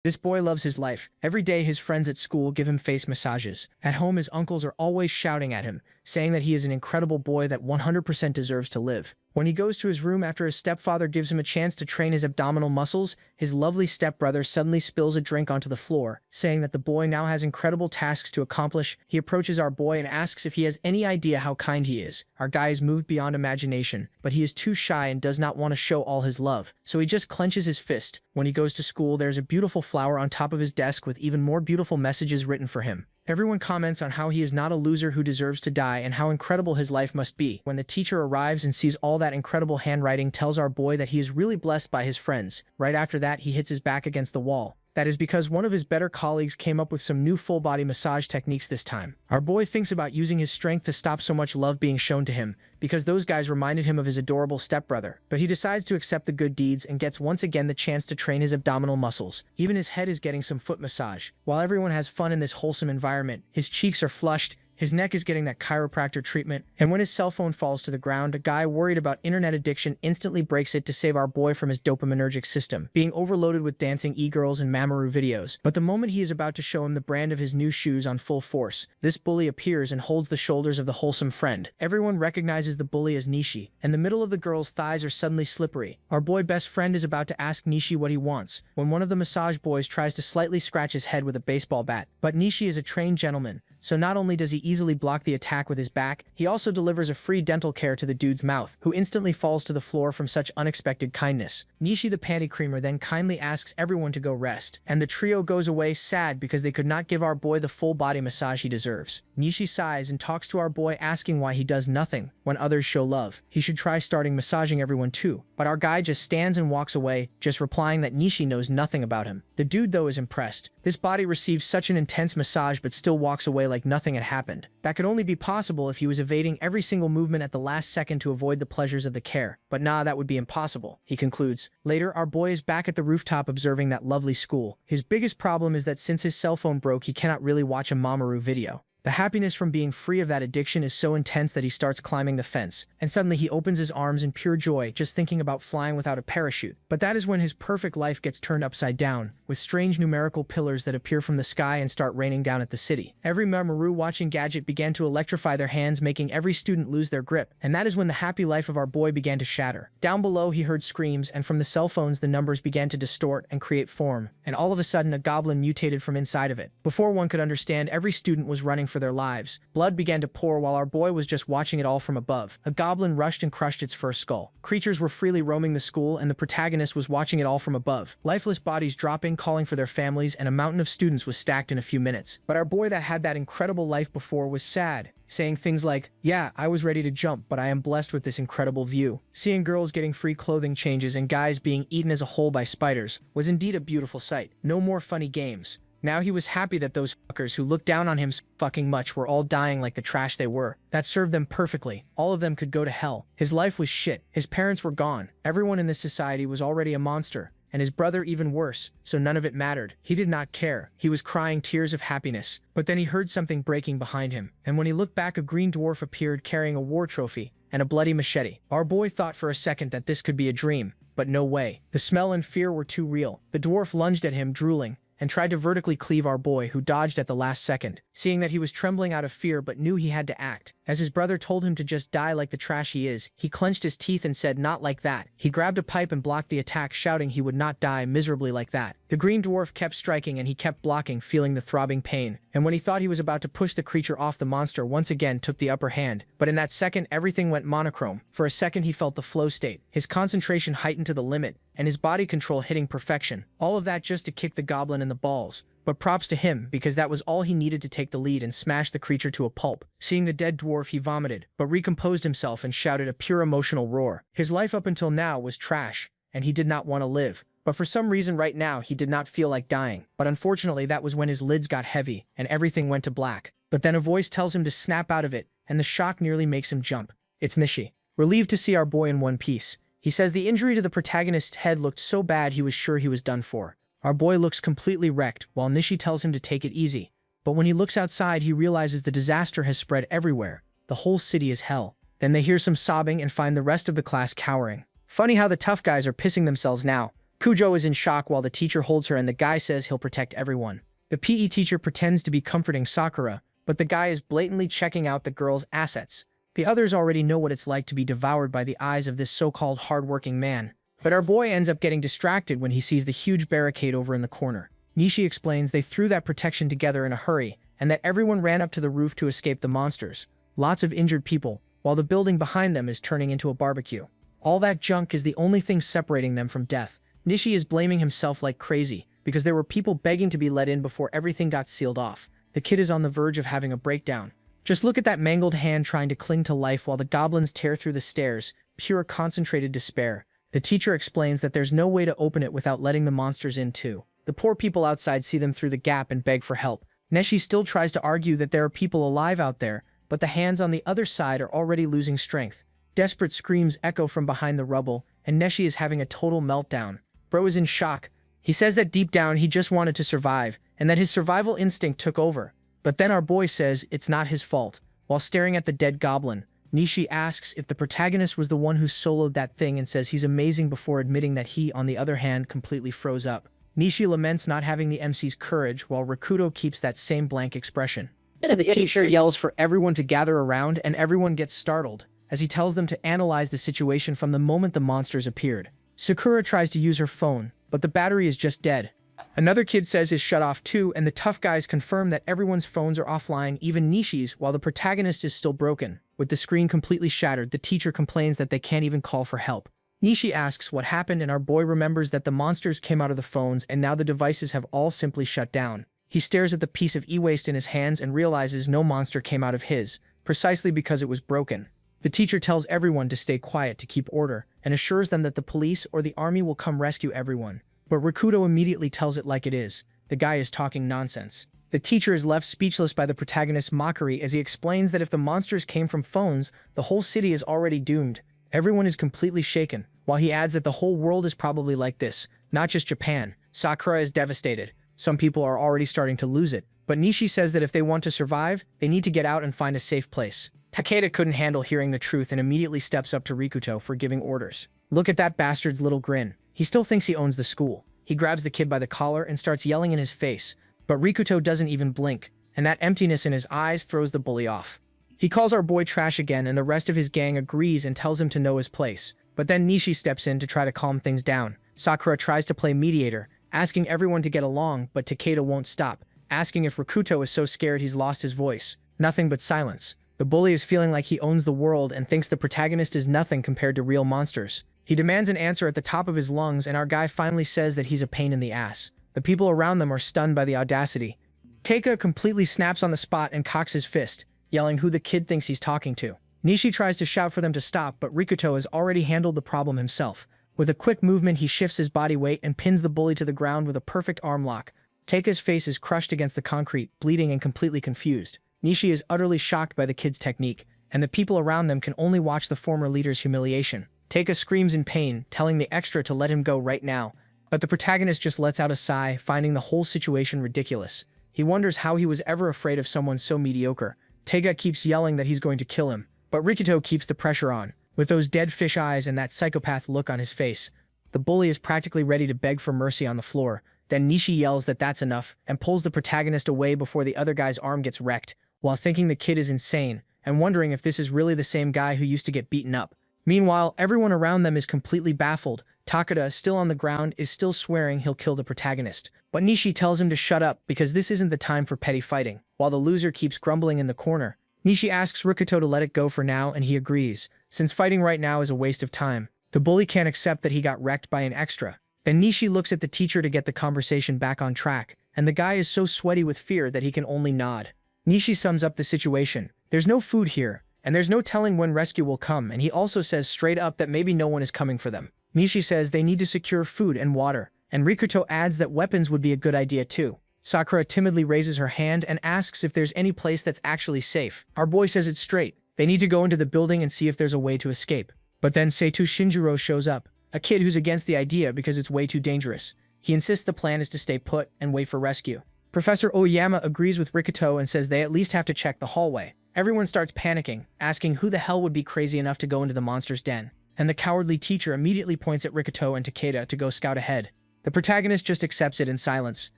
This boy loves his life. Every day his friends at school give him face massages. At home his uncles are always shouting at him, saying that he is an incredible boy that 100% deserves to live. When he goes to his room after his stepfather gives him a chance to train his abdominal muscles, his lovely stepbrother suddenly spills a drink onto the floor, saying that the boy now has incredible tasks to accomplish. He approaches our boy and asks if he has any idea how kind he is. Our guy is moved beyond imagination, but he is too shy and does not want to show all his love, so he just clenches his fist. When he goes to school, there's a beautiful flower on top of his desk with even more beautiful messages written for him. Everyone comments on how he is not a loser who deserves to die and how incredible his life must be. When the teacher arrives and sees all that incredible handwriting, tells our boy that he is really blessed by his friends. Right after that, he hits his back against the wall. That is because one of his better colleagues came up with some new full-body massage techniques this time. Our boy thinks about using his strength to stop so much love being shown to him, because those guys reminded him of his adorable stepbrother. But he decides to accept the good deeds and gets once again the chance to train his abdominal muscles. Even his head is getting some foot massage. While everyone has fun in this wholesome environment, his cheeks are flushed, his neck is getting that chiropractor treatment, and when his cell phone falls to the ground, a guy worried about internet addiction instantly breaks it to save our boy from his dopaminergic system, being overloaded with dancing e-girls and Mamoru videos. But the moment he is about to show him the brand of his new shoes on full force, this bully appears and holds the shoulders of the wholesome friend. Everyone recognizes the bully as Nishi, and the middle of the girl's thighs are suddenly slippery. Our boy best friend is about to ask Nishi what he wants, when one of the massage boys tries to slightly scratch his head with a baseball bat. But Nishi is a trained gentleman, so not only does he easily block the attack with his back, he also delivers a free dental care to the dude's mouth, who instantly falls to the floor from such unexpected kindness. Nishi the panty creamer then kindly asks everyone to go rest, and the trio goes away sad because they could not give our boy the full body massage he deserves. Nishi sighs and talks to our boy asking why he does nothing when others show love. He should try starting massaging everyone too, but our guy just stands and walks away, just replying that Nishi knows nothing about him. The dude though is impressed. This body receives such an intense massage but still walks away like nothing had happened. That could only be possible if he was evading every single movement at the last second to avoid the pleasures of the care. But nah, that would be impossible, he concludes. Later, our boy is back at the rooftop observing that lovely school. His biggest problem is that since his cell phone broke, he cannot really watch a Mamoru video. The happiness from being free of that addiction is so intense that he starts climbing the fence, and suddenly he opens his arms in pure joy just thinking about flying without a parachute. But that is when his perfect life gets turned upside down, with strange numerical pillars that appear from the sky and start raining down at the city. Every Mamoru watching gadget began to electrify their hands, making every student lose their grip, and that is when the happy life of our boy began to shatter. Down below he heard screams, and from the cell phones the numbers began to distort and create form, and all of a sudden a goblin mutated from inside of it. Before one could understand, every student was running for their lives. Blood began to pour while our boy was just watching it all from above. A goblin rushed and crushed its first skull. Creatures were freely roaming the school, and the protagonist was watching it all from above. Lifeless bodies dropping, calling for their families, and a mountain of students was stacked in a few minutes. But our boy that had that incredible life before was sad, saying things like, "Yeah, I was ready to jump, but I am blessed with this incredible view." Seeing girls getting free clothing changes and guys being eaten as a whole by spiders was indeed a beautiful sight. No more funny games. Now he was happy that those fuckers who looked down on him so fucking much were all dying like the trash they were. That served them perfectly. All of them could go to hell. His life was shit. His parents were gone. Everyone in this society was already a monster, and his brother even worse, so none of it mattered. He did not care. He was crying tears of happiness. But then he heard something breaking behind him, and when he looked back, a green dwarf appeared carrying a war trophy and a bloody machete. Our boy thought for a second that this could be a dream, but no way. The smell and fear were too real. The dwarf lunged at him, drooling, and tried to vertically cleave our boy, who dodged at the last second. Seeing that he was trembling out of fear but knew he had to act, as his brother told him to just die like the trash he is, he clenched his teeth and said, "Not like that." He grabbed a pipe and blocked the attack, shouting he would not die miserably like that. The green dwarf kept striking and he kept blocking, feeling the throbbing pain. And when he thought he was about to push the creature off, the monster once again took the upper hand. But in that second, everything went monochrome. For a second he felt the flow state, his concentration heightened to the limit, and his body control hitting perfection. All of that just to kick the goblin in the balls. But props to him, because that was all he needed to take the lead and smash the creature to a pulp. Seeing the dead dwarf, he vomited, but recomposed himself and shouted a pure emotional roar. His life up until now was trash, and he did not want to live. But for some reason right now he did not feel like dying. But unfortunately that was when his lids got heavy, and everything went to black. But then a voice tells him to snap out of it, and the shock nearly makes him jump. It's Nishi. Relieved to see our boy in one piece, he says the injury to the protagonist's head looked so bad he was sure he was done for. Our boy looks completely wrecked, while Nishi tells him to take it easy. But when he looks outside, he realizes the disaster has spread everywhere. The whole city is hell. Then they hear some sobbing and find the rest of the class cowering. Funny how the tough guys are pissing themselves now, Kujo is in shock while the teacher holds her and the guy says he'll protect everyone. The PE teacher pretends to be comforting Sakura, but the guy is blatantly checking out the girl's assets. The others already know what it's like to be devoured by the eyes of this so-called hard-working man. But our boy ends up getting distracted when he sees the huge barricade over in the corner. Nishi explains they threw that protection together in a hurry, and that everyone ran up to the roof to escape the monsters. Lots of injured people, while the building behind them is turning into a barbecue. All that junk is the only thing separating them from death. Nishi is blaming himself like crazy, because there were people begging to be let in before everything got sealed off. The kid is on the verge of having a breakdown. Just look at that mangled hand trying to cling to life while the goblins tear through the stairs, pure concentrated despair. The teacher explains that there's no way to open it without letting the monsters in too. The poor people outside see them through the gap and beg for help. Neshi still tries to argue that there are people alive out there, but the hands on the other side are already losing strength. Desperate screams echo from behind the rubble, and Neshi is having a total meltdown. Bro is in shock. He says that deep down he just wanted to survive, and that his survival instinct took over. But then our boy says it's not his fault. While staring at the dead goblin, Nishi asks if the protagonist was the one who soloed that thing and says he's amazing before admitting that he, on the other hand, completely froze up. Nishi laments not having the MC's courage while Rakuto keeps that same blank expression. The teacher yells for everyone to gather around and everyone gets startled, as he tells them to analyze the situation from the moment the monsters appeared. Sakura tries to use her phone, but the battery is just dead. Another kid says his shut off too, and the tough guys confirm that everyone's phones are offline, even Nishi's, while the protagonist is still broken. With the screen completely shattered, the teacher complains that they can't even call for help. Nishi asks what happened, and our boy remembers that the monsters came out of the phones and now the devices have all simply shut down. He stares at the piece of e-waste in his hands and realizes no monster came out of his, precisely because it was broken. The teacher tells everyone to stay quiet to keep order, and assures them that the police or the army will come rescue everyone. But Rakuto immediately tells it like it is. The guy is talking nonsense. The teacher is left speechless by the protagonist's mockery as he explains that if the monsters came from phones, the whole city is already doomed. Everyone is completely shaken, while he adds that the whole world is probably like this, not just Japan. Sakura is devastated. Some people are already starting to lose it. But Nishi says that if they want to survive, they need to get out and find a safe place. Takeda couldn't handle hearing the truth and immediately steps up to Rikuto for giving orders. Look at that bastard's little grin. He still thinks he owns the school. He grabs the kid by the collar and starts yelling in his face, but Rikuto doesn't even blink, and that emptiness in his eyes throws the bully off. He calls our boy trash again, and the rest of his gang agrees and tells him to know his place. But then Nishi steps in to try to calm things down. Sakura tries to play mediator, asking everyone to get along, but Takeda won't stop, asking if Rikuto is so scared he's lost his voice. Nothing but silence. The bully is feeling like he owns the world and thinks the protagonist is nothing compared to real monsters. He demands an answer at the top of his lungs, and our guy finally says that he's a pain in the ass. The people around them are stunned by the audacity. Teika completely snaps on the spot and cocks his fist, yelling who the kid thinks he's talking to. Nishi tries to shout for them to stop, but Rikuto has already handled the problem himself. With a quick movement, he shifts his body weight and pins the bully to the ground with a perfect arm lock. Teika's face is crushed against the concrete, bleeding and completely confused. Nishi is utterly shocked by the kid's technique, and the people around them can only watch the former leader's humiliation. Teika screams in pain, telling the extra to let him go right now. But the protagonist just lets out a sigh, finding the whole situation ridiculous. He wonders how he was ever afraid of someone so mediocre. Teika keeps yelling that he's going to kill him, but Rikuto keeps the pressure on. With those dead fish eyes and that psychopath look on his face, the bully is practically ready to beg for mercy on the floor. Then Nishi yells that that's enough, and pulls the protagonist away before the other guy's arm gets wrecked, while thinking the kid is insane, and wondering if this is really the same guy who used to get beaten up. Meanwhile, everyone around them is completely baffled. Takeda, still on the ground, is still swearing he'll kill the protagonist. But Nishi tells him to shut up because this isn't the time for petty fighting, while the loser keeps grumbling in the corner. Nishi asks Rikuto to let it go for now, and he agrees, since fighting right now is a waste of time. The bully can't accept that he got wrecked by an extra. Then Nishi looks at the teacher to get the conversation back on track, and the guy is so sweaty with fear that he can only nod. Nishi sums up the situation. There's no food here, and there's no telling when rescue will come, and he also says straight up that maybe no one is coming for them. Nishi says they need to secure food and water, and Rikuto adds that weapons would be a good idea too. Sakura timidly raises her hand and asks if there's any place that's actually safe. Our boy says it's straight. They need to go into the building and see if there's a way to escape. But then Seitu Shinjiro shows up, a kid who's against the idea because it's way too dangerous. He insists the plan is to stay put and wait for rescue. Professor Oyama agrees with Rikuto and says they at least have to check the hallway. Everyone starts panicking, asking who the hell would be crazy enough to go into the monster's den. and the cowardly teacher immediately points at Rikuto and Takeda to go scout ahead. The protagonist just accepts it in silence.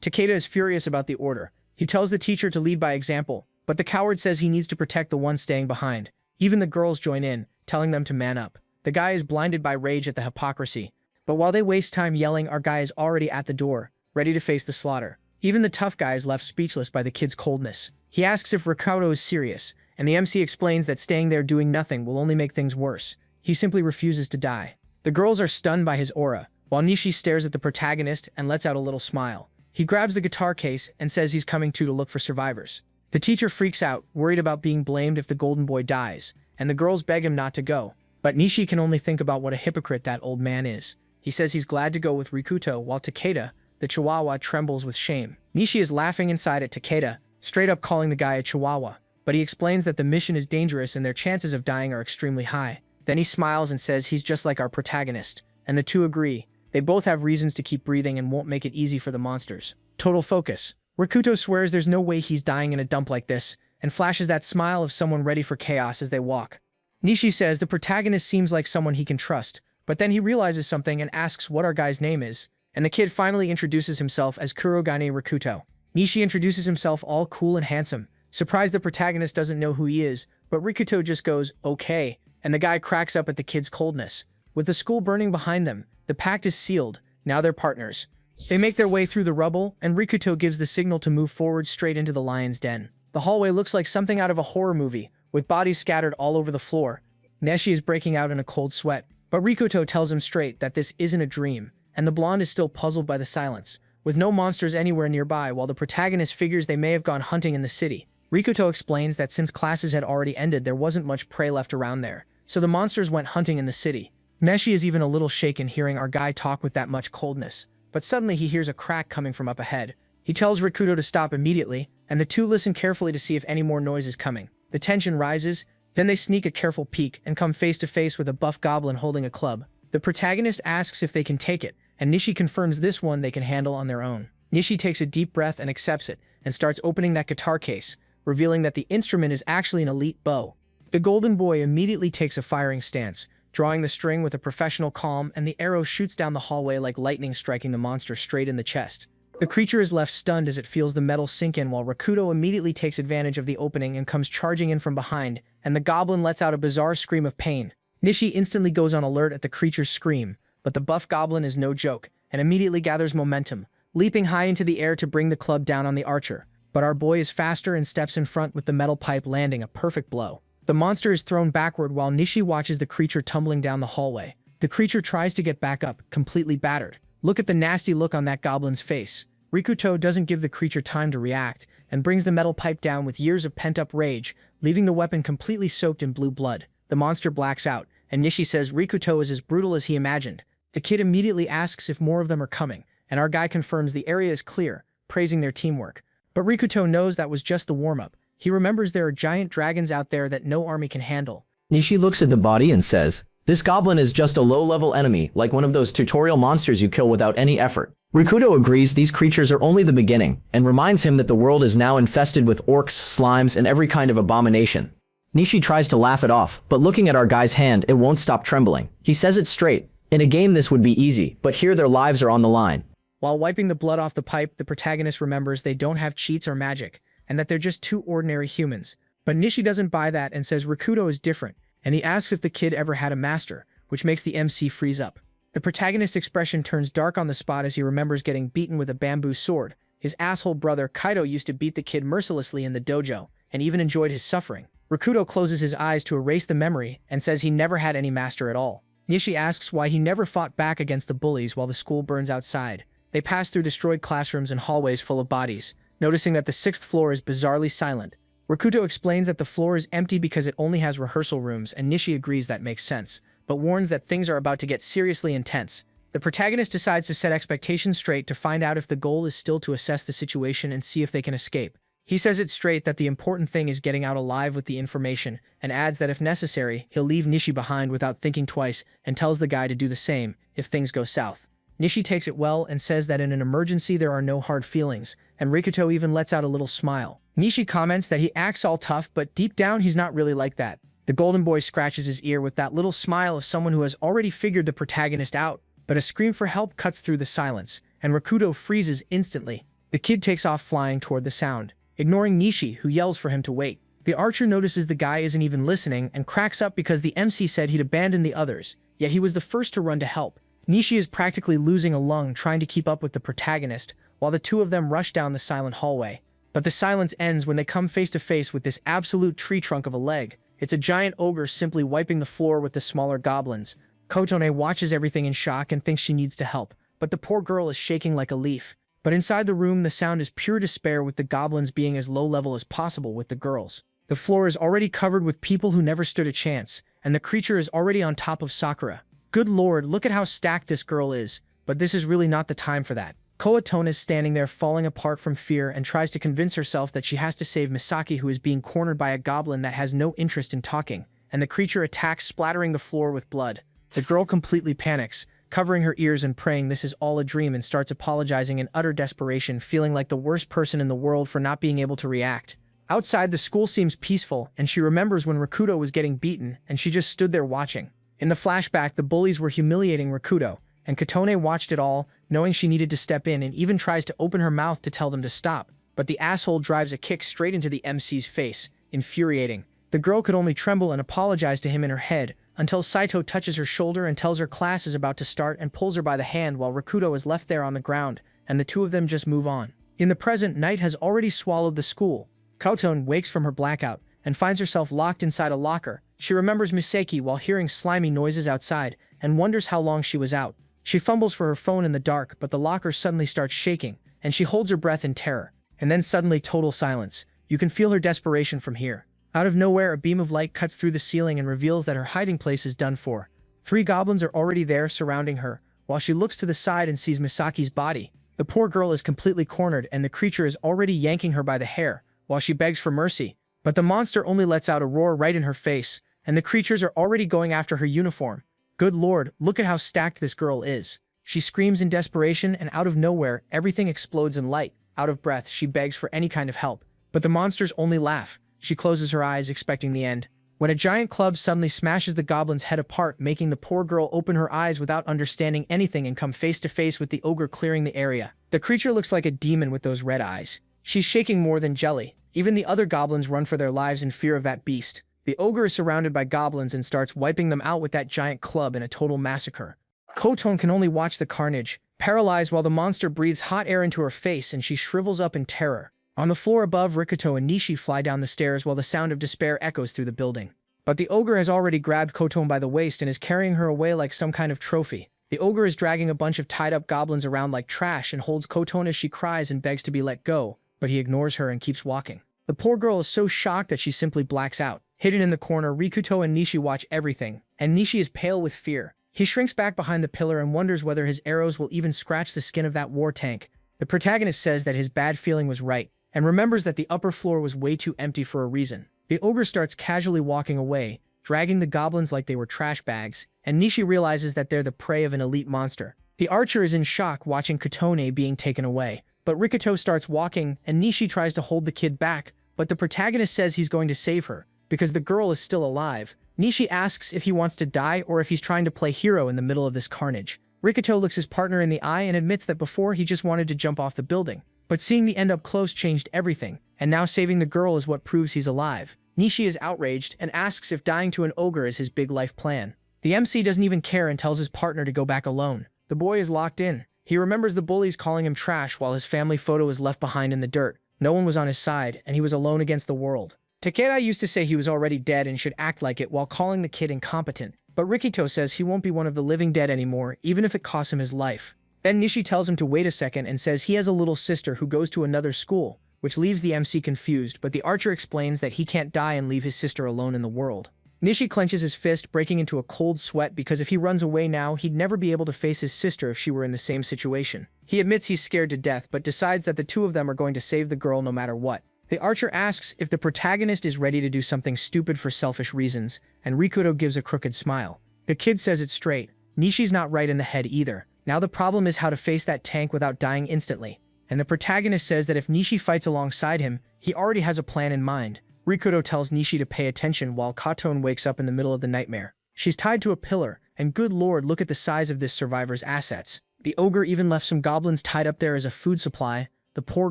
Takeda is furious about the order. He tells the teacher to lead by example, but the coward says he needs to protect the one staying behind. Even the girls join in, telling them to man up. The guy is blinded by rage at the hypocrisy. But while they waste time yelling, our guy is already at the door, ready to face the slaughter. Even the tough guy is left speechless by the kid's coldness. He asks if Rikuto is serious, and the MC explains that staying there doing nothing will only make things worse. He simply refuses to die. The girls are stunned by his aura, while Nishi stares at the protagonist and lets out a little smile. He grabs the guitar case and says he's coming to look for survivors. The teacher freaks out, worried about being blamed if the golden boy dies, and the girls beg him not to go. But Nishi can only think about what a hypocrite that old man is. He says he's glad to go with Rikuto, while Takeda, the chihuahua, trembles with shame. Nishi is laughing inside at Takeda, straight up calling the guy a chihuahua, but he explains that the mission is dangerous and their chances of dying are extremely high. Then he smiles and says he's just like our protagonist, and the two agree. They both have reasons to keep breathing and won't make it easy for the monsters. Total focus. Rikuto swears there's no way he's dying in a dump like this, and flashes that smile of someone ready for chaos as they walk. Nishi says the protagonist seems like someone he can trust, but then he realizes something and asks what our guy's name is, and the kid finally introduces himself as Kurogane Rikuto. Nishi introduces himself all cool and handsome, surprised the protagonist doesn't know who he is, but Rikuto just goes, okay, and the guy cracks up at the kid's coldness. With the school burning behind them, the pact is sealed. Now they're partners. They make their way through the rubble, and Rikuto gives the signal to move forward straight into the lion's den. The hallway looks like something out of a horror movie, with bodies scattered all over the floor. Nishi is breaking out in a cold sweat, but Rikuto tells him straight that this isn't a dream, and the blonde is still puzzled by the silence. With no monsters anywhere nearby, while the protagonist figures they may have gone hunting in the city, Rikuto explains that since classes had already ended, there wasn't much prey left around there, so the monsters went hunting in the city. Nishi is even a little shaken hearing our guy talk with that much coldness, but suddenly he hears a crack coming from up ahead. He tells Rikuto to stop immediately, and the two listen carefully to see if any more noise is coming. The tension rises, then they sneak a careful peek and come face to face with a buff goblin holding a club. The protagonist asks if they can take it, and Nishi confirms this one they can handle on their own. Nishi takes a deep breath and accepts it, and starts opening that guitar case, revealing that the instrument is actually an elite bow. The golden boy immediately takes a firing stance, drawing the string with a professional calm, and the arrow shoots down the hallway like lightning, striking the monster straight in the chest. The creature is left stunned as it feels the metal sink in, while Rikuto immediately takes advantage of the opening and comes charging in from behind, and the goblin lets out a bizarre scream of pain. Nishi instantly goes on alert at the creature's scream, but the buff goblin is no joke, and immediately gathers momentum, leaping high into the air to bring the club down on the archer. But our boy is faster and steps in front with the metal pipe, landing a perfect blow. The monster is thrown backward while Nishi watches the creature tumbling down the hallway. The creature tries to get back up, completely battered. Look at the nasty look on that goblin's face. Rikuto doesn't give the creature time to react, and brings the metal pipe down with years of pent-up rage, leaving the weapon completely soaked in blue blood. The monster blacks out, and Nishi says Rikuto is as brutal as he imagined. The kid immediately asks if more of them are coming, and our guy confirms the area is clear, praising their teamwork. But Rikuto knows that was just the warm-up. He remembers there are giant dragons out there that no army can handle. Nishi looks at the body and says, "This goblin is just a low-level enemy, like one of those tutorial monsters you kill without any effort." Rikuto agrees these creatures are only the beginning, and reminds him that the world is now infested with orcs, slimes, and every kind of abomination. Nishi tries to laugh it off, but looking at our guy's hand, it won't stop trembling. He says it straight. In a game this would be easy, but here their lives are on the line. While wiping the blood off the pipe, the protagonist remembers they don't have cheats or magic, and that they're just two ordinary humans. But Nishi doesn't buy that and says Rikuto is different, and he asks if the kid ever had a master, which makes the MC freeze up. The protagonist's expression turns dark on the spot as he remembers getting beaten with a bamboo sword. His asshole brother Kaido used to beat the kid mercilessly in the dojo, and even enjoyed his suffering. Rikuto closes his eyes to erase the memory and says he never had any master at all. Nishi asks why he never fought back against the bullies while the school burns outside. They pass through destroyed classrooms and hallways full of bodies, noticing that the 6th floor is bizarrely silent. Rikuto explains that the floor is empty because it only has rehearsal rooms, and Nishi agrees that makes sense, but warns that things are about to get seriously intense. The protagonist decides to set expectations straight to find out if the goal is still to assess the situation and see if they can escape. He says it straight that the important thing is getting out alive with the information, and adds that if necessary, he'll leave Nishi behind without thinking twice, and tells the guy to do the same if things go south. Nishi takes it well and says that in an emergency there are no hard feelings, and Rikuto even lets out a little smile. Nishi comments that he acts all tough, but deep down he's not really like that. The The golden boy scratches his ear with that little smile of someone who has already figured the protagonist out, but a scream for help cuts through the silence, and Rakuto freezes instantly. The kid takes off flying toward the sound, ignoring Nishi, who yells for him to wait. The archer notices the guy isn't even listening and cracks up because the MC said he'd abandon the others, yet he was the first to run to help. Nishi is practically losing a lung trying to keep up with the protagonist, while the two of them rush down the silent hallway. But the silence ends when they come face to face with this absolute tree trunk of a leg. It's a giant ogre simply wiping the floor with the smaller goblins. Kotone watches everything in shock and thinks she needs to help, but the poor girl is shaking like a leaf. But inside the room, the sound is pure despair, with the goblins being as low level as possible with the girls. The floor is already covered with people who never stood a chance, and the creature is already on top of Sakura. Good lord, look at how stacked this girl is, but this is really not the time for that. Koatone is standing there falling apart from fear and tries to convince herself that she has to save Misaki, who is being cornered by a goblin that has no interest in talking, and the creature attacks, splattering the floor with blood. The girl completely panics, covering her ears and praying this is all a dream, and starts apologizing in utter desperation, feeling like the worst person in the world for not being able to react. Outside, the school seems peaceful, and she remembers when Rakuto was getting beaten, and she just stood there watching. In the flashback, the bullies were humiliating Rakuto, and Kotone watched it all, knowing she needed to step in, and even tries to open her mouth to tell them to stop. But the asshole drives a kick straight into the MC's face, infuriating. The girl could only tremble and apologize to him in her head, until Saito touches her shoulder and tells her class is about to start and pulls her by the hand while Rakuto is left there on the ground, and the two of them just move on. In the present, night has already swallowed the school. Kotone wakes from her blackout and finds herself locked inside a locker. She remembers Misaki while hearing slimy noises outside and wonders how long she was out. She fumbles for her phone in the dark, but the locker suddenly starts shaking, and she holds her breath in terror. And then suddenly total silence. You can feel her desperation from here. Out of nowhere, a beam of light cuts through the ceiling and reveals that her hiding place is done for. 3 goblins are already there surrounding her, while she looks to the side and sees Misaki's body. The poor girl is completely cornered, and the creature is already yanking her by the hair, while she begs for mercy. But the monster only lets out a roar right in her face, and the creatures are already going after her uniform. Good lord, look at how stacked this girl is. She screams in desperation, and out of nowhere, everything explodes in light. Out of breath, she begs for any kind of help. But the monsters only laugh. She closes her eyes, expecting the end. When a giant club suddenly smashes the goblin's head apart, making the poor girl open her eyes without understanding anything and come face to face with the ogre clearing the area. The creature looks like a demon with those red eyes. She's shaking more than jelly. Even the other goblins run for their lives in fear of that beast. The ogre is surrounded by goblins and starts wiping them out with that giant club in a total massacre. Kotone can only watch the carnage, paralyzed while the monster breathes hot air into her face and she shrivels up in terror. On the floor above, Rikuto and Nishi fly down the stairs while the sound of despair echoes through the building. But the ogre has already grabbed Kotone by the waist and is carrying her away like some kind of trophy. The ogre is dragging a bunch of tied-up goblins around like trash and holds Kotone as she cries and begs to be let go, but he ignores her and keeps walking. The poor girl is so shocked that she simply blacks out. Hidden in the corner, Rikuto and Nishi watch everything, and Nishi is pale with fear. He shrinks back behind the pillar and wonders whether his arrows will even scratch the skin of that war tank. The protagonist says that his bad feeling was right, and remembers that the upper floor was way too empty for a reason. The ogre starts casually walking away, dragging the goblins like they were trash bags, and Nishi realizes that they're the prey of an elite monster. The archer is in shock watching Kotone being taken away, but Rikuto starts walking, and Nishi tries to hold the kid back, but the protagonist says he's going to save her, because the girl is still alive. Nishi asks if he wants to die or if he's trying to play hero in the middle of this carnage. Rikuto looks his partner in the eye and admits that before he just wanted to jump off the building. But seeing the end up close changed everything, and now saving the girl is what proves he's alive. Nishi is outraged and asks if dying to an ogre is his big life plan. The MC doesn't even care and tells his partner to go back alone. The boy is locked in. He remembers the bullies calling him trash while his family photo is left behind in the dirt. No one was on his side, and he was alone against the world. Takeda used to say he was already dead and should act like it while calling the kid incompetent, but Rikuto says he won't be one of the living dead anymore, even if it costs him his life. Then Nishi tells him to wait a second and says he has a little sister who goes to another school, which leaves the MC confused, but the archer explains that he can't die and leave his sister alone in the world. Nishi clenches his fist, breaking into a cold sweat because if he runs away now, he'd never be able to face his sister if she were in the same situation. He admits he's scared to death, but decides that the two of them are going to save the girl no matter what. The archer asks if the protagonist is ready to do something stupid for selfish reasons, and Rikuto gives a crooked smile. The kid says it straight. Nishi's not right in the head either. Now the problem is how to face that tank without dying instantly. And the protagonist says that if Nishi fights alongside him, he already has a plan in mind. Rikuto tells Nishi to pay attention while Katone wakes up in the middle of the nightmare. She's tied to a pillar, and good lord, look at the size of this survivor's assets. The ogre even left some goblins tied up there as a food supply. The poor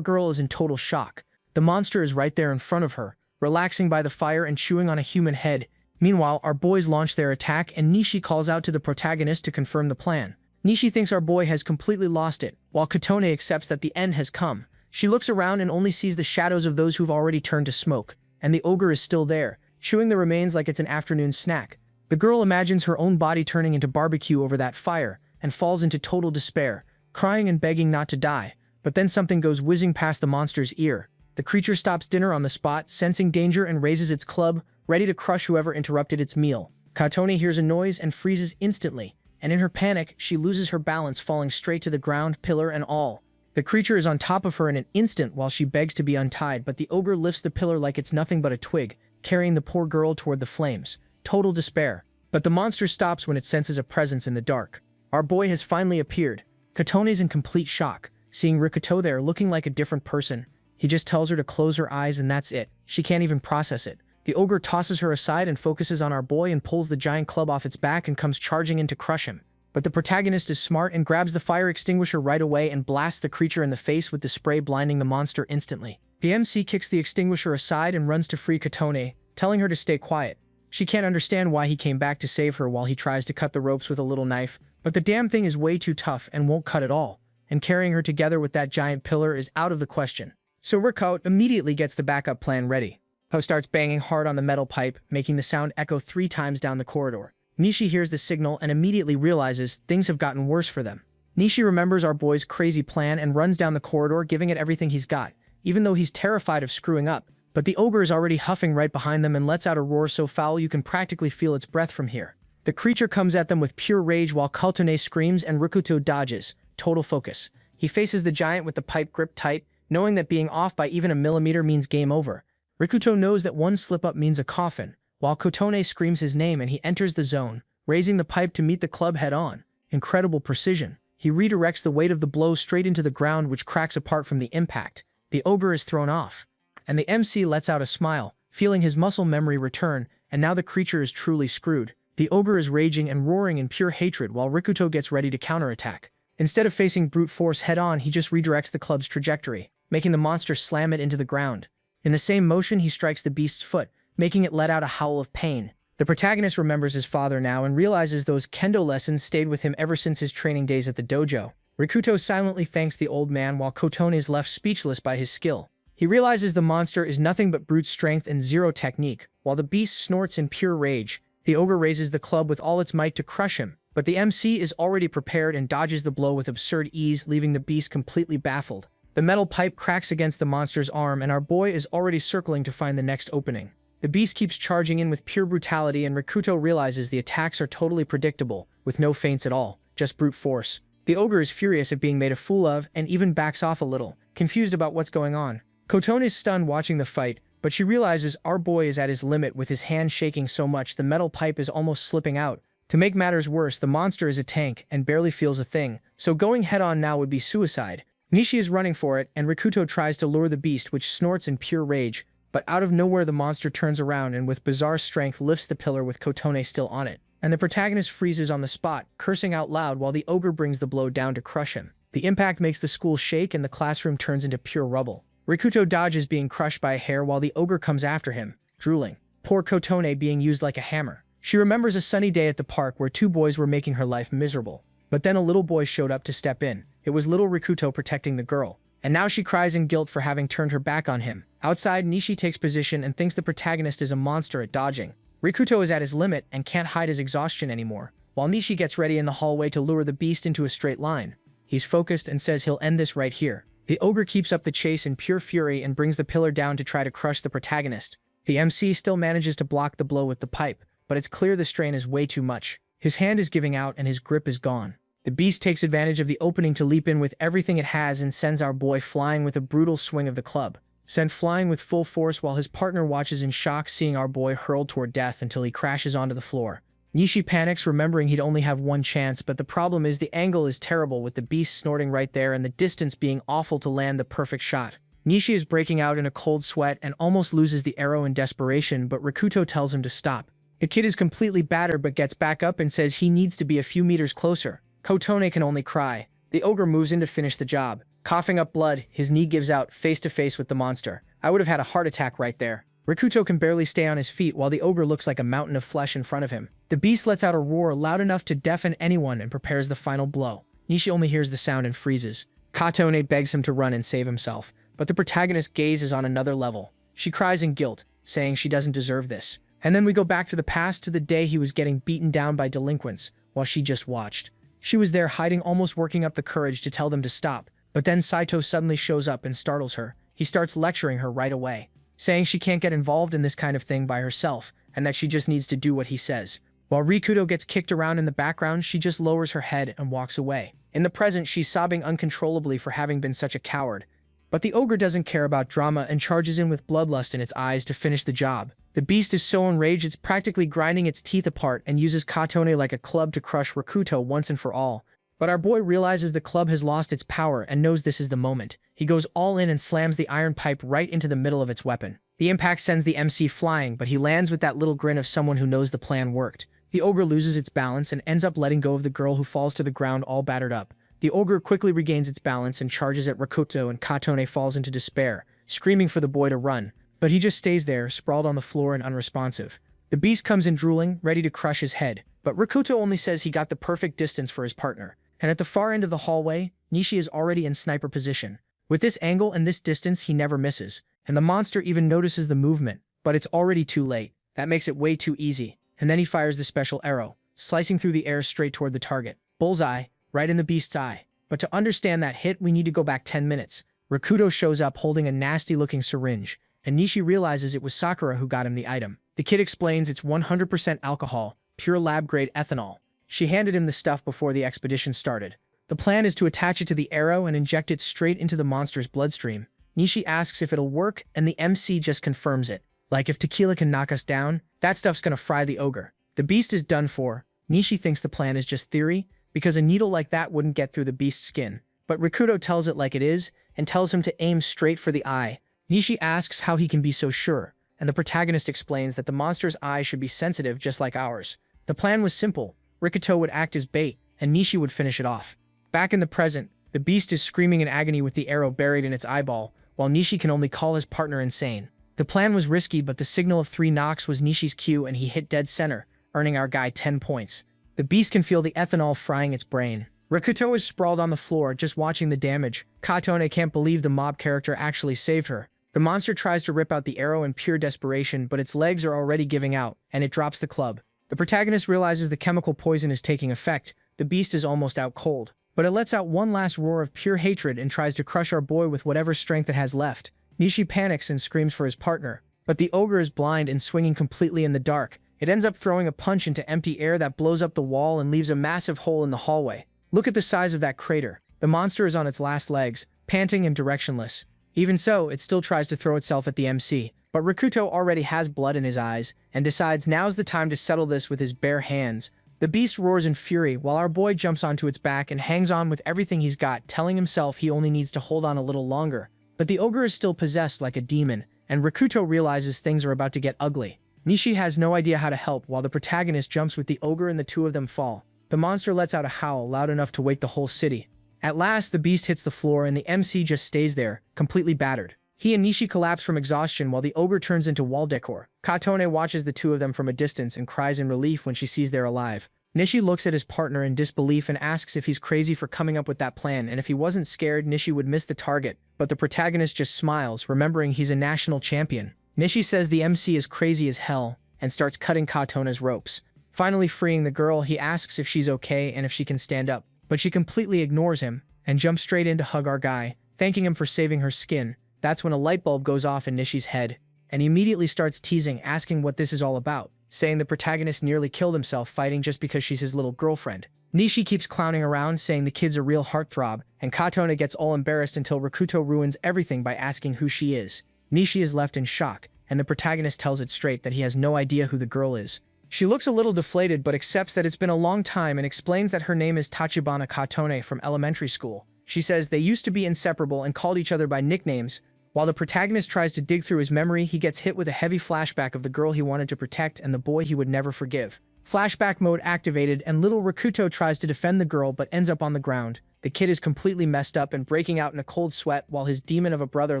girl is in total shock. The monster is right there in front of her, relaxing by the fire and chewing on a human head. Meanwhile, our boys launch their attack and Nishi calls out to the protagonist to confirm the plan. Nishi thinks our boy has completely lost it, while Katone accepts that the end has come. She looks around and only sees the shadows of those who've already turned to smoke, and the ogre is still there, chewing the remains like it's an afternoon snack. The girl imagines her own body turning into barbecue over that fire, and falls into total despair, crying and begging not to die. But then something goes whizzing past the monster's ear. The creature stops dinner on the spot, sensing danger and raises its club, ready to crush whoever interrupted its meal. Katone hears a noise and freezes instantly, and in her panic, she loses her balance, falling straight to the ground, pillar and all. The creature is on top of her in an instant while she begs to be untied, but the ogre lifts the pillar like it's nothing but a twig, carrying the poor girl toward the flames. Total despair. But the monster stops when it senses a presence in the dark. Our boy has finally appeared. Katone's in complete shock, seeing Rikuto there looking like a different person. He just tells her to close her eyes and that's it. She can't even process it. The ogre tosses her aside and focuses on our boy and pulls the giant club off its back and comes charging in to crush him. But the protagonist is smart and grabs the fire extinguisher right away and blasts the creature in the face with the spray, blinding the monster instantly. The MC kicks the extinguisher aside and runs to free Katone, telling her to stay quiet. She can't understand why he came back to save her while he tries to cut the ropes with a little knife, but the damn thing is way too tough and won't cut at all, and carrying her together with that giant pillar is out of the question. So Rikuto immediately gets the backup plan ready. Ho starts banging hard on the metal pipe, making the sound echo 3 times down the corridor. Nishi hears the signal and immediately realizes things have gotten worse for them. Nishi remembers our boy's crazy plan and runs down the corridor, giving it everything he's got, even though he's terrified of screwing up. But the ogre is already huffing right behind them and lets out a roar so foul you can practically feel its breath from here. The creature comes at them with pure rage while Katone screams and Rikuto dodges. Total focus. He faces the giant with the pipe gripped tight, knowing that being off by even a millimeter means game over. Rikuto knows that one slip-up means a coffin, while Katone screams his name and he enters the zone, raising the pipe to meet the club head-on. Incredible precision. He redirects the weight of the blow straight into the ground, which cracks apart from the impact. The ogre is thrown off, and the MC lets out a smile, feeling his muscle memory return, and now the creature is truly screwed. The ogre is raging and roaring in pure hatred while Rikuto gets ready to counterattack. Instead of facing brute force head-on, he just redirects the club's trajectory, making the monster slam it into the ground. In the same motion, he strikes the beast's foot, making it let out a howl of pain. The protagonist remembers his father now and realizes those kendo lessons stayed with him ever since his training days at the dojo. Rikuto silently thanks the old man while Kotone is left speechless by his skill. He realizes the monster is nothing but brute strength and zero technique, while the beast snorts in pure rage. The ogre raises the club with all its might to crush him, but the MC is already prepared and dodges the blow with absurd ease, leaving the beast completely baffled. The metal pipe cracks against the monster's arm and our boy is already circling to find the next opening. The beast keeps charging in with pure brutality and Rikuto realizes the attacks are totally predictable, with no feints at all, just brute force. The ogre is furious at being made a fool of and even backs off a little, confused about what's going on. Kotone is stunned watching the fight, but she realizes our boy is at his limit with his hand shaking so much the metal pipe is almost slipping out. To make matters worse, the monster is a tank and barely feels a thing, so going head-on now would be suicide. Nishi is running for it, and Rikuto tries to lure the beast, which snorts in pure rage, but out of nowhere the monster turns around and with bizarre strength lifts the pillar with Kotone still on it. And the protagonist freezes on the spot, cursing out loud while the ogre brings the blow down to crush him. The impact makes the school shake and the classroom turns into pure rubble. Rikuto dodges being crushed by a hair while the ogre comes after him, drooling. Poor Kotone being used like a hammer. She remembers a sunny day at the park where 2 boys were making her life miserable. But then a little boy showed up to step in. It was little Rikuto protecting the girl. And now she cries in guilt for having turned her back on him. Outside, Nishi takes position and thinks the protagonist is a monster at dodging. Rikuto is at his limit and can't hide his exhaustion anymore, while Nishi gets ready in the hallway to lure the beast into a straight line. He's focused and says he'll end this right here. The ogre keeps up the chase in pure fury and brings the pillar down to try to crush the protagonist. The MC still manages to block the blow with the pipe, but it's clear the strain is way too much. His hand is giving out and his grip is gone. The beast takes advantage of the opening to leap in with everything it has and sends our boy flying with a brutal swing of the club. Sent flying with full force while his partner watches in shock, seeing our boy hurled toward death until he crashes onto the floor. Nishi panics, remembering he'd only have one chance, but the problem is the angle is terrible with the beast snorting right there and the distance being awful to land the perfect shot. Nishi is breaking out in a cold sweat and almost loses the arrow in desperation, but Rikuto tells him to stop. The kid is completely battered but gets back up and says he needs to be a few meters closer. Kotone can only cry. The ogre moves in to finish the job. Coughing up blood, his knee gives out face to face with the monster. I would have had a heart attack right there. Rikuto can barely stay on his feet while the ogre looks like a mountain of flesh in front of him. The beast lets out a roar loud enough to deafen anyone and prepares the final blow. Nishi only hears the sound and freezes. Katone begs him to run and save himself, but the protagonist's gaze is on another level. She cries in guilt, saying she doesn't deserve this. And then we go back to the past, to the day he was getting beaten down by delinquents, while she just watched. She was there hiding, almost working up the courage to tell them to stop, but then Saito suddenly shows up and startles her. He starts lecturing her right away, saying she can't get involved in this kind of thing by herself, and that she just needs to do what he says. While Rikuto gets kicked around in the background, she just lowers her head and walks away. In the present, she's sobbing uncontrollably for having been such a coward. But the ogre doesn't care about drama and charges in with bloodlust in its eyes to finish the job. The beast is so enraged it's practically grinding its teeth apart and uses Katone like a club to crush Rikuto once and for all. But our boy realizes the club has lost its power and knows this is the moment. He goes all in and slams the iron pipe right into the middle of its weapon. The impact sends the MC flying, but he lands with that little grin of someone who knows the plan worked. The ogre loses its balance and ends up letting go of the girl, who falls to the ground all battered up. The ogre quickly regains its balance and charges at Rikuto, and Katone falls into despair, screaming for the boy to run. But he just stays there, sprawled on the floor and unresponsive. The beast comes in drooling, ready to crush his head, but Rikuto only says he got the perfect distance for his partner. And at the far end of the hallway, Nishi is already in sniper position. With this angle and this distance, he never misses, and the monster even notices the movement, but it's already too late. That makes it way too easy. And then he fires the special arrow, slicing through the air straight toward the target. Bullseye, right in the beast's eye. But to understand that hit, we need to go back 10 minutes. Rikuto shows up holding a nasty-looking syringe, and Nishi realizes it was Sakura who got him the item. The kid explains it's 100% alcohol, pure lab-grade ethanol. She handed him the stuff before the expedition started. The plan is to attach it to the arrow and inject it straight into the monster's bloodstream. Nishi asks if it'll work, and the MC just confirms it. Like, if tequila can knock us down, that stuff's gonna fry the ogre. The beast is done for. Nishi thinks the plan is just theory, because a needle like that wouldn't get through the beast's skin. But Rikuto tells it like it is, and tells him to aim straight for the eye. Nishi asks how he can be so sure, and the protagonist explains that the monster's eye should be sensitive just like ours. The plan was simple. Rikuto would act as bait, and Nishi would finish it off. Back in the present, the beast is screaming in agony with the arrow buried in its eyeball, while Nishi can only call his partner insane. The plan was risky, but the signal of 3 knocks was Nishi's cue, and he hit dead center, earning our guy 10 points. The beast can feel the ethanol frying its brain. Rikuto is sprawled on the floor, just watching the damage. Katone can't believe the mob character actually saved her. The monster tries to rip out the arrow in pure desperation, but its legs are already giving out, and it drops the club. The protagonist realizes the chemical poison is taking effect. The beast is almost out cold, but it lets out one last roar of pure hatred and tries to crush our boy with whatever strength it has left. Nishi panics and screams for his partner, but the ogre is blind and swinging completely in the dark. It ends up throwing a punch into empty air that blows up the wall and leaves a massive hole in the hallway. Look at the size of that crater. The monster is on its last legs, panting and directionless. Even so, it still tries to throw itself at the MC, but Rikuto already has blood in his eyes and decides now's the time to settle this with his bare hands. The beast roars in fury while our boy jumps onto its back and hangs on with everything he's got, telling himself he only needs to hold on a little longer. But the ogre is still possessed like a demon, and Rikuto realizes things are about to get ugly. Nishi has no idea how to help while the protagonist jumps with the ogre and the two of them fall. The monster lets out a howl loud enough to wake the whole city. At last, the beast hits the floor and the MC just stays there, completely battered. He and Nishi collapse from exhaustion while the ogre turns into wall decor. Katone watches the two of them from a distance and cries in relief when she sees they're alive. Nishi looks at his partner in disbelief and asks if he's crazy for coming up with that plan, and if he wasn't scared, Nishi would miss the target. But the protagonist just smiles, remembering he's a national champion. Nishi says the MC is crazy as hell and starts cutting Katone's ropes. Finally freeing the girl, he asks if she's okay and if she can stand up. But she completely ignores him and jumps straight in to hug our guy, thanking him for saving her skin. That's when a light bulb goes off in Nishi's head, and he immediately starts teasing, asking what this is all about, saying the protagonist nearly killed himself fighting just because she's his little girlfriend. Nishi keeps clowning around, saying the kid's a real heartthrob, and Katone gets all embarrassed until Rikuto ruins everything by asking who she is. Nishi is left in shock, and the protagonist tells it straight that he has no idea who the girl is. She looks a little deflated but accepts that it's been a long time and explains that her name is Tachibana Katone from elementary school. She says they used to be inseparable and called each other by nicknames, While the protagonist tries to dig through his memory, he gets hit with a heavy flashback of the girl he wanted to protect and the boy he would never forgive. Flashback mode activated, and little Rikuto tries to defend the girl but ends up on the ground. The kid is completely messed up and breaking out in a cold sweat while his demon of a brother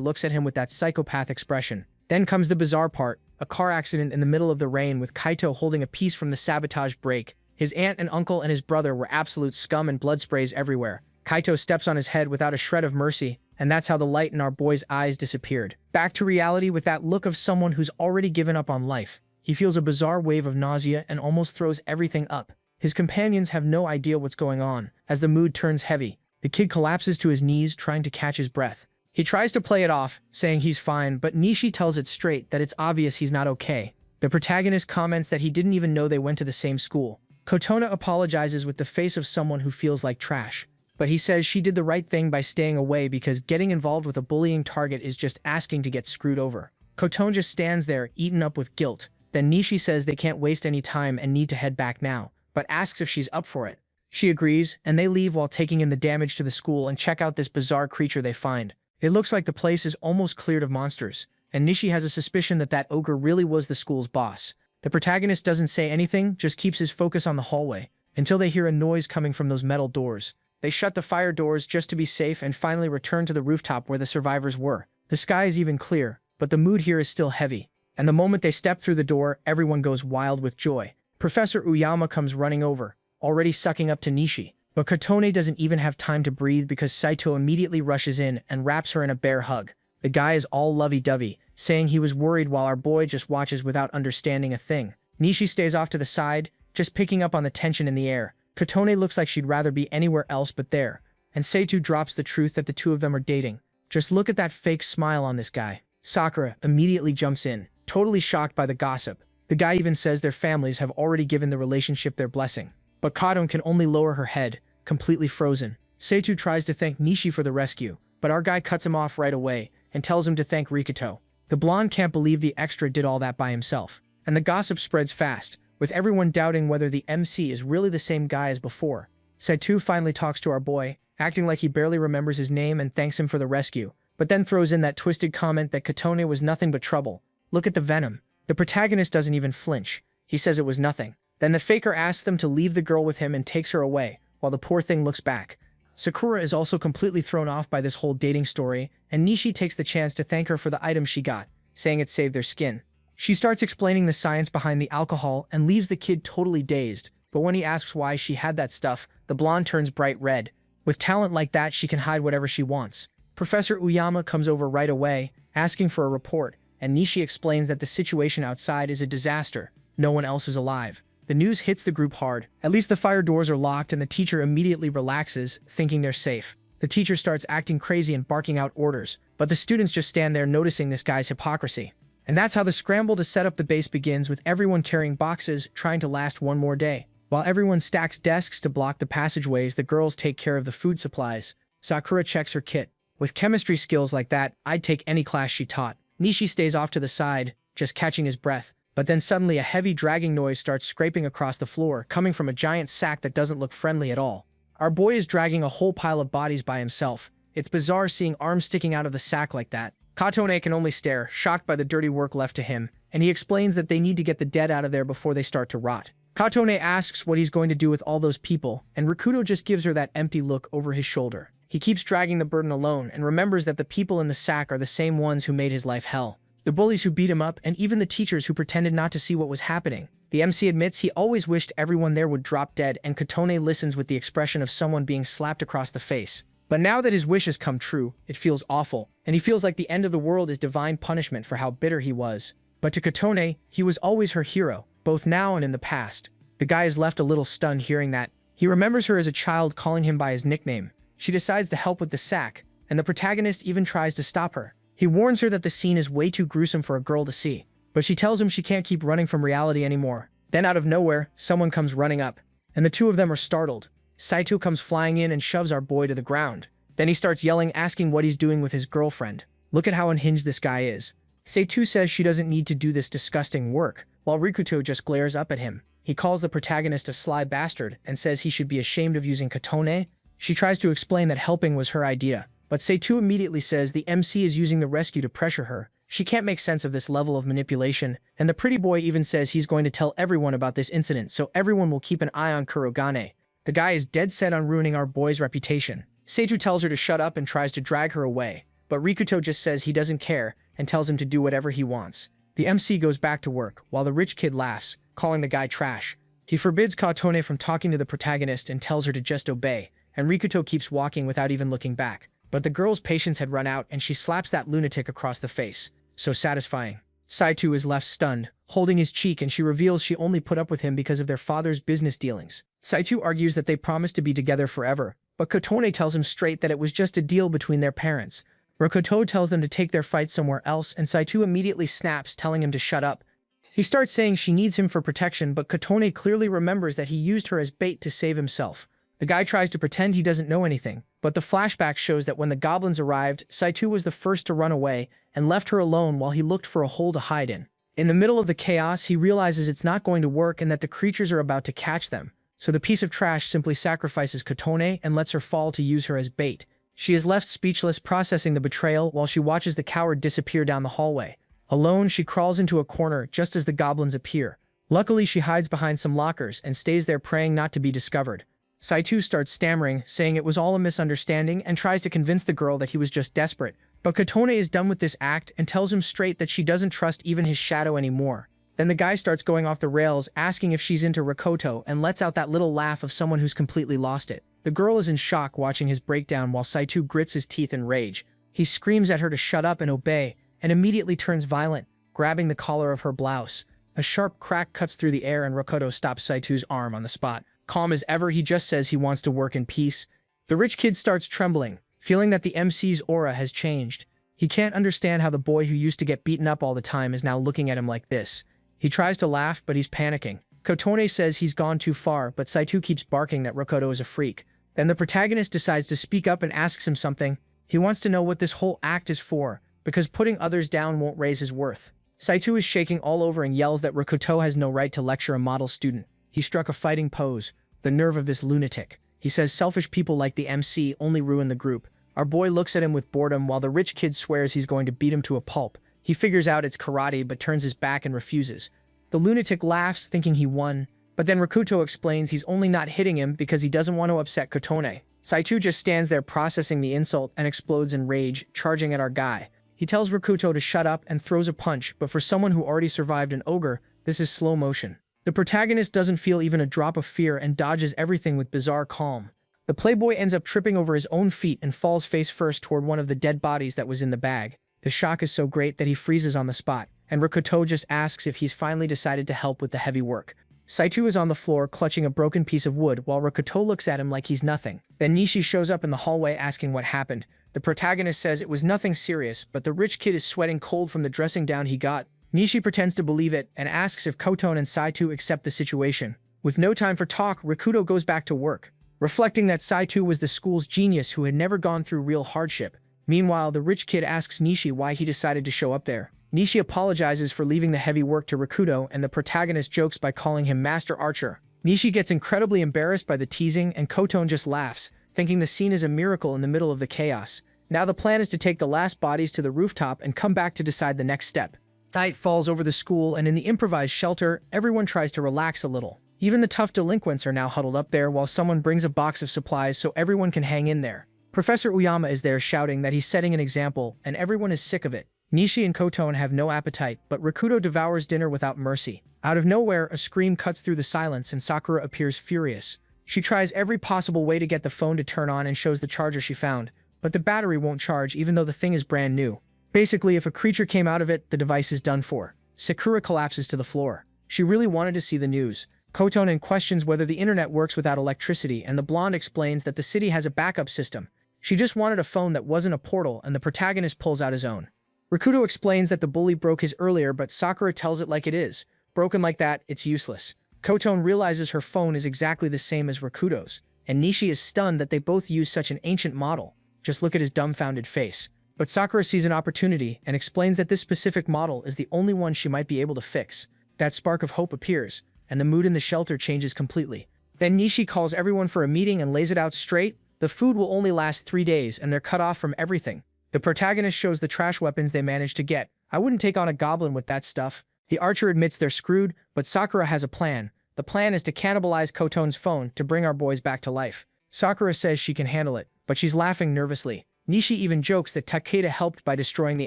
looks at him with that psychopath expression. Then comes the bizarre part, a car accident in the middle of the rain with Kaito holding a piece from the sabotage brake. His aunt and uncle and his brother were absolute scum and blood sprays everywhere. Kaito steps on his head without a shred of mercy, and that's how the light in our boy's eyes disappeared. Back to reality with that look of someone who's already given up on life. He feels a bizarre wave of nausea and almost throws everything up. His companions have no idea what's going on. As the mood turns heavy, the kid collapses to his knees trying to catch his breath. He tries to play it off, saying he's fine, but Nishi tells it straight that it's obvious he's not okay. The protagonist comments that he didn't even know they went to the same school. Kotona apologizes with the face of someone who feels like trash. But he says she did the right thing by staying away because getting involved with a bullying target is just asking to get screwed over. Kotona just stands there, eaten up with guilt. Then Nishi says they can't waste any time and need to head back now, but asks if she's up for it. She agrees, and they leave while taking in the damage to the school and check out this bizarre creature they find. It looks like the place is almost cleared of monsters, and Nishi has a suspicion that that ogre really was the school's boss. The protagonist doesn't say anything, just keeps his focus on the hallway, until they hear a noise coming from those metal doors. They shut the fire doors just to be safe and finally return to the rooftop where the survivors were. The sky is even clear, but the mood here is still heavy. And the moment they step through the door, everyone goes wild with joy. Professor Uyama comes running over, already sucking up to Nishi. But Kotone doesn't even have time to breathe because Saito immediately rushes in and wraps her in a bear hug. The guy is all lovey-dovey, saying he was worried while our boy just watches without understanding a thing. Nishi stays off to the side, just picking up on the tension in the air. Kotone looks like she'd rather be anywhere else but there. And Saito drops the truth that the two of them are dating. Just look at that fake smile on this guy. Sakura immediately jumps in, totally shocked by the gossip. The guy even says their families have already given the relationship their blessing. But Kadon can only lower her head, completely frozen. Seitu tries to thank Nishi for the rescue, but our guy cuts him off right away and tells him to thank Rikuto. The blonde can't believe the extra did all that by himself. And the gossip spreads fast, with everyone doubting whether the MC is really the same guy as before. Seitu finally talks to our boy, acting like he barely remembers his name and thanks him for the rescue, but then throws in that twisted comment that Kotone was nothing but trouble. Look at the venom. The protagonist doesn't even flinch. He says it was nothing. Then the faker asks them to leave the girl with him and takes her away, while the poor thing looks back. Sakura is also completely thrown off by this whole dating story, and Nishi takes the chance to thank her for the item she got, saying it saved their skin. She starts explaining the science behind the alcohol and leaves the kid totally dazed, but when he asks why she had that stuff, the blonde turns bright red. With talent like that, she can hide whatever she wants. Professor Uyama comes over right away, asking for a report, and Nishi explains that the situation outside is a disaster. No one else is alive. The news hits the group hard. At least the fire doors are locked and the teacher immediately relaxes, thinking they're safe. The teacher starts acting crazy and barking out orders, but the students just stand there noticing this guy's hypocrisy. And that's how the scramble to set up the base begins, with everyone carrying boxes, trying to last one more day. While everyone stacks desks to block the passageways, the girls take care of the food supplies. Sakura checks her kit. With chemistry skills like that, I'd take any class she taught. Nishi stays off to the side, just catching his breath. But then suddenly a heavy dragging noise starts scraping across the floor, coming from a giant sack that doesn't look friendly at all. Our boy is dragging a whole pile of bodies by himself. It's bizarre seeing arms sticking out of the sack like that. Katone can only stare, shocked by the dirty work left to him, and he explains that they need to get the dead out of there before they start to rot. Katone asks what he's going to do with all those people, and Rikuto just gives her that empty look over his shoulder. He keeps dragging the burden alone and remembers that the people in the sack are the same ones who made his life hell. The bullies who beat him up, and even the teachers who pretended not to see what was happening. The MC admits he always wished everyone there would drop dead, and Kotone listens with the expression of someone being slapped across the face. But now that his wish has come true, it feels awful, and he feels like the end of the world is divine punishment for how bitter he was. But to Kotone, he was always her hero, both now and in the past. The guy is left a little stunned hearing that. He remembers her as a child calling him by his nickname. She decides to help with the sack, and the protagonist even tries to stop her. He warns her that the scene is way too gruesome for a girl to see, but she tells him she can't keep running from reality anymore. Then out of nowhere, someone comes running up, and the two of them are startled. Saito comes flying in and shoves our boy to the ground. Then he starts yelling, asking what he's doing with his girlfriend. Look at how unhinged this guy is. Saito says she doesn't need to do this disgusting work, while Rikuto just glares up at him. He calls the protagonist a sly bastard and says he should be ashamed of using Kotone. She tries to explain that helping was her idea, but Seitu immediately says the MC is using the rescue to pressure her. She can't make sense of this level of manipulation, and the pretty boy even says he's going to tell everyone about this incident so everyone will keep an eye on Kurogane. The guy is dead set on ruining our boy's reputation. Seitu tells her to shut up and tries to drag her away, but Rikuto just says he doesn't care and tells him to do whatever he wants. The MC goes back to work, while the rich kid laughs, calling the guy trash. He forbids Katone from talking to the protagonist and tells her to just obey, and Rikuto keeps walking without even looking back. But the girl's patience had run out and she slaps that lunatic across the face. So satisfying. Seitu is left stunned, holding his cheek, and she reveals she only put up with him because of their father's business dealings. Seitu argues that they promised to be together forever, but Kotone tells him straight that it was just a deal between their parents. Rikuto tells them to take their fight somewhere else, and Seitu immediately snaps, telling him to shut up. He starts saying she needs him for protection, but Kotone clearly remembers that he used her as bait to save himself. The guy tries to pretend he doesn't know anything, but the flashback shows that when the goblins arrived, Seitu was the first to run away and left her alone while he looked for a hole to hide in. In the middle of the chaos, he realizes it's not going to work and that the creatures are about to catch them. So the piece of trash simply sacrifices Kotone and lets her fall to use her as bait. She is left speechless, processing the betrayal while she watches the coward disappear down the hallway. Alone, she crawls into a corner just as the goblins appear. Luckily, she hides behind some lockers and stays there praying not to be discovered. Seitu starts stammering, saying it was all a misunderstanding, and tries to convince the girl that he was just desperate. But Kotone is done with this act and tells him straight that she doesn't trust even his shadow anymore. Then the guy starts going off the rails, asking if she's into Rikoto, and lets out that little laugh of someone who's completely lost it. The girl is in shock watching his breakdown while Seitu grits his teeth in rage. He screams at her to shut up and obey, and immediately turns violent, grabbing the collar of her blouse. A sharp crack cuts through the air and Rikoto stops Saitu's arm on the spot. Calm as ever, he just says he wants to work in peace. The rich kid starts trembling, feeling that the MC's aura has changed. He can't understand how the boy who used to get beaten up all the time is now looking at him like this. He tries to laugh, but he's panicking. Kotone says he's gone too far, but Seitu keeps barking that Rikoto is a freak. Then the protagonist decides to speak up and asks him something. He wants to know what this whole act is for, because putting others down won't raise his worth. Seitu is shaking all over and yells that Rikoto has no right to lecture a model student. He struck a fighting pose. The nerve of this lunatic. He says selfish people like the MC only ruin the group. Our boy looks at him with boredom while the rich kid swears he's going to beat him to a pulp. He figures out it's karate but turns his back and refuses. The lunatic laughs, thinking he won, but then Rikuto explains he's only not hitting him because he doesn't want to upset Kotone. Seitu just stands there processing the insult and explodes in rage, charging at our guy. He tells Rikuto to shut up and throws a punch, but for someone who already survived an ogre, this is slow motion. The protagonist doesn't feel even a drop of fear and dodges everything with bizarre calm. The playboy ends up tripping over his own feet and falls face first toward one of the dead bodies that was in the bag. The shock is so great that he freezes on the spot, and Rikuto just asks if he's finally decided to help with the heavy work. Seitu is on the floor clutching a broken piece of wood while Rikuto looks at him like he's nothing. Then Nishi shows up in the hallway asking what happened. The protagonist says it was nothing serious, but the rich kid is sweating cold from the dressing down he got. Nishi pretends to believe it and asks if Kotone and Seitu accept the situation. With no time for talk, Rikuto goes back to work, reflecting that Seitu was the school's genius who had never gone through real hardship. Meanwhile, the rich kid asks Nishi why he decided to show up there. Nishi apologizes for leaving the heavy work to Rikuto, and the protagonist jokes by calling him Master Archer. Nishi gets incredibly embarrassed by the teasing, and Kotone just laughs, thinking the scene is a miracle in the middle of the chaos. Now the plan is to take the last bodies to the rooftop and come back to decide the next step. Night falls over the school, and in the improvised shelter, everyone tries to relax a little. Even the tough delinquents are now huddled up there while someone brings a box of supplies so everyone can hang in there. Professor Uyama is there shouting that he's setting an example, and everyone is sick of it. Nishi and Kotone have no appetite, but Rikuto devours dinner without mercy. Out of nowhere, a scream cuts through the silence and Sakura appears furious. She tries every possible way to get the phone to turn on and shows the charger she found, but the battery won't charge even though the thing is brand new. Basically, if a creature came out of it, the device is done for. Sakura collapses to the floor. She really wanted to see the news. Kotone questions whether the internet works without electricity, and the blonde explains that the city has a backup system. She just wanted a phone that wasn't a portal, and the protagonist pulls out his own. Rikuto explains that the bully broke his earlier, but Sakura tells it like it is. Broken like that, it's useless. Kotone realizes her phone is exactly the same as Rikuto's, and Nishi is stunned that they both use such an ancient model. Just look at his dumbfounded face. But Sakura sees an opportunity and explains that this specific model is the only one she might be able to fix. That spark of hope appears, and the mood in the shelter changes completely. Then Nishi calls everyone for a meeting and lays it out straight. The food will only last 3 days and they're cut off from everything. The protagonist shows the trash weapons they managed to get. I wouldn't take on a goblin with that stuff. The archer admits they're screwed, but Sakura has a plan. The plan is to cannibalize Kotone's phone to bring our boys back to life. Sakura says she can handle it, but she's laughing nervously. Nishi even jokes that Takeda helped by destroying the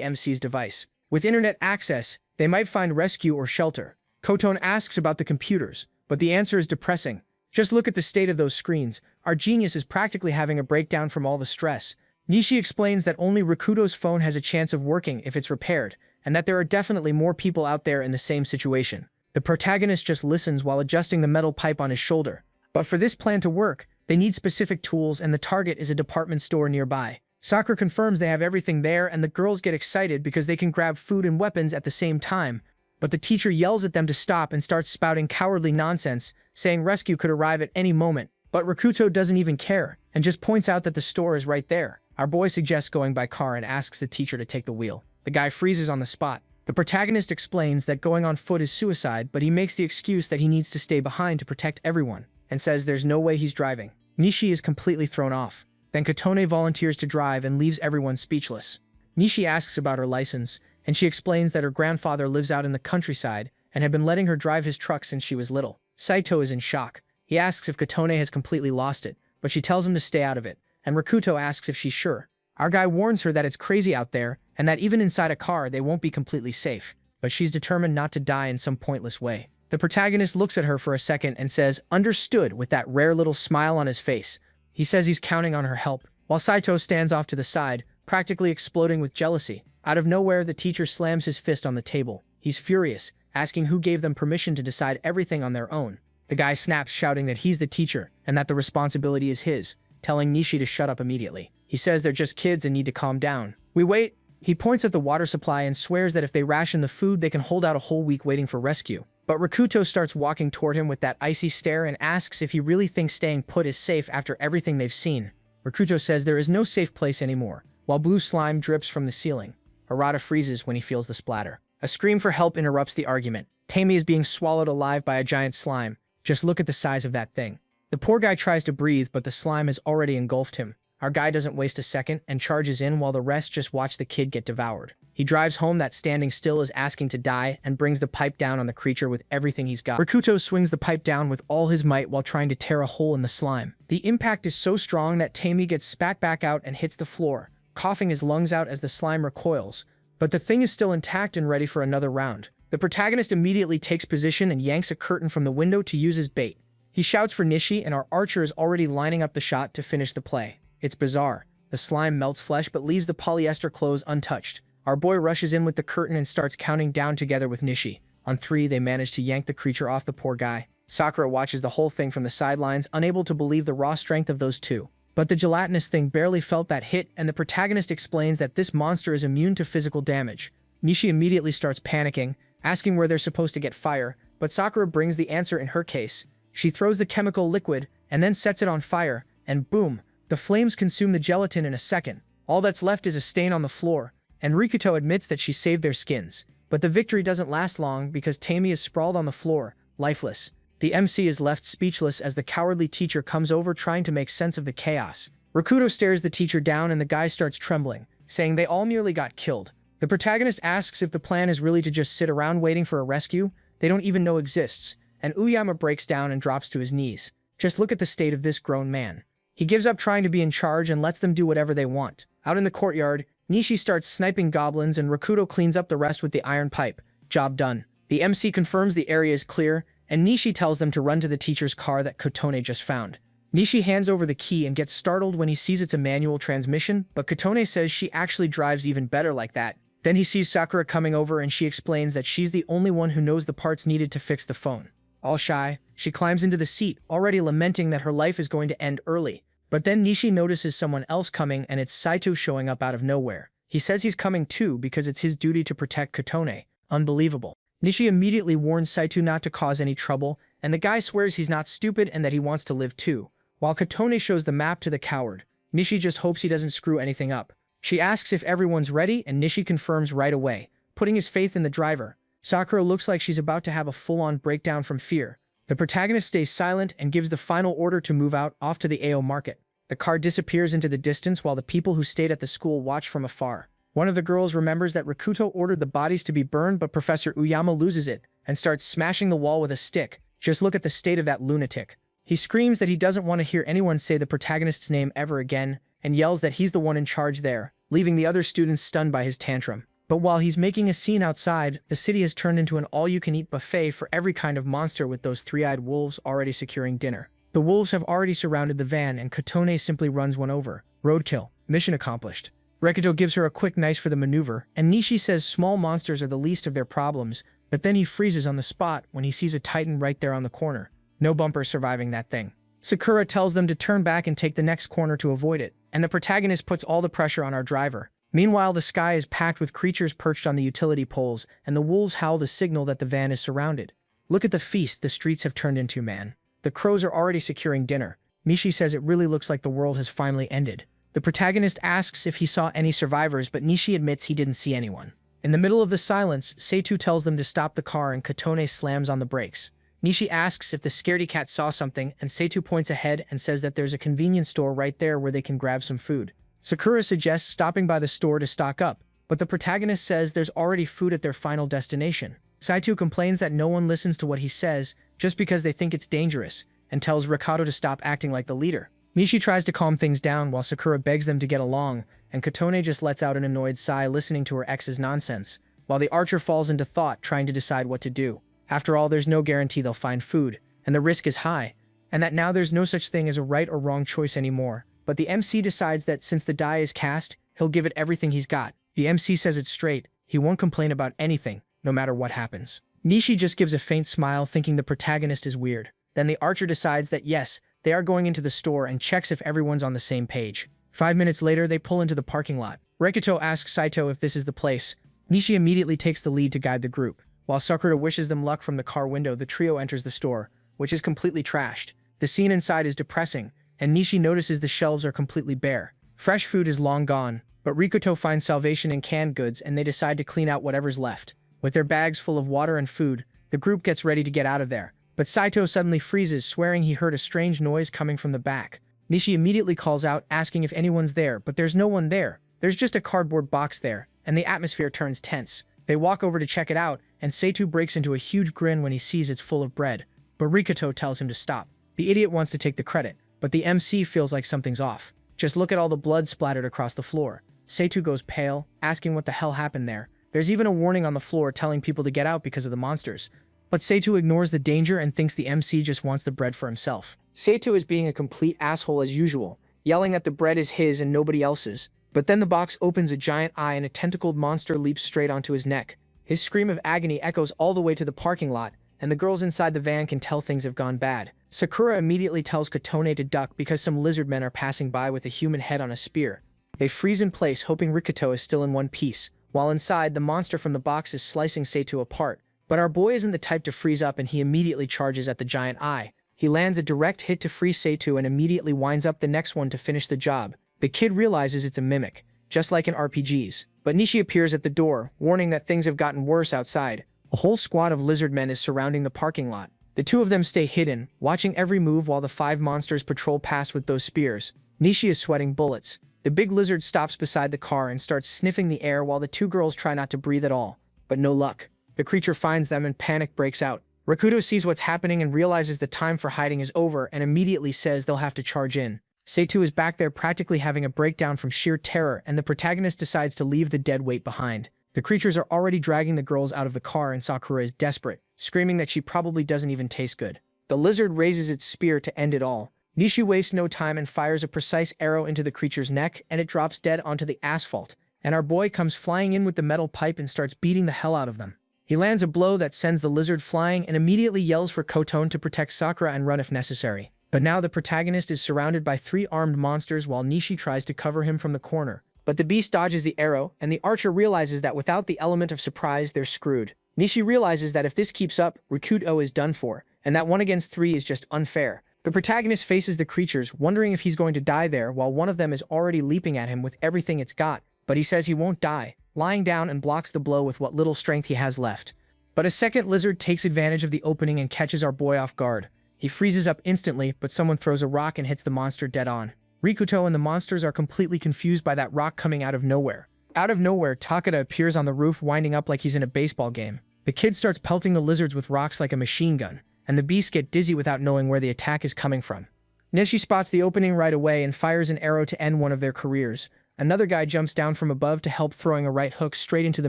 MC's device. With internet access, they might find rescue or shelter. Kotone asks about the computers, but the answer is depressing. Just look at the state of those screens. Our genius is practically having a breakdown from all the stress. Nishi explains that only Rikudo's phone has a chance of working if it's repaired, and that there are definitely more people out there in the same situation. The protagonist just listens while adjusting the metal pipe on his shoulder. But for this plan to work, they need specific tools and the target is a department store nearby. Sakura confirms they have everything there and the girls get excited because they can grab food and weapons at the same time. But the teacher yells at them to stop and starts spouting cowardly nonsense, saying rescue could arrive at any moment. But Rikuto doesn't even care, and just points out that the store is right there. Our boy suggests going by car and asks the teacher to take the wheel. The guy freezes on the spot. The protagonist explains that going on foot is suicide, but he makes the excuse that he needs to stay behind to protect everyone, and says there's no way he's driving. Nishi is completely thrown off. Then Kotone volunteers to drive and leaves everyone speechless. Nishi asks about her license, and she explains that her grandfather lives out in the countryside and had been letting her drive his truck since she was little. Saito is in shock. He asks if Kotone has completely lost it, but she tells him to stay out of it, and Rikuto asks if she's sure. Our guy warns her that it's crazy out there, and that even inside a car they won't be completely safe, but she's determined not to die in some pointless way. The protagonist looks at her for a second and says, "Understood," with that rare little smile on his face. He says he's counting on her help, while Saito stands off to the side, practically exploding with jealousy. Out of nowhere, the teacher slams his fist on the table. He's furious, asking who gave them permission to decide everything on their own. The guy snaps, shouting that he's the teacher and that the responsibility is his, telling Nishi to shut up immediately. He says they're just kids and need to calm down. We wait. He points at the water supply and swears that if they ration the food, they can hold out a whole week waiting for rescue. But Rikuto starts walking toward him with that icy stare and asks if he really thinks staying put is safe after everything they've seen. Rikuto says there is no safe place anymore, while blue slime drips from the ceiling. Harada freezes when he feels the splatter. A scream for help interrupts the argument. Tammy is being swallowed alive by a giant slime. Just look at the size of that thing. The poor guy tries to breathe, but the slime has already engulfed him. Our guy doesn't waste a second and charges in while the rest just watch the kid get devoured. He drives home that standing still is asking to die and brings the pipe down on the creature with everything he's got. Rikuto swings the pipe down with all his might while trying to tear a hole in the slime. The impact is so strong that Tammy gets spat back out and hits the floor, coughing his lungs out as the slime recoils. But the thing is still intact and ready for another round. The protagonist immediately takes position and yanks a curtain from the window to use as bait. He shouts for Nishi, and our archer is already lining up the shot to finish the play. It's bizarre. The slime melts flesh but leaves the polyester clothes untouched. Our boy rushes in with the curtain and starts counting down together with Nishi. On 3, they manage to yank the creature off the poor guy. Sakura watches the whole thing from the sidelines, unable to believe the raw strength of those two. But the gelatinous thing barely felt that hit, and the protagonist explains that this monster is immune to physical damage. Nishi immediately starts panicking, asking where they're supposed to get fire, but Sakura brings the answer in her case. She throws the chemical liquid and then sets it on fire, and boom, the flames consume the gelatin in a second. All that's left is a stain on the floor, and Rikuto admits that she saved their skins. But the victory doesn't last long because Tammy is sprawled on the floor, lifeless. The MC is left speechless as the cowardly teacher comes over trying to make sense of the chaos. Rikuto stares the teacher down and the guy starts trembling, saying they all nearly got killed. The protagonist asks if the plan is really to just sit around waiting for a rescue they don't even know exists, and Uyama breaks down and drops to his knees. Just look at the state of this grown man. He gives up trying to be in charge and lets them do whatever they want. Out in the courtyard, Nishi starts sniping goblins and Rikuto cleans up the rest with the iron pipe. Job done. The MC confirms the area is clear, and Nishi tells them to run to the teacher's car that Kotone just found. Nishi hands over the key and gets startled when he sees it's a manual transmission, but Kotone says she actually drives even better like that. Then he sees Sakura coming over and she explains that she's the only one who knows the parts needed to fix the phone. All shy, she climbs into the seat, already lamenting that her life is going to end early. But then Nishi notices someone else coming and it's Saito showing up out of nowhere. He says he's coming too because it's his duty to protect Kotone. Unbelievable. Nishi immediately warns Saito not to cause any trouble, and the guy swears he's not stupid and that he wants to live too. While Kotone shows the map to the coward, Nishi just hopes he doesn't screw anything up. She asks if everyone's ready and Nishi confirms right away, putting his faith in the driver. Sakura looks like she's about to have a full-on breakdown from fear. The protagonist stays silent and gives the final order to move out off to the AO market. The car disappears into the distance while the people who stayed at the school watch from afar. One of the girls remembers that Rikuto ordered the bodies to be burned, but Professor Uyama loses it and starts smashing the wall with a stick. Just look at the state of that lunatic. He screams that he doesn't want to hear anyone say the protagonist's name ever again and yells that he's the one in charge there, leaving the other students stunned by his tantrum. But while he's making a scene outside, the city has turned into an all-you-can-eat buffet for every kind of monster, with those three-eyed wolves already securing dinner. The wolves have already surrounded the van and Kotone simply runs one over. Roadkill. Mission accomplished. Rikuto gives her a quick nice for the maneuver, and Nishi says small monsters are the least of their problems, but then he freezes on the spot when he sees a titan right there on the corner. No bumper surviving that thing. Sakura tells them to turn back and take the next corner to avoid it, and the protagonist puts all the pressure on our driver. Meanwhile, the sky is packed with creatures perched on the utility poles, and the wolves howl to signal that the van is surrounded. Look at the feast the streets have turned into, man. The crows are already securing dinner. Nishi says it really looks like the world has finally ended. The protagonist asks if he saw any survivors, but Nishi admits he didn't see anyone. In the middle of the silence, Seitu tells them to stop the car and Kotone slams on the brakes. Nishi asks if the scaredy cat saw something, and Seitu points ahead and says that there's a convenience store right there where they can grab some food. Sakura suggests stopping by the store to stock up, but the protagonist says there's already food at their final destination. Seitu complains that no one listens to what he says just because they think it's dangerous, and tells Rikuto to stop acting like the leader. Nishi tries to calm things down while Sakura begs them to get along, and Kotone just lets out an annoyed sigh listening to her ex's nonsense, while the archer falls into thought trying to decide what to do. After all, there's no guarantee they'll find food, and the risk is high, and that now there's no such thing as a right or wrong choice anymore. But the MC decides that since the die is cast, he'll give it everything he's got. The MC says it straight, he won't complain about anything, no matter what happens. Nishi just gives a faint smile, thinking the protagonist is weird. Then the archer decides that yes, they are going into the store, and checks if everyone's on the same page. 5 minutes later, they pull into the parking lot. Rikuto asks Saito if this is the place. Nishi immediately takes the lead to guide the group. While Sakura wishes them luck from the car window, the trio enters the store, which is completely trashed. The scene inside is depressing, and Nishi notices the shelves are completely bare. Fresh food is long gone, but Rikuto finds salvation in canned goods, and they decide to clean out whatever's left. With their bags full of water and food, the group gets ready to get out of there. But Saito suddenly freezes, swearing he heard a strange noise coming from the back. Nishi immediately calls out, asking if anyone's there, but there's no one there. There's just a cardboard box there, and the atmosphere turns tense. They walk over to check it out, and Seitu breaks into a huge grin when he sees it's full of bread. But Rikuto tells him to stop. The idiot wants to take the credit, but the MC feels like something's off. Just look at all the blood splattered across the floor. Seitu goes pale, asking what the hell happened there. There's even a warning on the floor telling people to get out because of the monsters. But Seitu ignores the danger and thinks the MC just wants the bread for himself. Seitu is being a complete asshole as usual, yelling that the bread is his and nobody else's. But then the box opens a giant eye and a tentacled monster leaps straight onto his neck. His scream of agony echoes all the way to the parking lot, and the girls inside the van can tell things have gone bad. Sakura immediately tells Kotone to duck because some lizard men are passing by with a human head on a spear. They freeze in place, hoping Rikuto is still in one piece, while inside, the monster from the box is slicing Seitu apart. But our boy isn't the type to freeze up, and he immediately charges at the giant eye. He lands a direct hit to freeze Seitu and immediately winds up the next one to finish the job. The kid realizes it's a mimic, just like in RPGs. But Nishi appears at the door, warning that things have gotten worse outside. A whole squad of lizard men is surrounding the parking lot. The two of them stay hidden, watching every move while the 5 monsters patrol past with those spears. Nishi is sweating bullets. The big lizard stops beside the car and starts sniffing the air while the 2 girls try not to breathe at all. But no luck. The creature finds them and panic breaks out. Rikuto sees what's happening and realizes the time for hiding is over and immediately says they'll have to charge in. Seitu is back there practically having a breakdown from sheer terror, and the protagonist decides to leave the dead weight behind. The creatures are already dragging the girls out of the car, and Sakura is desperate, screaming that she probably doesn't even taste good. The lizard raises its spear to end it all. Nishi wastes no time and fires a precise arrow into the creature's neck, and it drops dead onto the asphalt, and our boy comes flying in with the metal pipe and starts beating the hell out of them. He lands a blow that sends the lizard flying and immediately yells for Kotone to protect Sakura and run if necessary. But now the protagonist is surrounded by 3 armed monsters while Nishi tries to cover him from the corner. But the beast dodges the arrow, and the archer realizes that without the element of surprise, they're screwed. Nishi realizes that if this keeps up, Rikuto is done for, and that 1 against 3 is just unfair. The protagonist faces the creatures, wondering if he's going to die there, while one of them is already leaping at him with everything it's got. But he says he won't die, lying down and blocks the blow with what little strength he has left. But a second lizard takes advantage of the opening and catches our boy off guard. He freezes up instantly, but someone throws a rock and hits the monster dead on. Rikuto and the monsters are completely confused by that rock coming out of nowhere. Out of nowhere, Takada appears on the roof winding up like he's in a baseball game. The kid starts pelting the lizards with rocks like a machine gun, and the beasts get dizzy without knowing where the attack is coming from. Nishi spots the opening right away and fires an arrow to end one of their careers. Another guy jumps down from above to help, throwing a right hook straight into the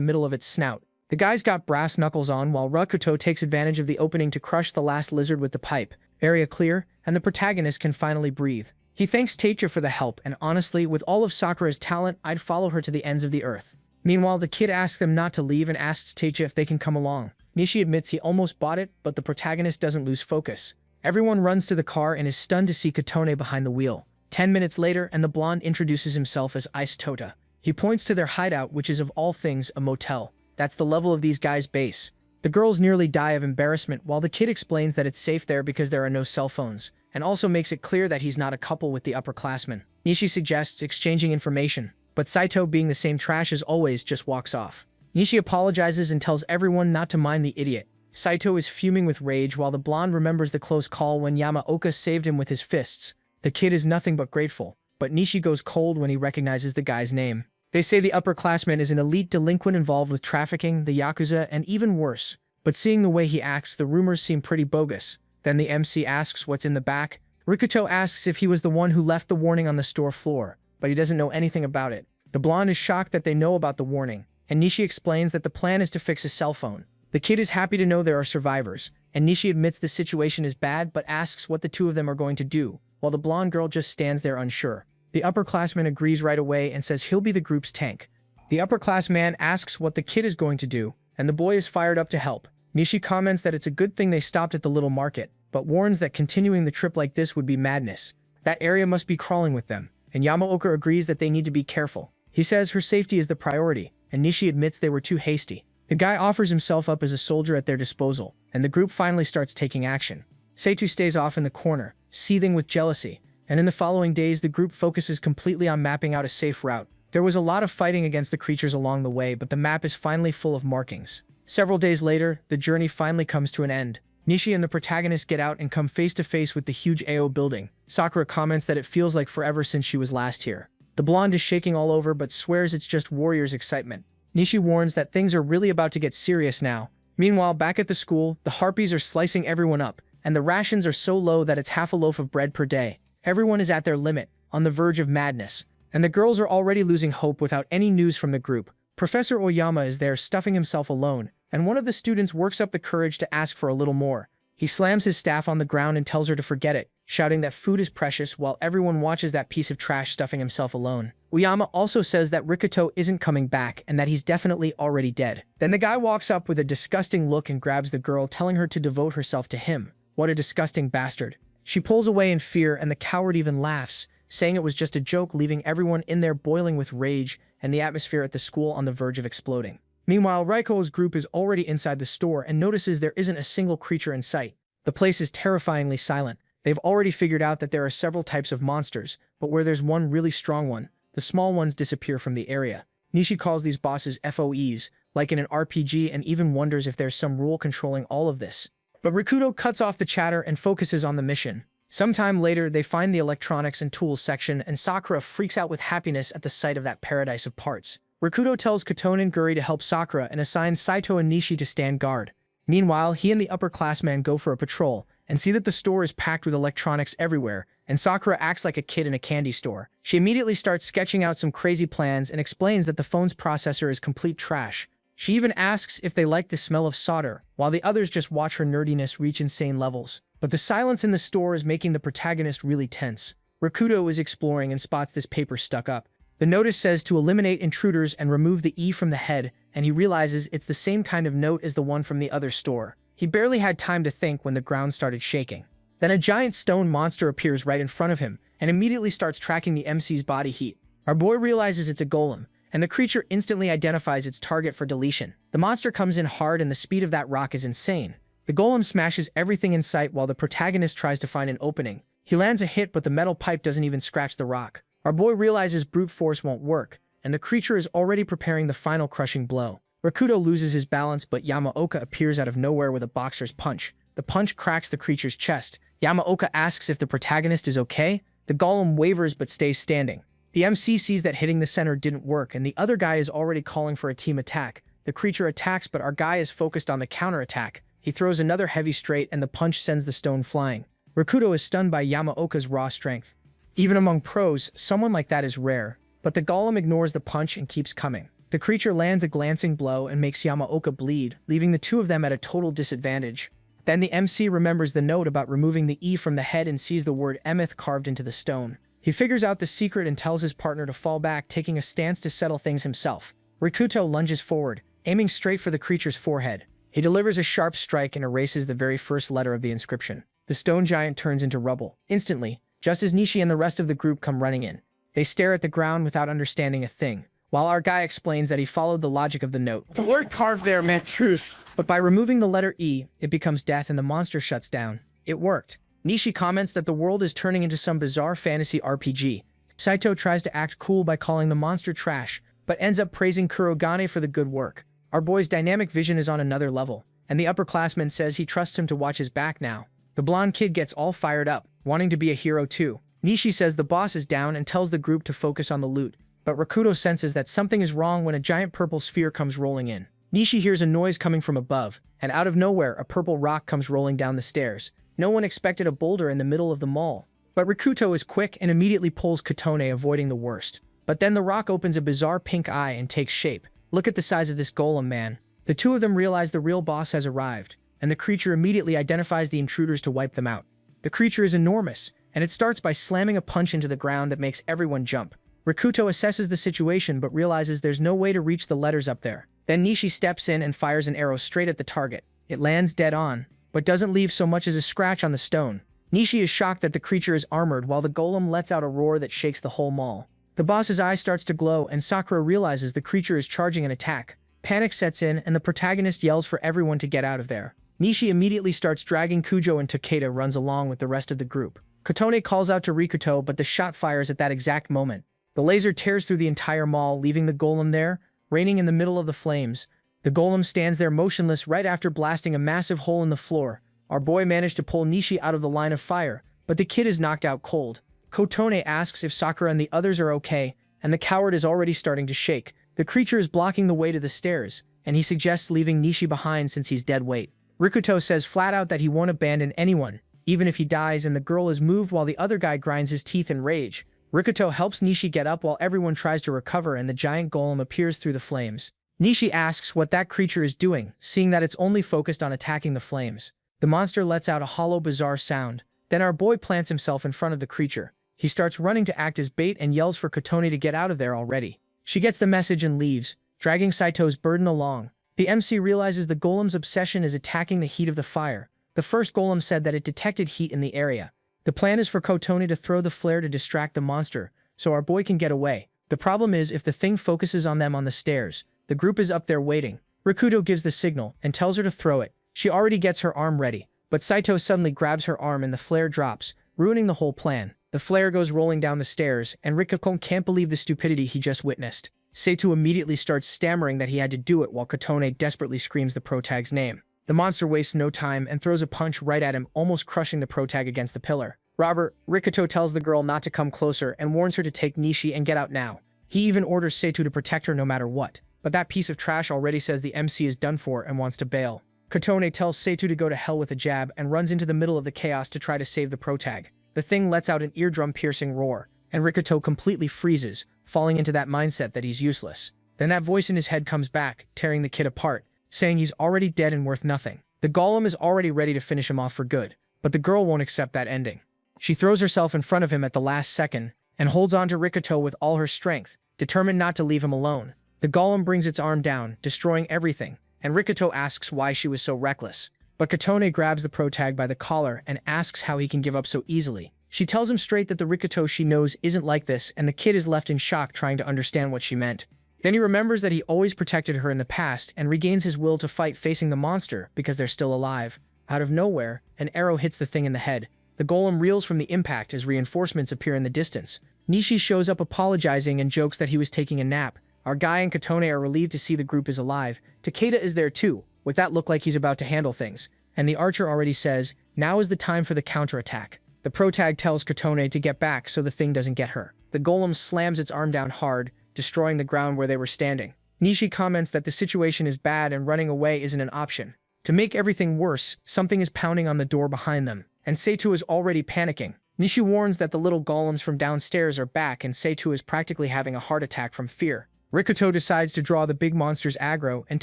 middle of its snout. The guy's got brass knuckles on, while Rikuto takes advantage of the opening to crush the last lizard with the pipe. Area clear, and the protagonist can finally breathe. He thanks Teicha for the help, and honestly, with all of Sakura's talent, I'd follow her to the ends of the earth. Meanwhile, the kid asks them not to leave and asks Teicha if they can come along. Nishi admits he almost bought it, but the protagonist doesn't lose focus. Everyone runs to the car and is stunned to see Katone behind the wheel. 10 minutes later, and the blonde introduces himself as Ice Tota. He points to their hideout, which is of all things a motel. That's the level of these guys' base. The girls nearly die of embarrassment, while the kid explains that it's safe there because there are no cell phones, and also makes it clear that he's not a couple with the upperclassmen. Nishi suggests exchanging information, but Saito, being the same trash as always, just walks off. Nishi apologizes and tells everyone not to mind the idiot. Saito is fuming with rage while the blonde remembers the close call when Yamaoka saved him with his fists. The kid is nothing but grateful, but Nishi goes cold when he recognizes the guy's name. They say the upperclassman is an elite delinquent involved with trafficking, the Yakuza, and even worse. But seeing the way he acts, the rumors seem pretty bogus. Then the MC asks what's in the back. Rikuto asks if he was the one who left the warning on the store floor, but he doesn't know anything about it. The blonde is shocked that they know about the warning, and Nishi explains that the plan is to fix a cell phone. The kid is happy to know there are survivors, and Nishi admits the situation is bad but asks what the two of them are going to do, while the blonde girl just stands there unsure. The upperclassman agrees right away and says he'll be the group's tank. The upperclassman asks what the kid is going to do, and the boy is fired up to help. Nishi comments that it's a good thing they stopped at the little market, but warns that continuing the trip like this would be madness. That area must be crawling with them, and Yamaoka agrees that they need to be careful. He says her safety is the priority, and Nishi admits they were too hasty. The guy offers himself up as a soldier at their disposal, and the group finally starts taking action. Seitu stays off in the corner, seething with jealousy, and in the following days the group focuses completely on mapping out a safe route. There was a lot of fighting against the creatures along the way, but the map is finally full of markings. Several days later, the journey finally comes to an end. Nishi and the protagonist get out and come face to face with the huge AO building. Sakura comments that it feels like forever since she was last here. The blonde is shaking all over but swears it's just warriors' excitement. Nishi warns that things are really about to get serious now. Meanwhile, back at the school, the harpies are slicing everyone up, and the rations are so low that it's half a loaf of bread per day. Everyone is at their limit, on the verge of madness, and the girls are already losing hope without any news from the group. Professor Oyama is there stuffing himself alone, and one of the students works up the courage to ask for a little more. He slams his staff on the ground and tells her to forget it, shouting that food is precious while everyone watches that piece of trash stuffing himself alone. Oyama also says that Rikuto isn't coming back and that he's definitely already dead. Then the guy walks up with a disgusting look and grabs the girl, telling her to devote herself to him. What a disgusting bastard. She pulls away in fear and the coward even laughs, saying it was just a joke, leaving everyone in there boiling with rage and the atmosphere at the school on the verge of exploding. Meanwhile, Raiko's group is already inside the store and notices there isn't a single creature in sight. The place is terrifyingly silent. They've already figured out that there are several types of monsters, but where there's one really strong one, the small ones disappear from the area. Nishi calls these bosses FOEs, like in an RPG, and even wonders if there's some rule controlling all of this. But Rikuto cuts off the chatter and focuses on the mission. Sometime later, they find the electronics and tools section, and Sakura freaks out with happiness at the sight of that paradise of parts. Rikuto tells Katone and Guri to help Sakura and assigns Saito and Nishi to stand guard. Meanwhile, he and the upperclassman go for a patrol, and see that the store is packed with electronics everywhere, and Sakura acts like a kid in a candy store. She immediately starts sketching out some crazy plans and explains that the phone's processor is complete trash. She even asks if they like the smell of solder, while the others just watch her nerdiness reach insane levels. But the silence in the store is making the protagonist really tense. Rikuto is exploring and spots this paper stuck up. The notice says to eliminate intruders and remove the E from the head, and he realizes it's the same kind of note as the one from the other store. He barely had time to think when the ground started shaking. Then a giant stone monster appears right in front of him, and immediately starts tracking the MC's body heat. Our boy realizes it's a golem, and the creature instantly identifies its target for deletion. The monster comes in hard and the speed of that rock is insane. The golem smashes everything in sight while the protagonist tries to find an opening. He lands a hit, but the metal pipe doesn't even scratch the rock. Our boy realizes brute force won't work, and the creature is already preparing the final crushing blow. Rikuto loses his balance, but Yamaoka appears out of nowhere with a boxer's punch. The punch cracks the creature's chest. Yamaoka asks if the protagonist is okay, The golem wavers but stays standing. The MC sees that hitting the center didn't work, and the other guy is already calling for a team attack. The creature attacks, but our guy is focused on the counterattack. He throws another heavy straight, and the punch sends the stone flying. Rikuto is stunned by Yamaoka's raw strength. Even among pros, someone like that is rare, but the golem ignores the punch and keeps coming. The creature lands a glancing blow and makes Yamaoka bleed, leaving the two of them at a total disadvantage. Then the MC remembers the note about removing the E from the head and sees the word Emeth carved into the stone. He figures out the secret and tells his partner to fall back, taking a stance to settle things himself. Rikuto lunges forward, aiming straight for the creature's forehead. He delivers a sharp strike and erases the very first letter of the inscription. The stone giant turns into rubble, instantly, just as Nishi and the rest of the group come running in. They stare at the ground without understanding a thing, while our guy explains that he followed the logic of the note. The word carved there meant truth. But by removing the letter E, it becomes death and the monster shuts down. It worked. Nishi comments that the world is turning into some bizarre fantasy RPG. Saito tries to act cool by calling the monster trash, but ends up praising Kurogane for the good work. Our boy's dynamic vision is on another level, and the upperclassman says he trusts him to watch his back now. The blonde kid gets all fired up, wanting to be a hero too. Nishi says the boss is down and tells the group to focus on the loot, but Rikuto senses that something is wrong when a giant purple sphere comes rolling in. Nishi hears a noise coming from above, and out of nowhere a purple rock comes rolling down the stairs. No one expected a boulder in the middle of the mall, but Rikuto is quick and immediately pulls Kotone, avoiding the worst. But then the rock opens a bizarre pink eye and takes shape. Look at the size of this golem, man. The two of them realize the real boss has arrived, and the creature immediately identifies the intruders to wipe them out. The creature is enormous, and it starts by slamming a punch into the ground that makes everyone jump. Rikuto assesses the situation but realizes there's no way to reach the letters up there. Then Nishi steps in and fires an arrow straight at the target. It lands dead on, but doesn't leave so much as a scratch on the stone. Nishi is shocked that the creature is armored while the golem lets out a roar that shakes the whole mall. The boss's eye starts to glow and Sakura realizes the creature is charging an attack. Panic sets in and the protagonist yells for everyone to get out of there. Nishi immediately starts dragging Kujo and Takeda runs along with the rest of the group. Kotone calls out to Rikuto, but the shot fires at that exact moment. The laser tears through the entire mall, leaving the golem there, reigning in the middle of the flames. The golem stands there motionless right after blasting a massive hole in the floor. Our boy managed to pull Nishi out of the line of fire, but the kid is knocked out cold. Kotone asks if Sakura and the others are okay, and the coward is already starting to shake. The creature is blocking the way to the stairs, and he suggests leaving Nishi behind since he's dead weight. Rikuto says flat out that he won't abandon anyone, even if he dies, and the girl is moved while the other guy grinds his teeth in rage. Rikuto helps Nishi get up while everyone tries to recover and the giant golem appears through the flames. Nishi asks what that creature is doing, seeing that it's only focused on attacking the flames. The monster lets out a hollow, bizarre sound. Then our boy plants himself in front of the creature. He starts running to act as bait and yells for Kotone to get out of there already. She gets the message and leaves, dragging Saito's burden along. The MC realizes the golem's obsession is attacking the heat of the fire. The first golem said that it detected heat in the area. The plan is for Kotone to throw the flare to distract the monster, so our boy can get away. The problem is if the thing focuses on them on the stairs. The group is up there waiting. Rikuto gives the signal and tells her to throw it. She already gets her arm ready, but Saito suddenly grabs her arm and the flare drops, ruining the whole plan. The flare goes rolling down the stairs, and Rikuto can't believe the stupidity he just witnessed. Saito immediately starts stammering that he had to do it while Kotone desperately screams the protag's name. The monster wastes no time and throws a punch right at him, almost crushing the protag against the pillar. Robert, Rikuto tells the girl not to come closer and warns her to take Nishi and get out now. He even orders Saito to protect her no matter what. But that piece of trash already says the MC is done for and wants to bail. Kotone tells Saito to go to hell with a jab and runs into the middle of the chaos to try to save the protag. The thing lets out an eardrum-piercing roar, and Rikuto completely freezes, falling into that mindset that he's useless. Then that voice in his head comes back, tearing the kid apart, saying he's already dead and worth nothing. The golem is already ready to finish him off for good, but the girl won't accept that ending. She throws herself in front of him at the last second, and holds on to Rikuto with all her strength, determined not to leave him alone. The golem brings its arm down, destroying everything, and Rikuto asks why she was so reckless. But Kotone grabs the protag by the collar and asks how he can give up so easily. She tells him straight that the Rikuto she knows isn't like this, and the kid is left in shock trying to understand what she meant. Then he remembers that he always protected her in the past and regains his will to fight facing the monster because they're still alive. Out of nowhere, an arrow hits the thing in the head. The golem reels from the impact as reinforcements appear in the distance. Nishi shows up apologizing and jokes that he was taking a nap. Our guy and Kotone are relieved to see the group is alive. Takeda is there too, with that look like he's about to handle things. And the archer already says, now is the time for the counterattack. The The protag tells Katone to get back so the thing doesn't get her. The golem slams its arm down hard, destroying the ground where they were standing. Nishi comments that the situation is bad and running away isn't an option. To make everything worse, something is pounding on the door behind them, and Seitu is already panicking. Nishi warns that the little golems from downstairs are back and Seitu is practically having a heart attack from fear. Rikuto decides to draw the big monster's aggro and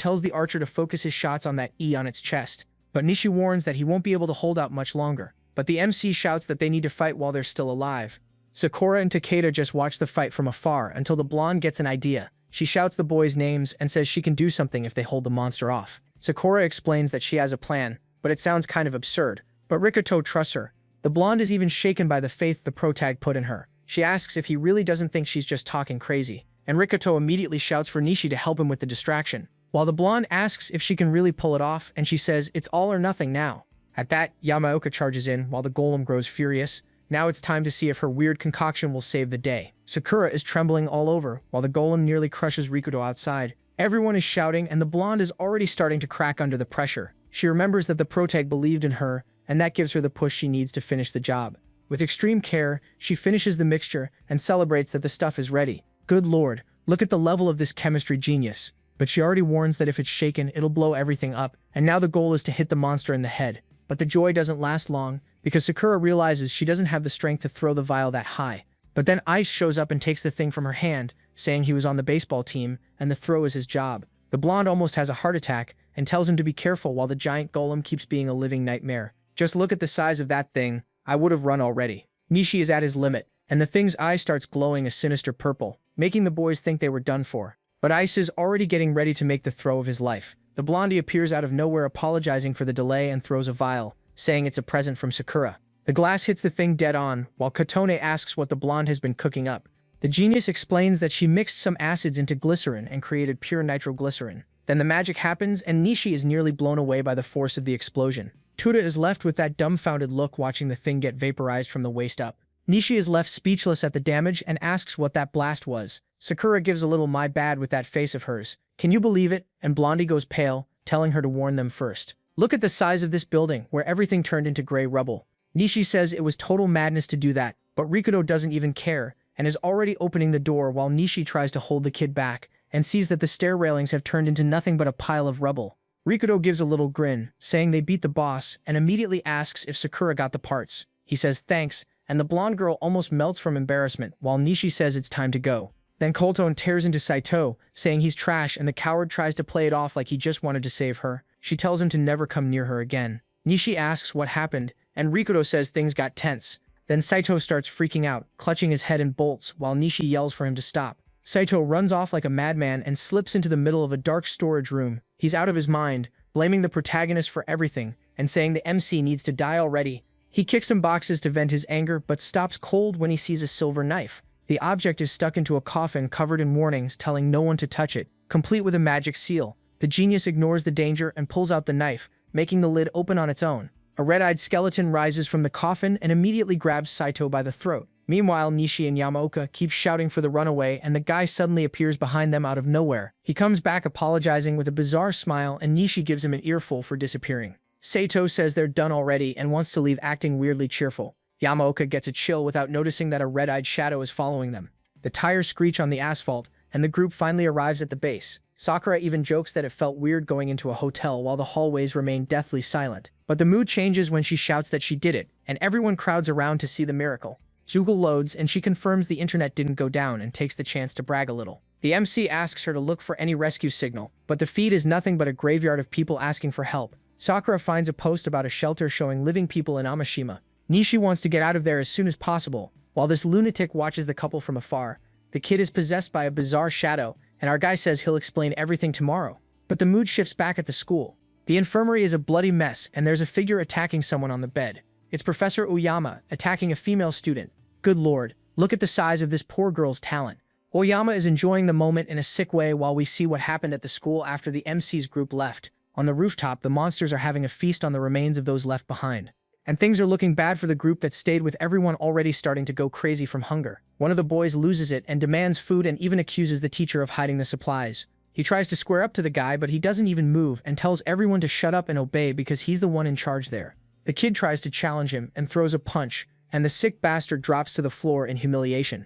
tells the archer to focus his shots on that E on its chest. But Nishi warns that he won't be able to hold out much longer. But the MC shouts that they need to fight while they're still alive. Sakura and Takeda just watch the fight from afar until the blonde gets an idea. She shouts the boys' names and says she can do something if they hold the monster off. Sakura explains that she has a plan, but it sounds kind of absurd. But Rikuto trusts her. The blonde is even shaken by the faith the protag put in her. She asks if he really doesn't think she's just talking crazy, and Rikuto immediately shouts for Nishi to help him with the distraction. While the blonde asks if she can really pull it off, and she says it's all or nothing now. At that, Yamaoka charges in while the golem grows furious. Now it's time to see if her weird concoction will save the day. Sakura is trembling all over while the golem nearly crushes Rikuto outside. Everyone is shouting and the blonde is already starting to crack under the pressure. She remembers that the protag believed in her, and that gives her the push she needs to finish the job. With extreme care, she finishes the mixture and celebrates that the stuff is ready. Good lord, look at the level of this chemistry genius. But she already warns that if it's shaken, it'll blow everything up, and now the goal is to hit the monster in the head. But the joy doesn't last long, because Sakura realizes she doesn't have the strength to throw the vial that high. But then Ice shows up and takes the thing from her hand, saying he was on the baseball team, and the throw is his job. The blonde almost has a heart attack, and tells him to be careful while the giant golem keeps being a living nightmare. Just look at the size of that thing, I would have run already. Nishi is at his limit, and the thing's eye starts glowing a sinister purple, making the boys think they were done for. But Ice is already getting ready to make the throw of his life. The blondie appears out of nowhere apologizing for the delay and throws a vial, saying it's a present from Sakura. The glass hits the thing dead on, while Katone asks what the blonde has been cooking up. The genius explains that she mixed some acids into glycerin and created pure nitroglycerin. Then the magic happens and Nishi is nearly blown away by the force of the explosion. Tuda is left with that dumbfounded look watching the thing get vaporized from the waist up. Nishi is left speechless at the damage and asks what that blast was. Sakura gives a little my bad with that face of hers. Can you believe it? And Blondie goes pale, telling her to warn them first. Look at the size of this building, where everything turned into gray rubble. Nishi says it was total madness to do that, but Rikuto doesn't even care, and is already opening the door while Nishi tries to hold the kid back, and sees that the stair railings have turned into nothing but a pile of rubble. Rikuto gives a little grin, saying they beat the boss, and immediately asks if Sakura got the parts. He says thanks, and the blonde girl almost melts from embarrassment, while Nishi says it's time to go. Then Colton tears into Saito, saying he's trash, and the coward tries to play it off like he just wanted to save her. She tells him to never come near her again. Nishi asks what happened, and Rikuto says things got tense. Then Saito starts freaking out, clutching his head in bolts, while Nishi yells for him to stop. Saito runs off like a madman and slips into the middle of a dark storage room. He's out of his mind, blaming the protagonist for everything, and saying the MC needs to die already. He kicks some boxes to vent his anger, but stops cold when he sees a silver knife. The object is stuck into a coffin covered in warnings telling no one to touch it, complete with a magic seal. The genius ignores the danger and pulls out the knife, making the lid open on its own. A red-eyed skeleton rises from the coffin and immediately grabs Saito by the throat. Meanwhile, Nishi and Yamaoka keep shouting for the runaway, and the guy suddenly appears behind them out of nowhere. He comes back apologizing with a bizarre smile, and Nishi gives him an earful for disappearing. Saito says they're done already and wants to leave acting weirdly cheerful. Yamaoka gets a chill without noticing that a red-eyed shadow is following them. The tires screech on the asphalt, and the group finally arrives at the base. Sakura even jokes that it felt weird going into a hotel while the hallways remain deathly silent. But the mood changes when she shouts that she did it, and everyone crowds around to see the miracle. Jugal loads, and she confirms the internet didn't go down and takes the chance to brag a little. The MC asks her to look for any rescue signal, but the feed is nothing but a graveyard of people asking for help. Sakura finds a post about a shelter showing living people in Amashima. Nishi wants to get out of there as soon as possible. While this lunatic watches the couple from afar, the kid is possessed by a bizarre shadow, and our guy says he'll explain everything tomorrow. But the mood shifts back at the school. The infirmary is a bloody mess, and there's a figure attacking someone on the bed. It's Professor Oyama, attacking a female student. Good lord, look at the size of this poor girl's talent. Oyama is enjoying the moment in a sick way while we see what happened at the school after the MC's group left. On the rooftop, the monsters are having a feast on the remains of those left behind. And things are looking bad for the group that stayed, with everyone already starting to go crazy from hunger. One of the boys loses it and demands food and even accuses the teacher of hiding the supplies. He tries to square up to the guy, but he doesn't even move and tells everyone to shut up and obey because he's the one in charge there. The kid tries to challenge him and throws a punch, and the sick bastard drops to the floor in humiliation.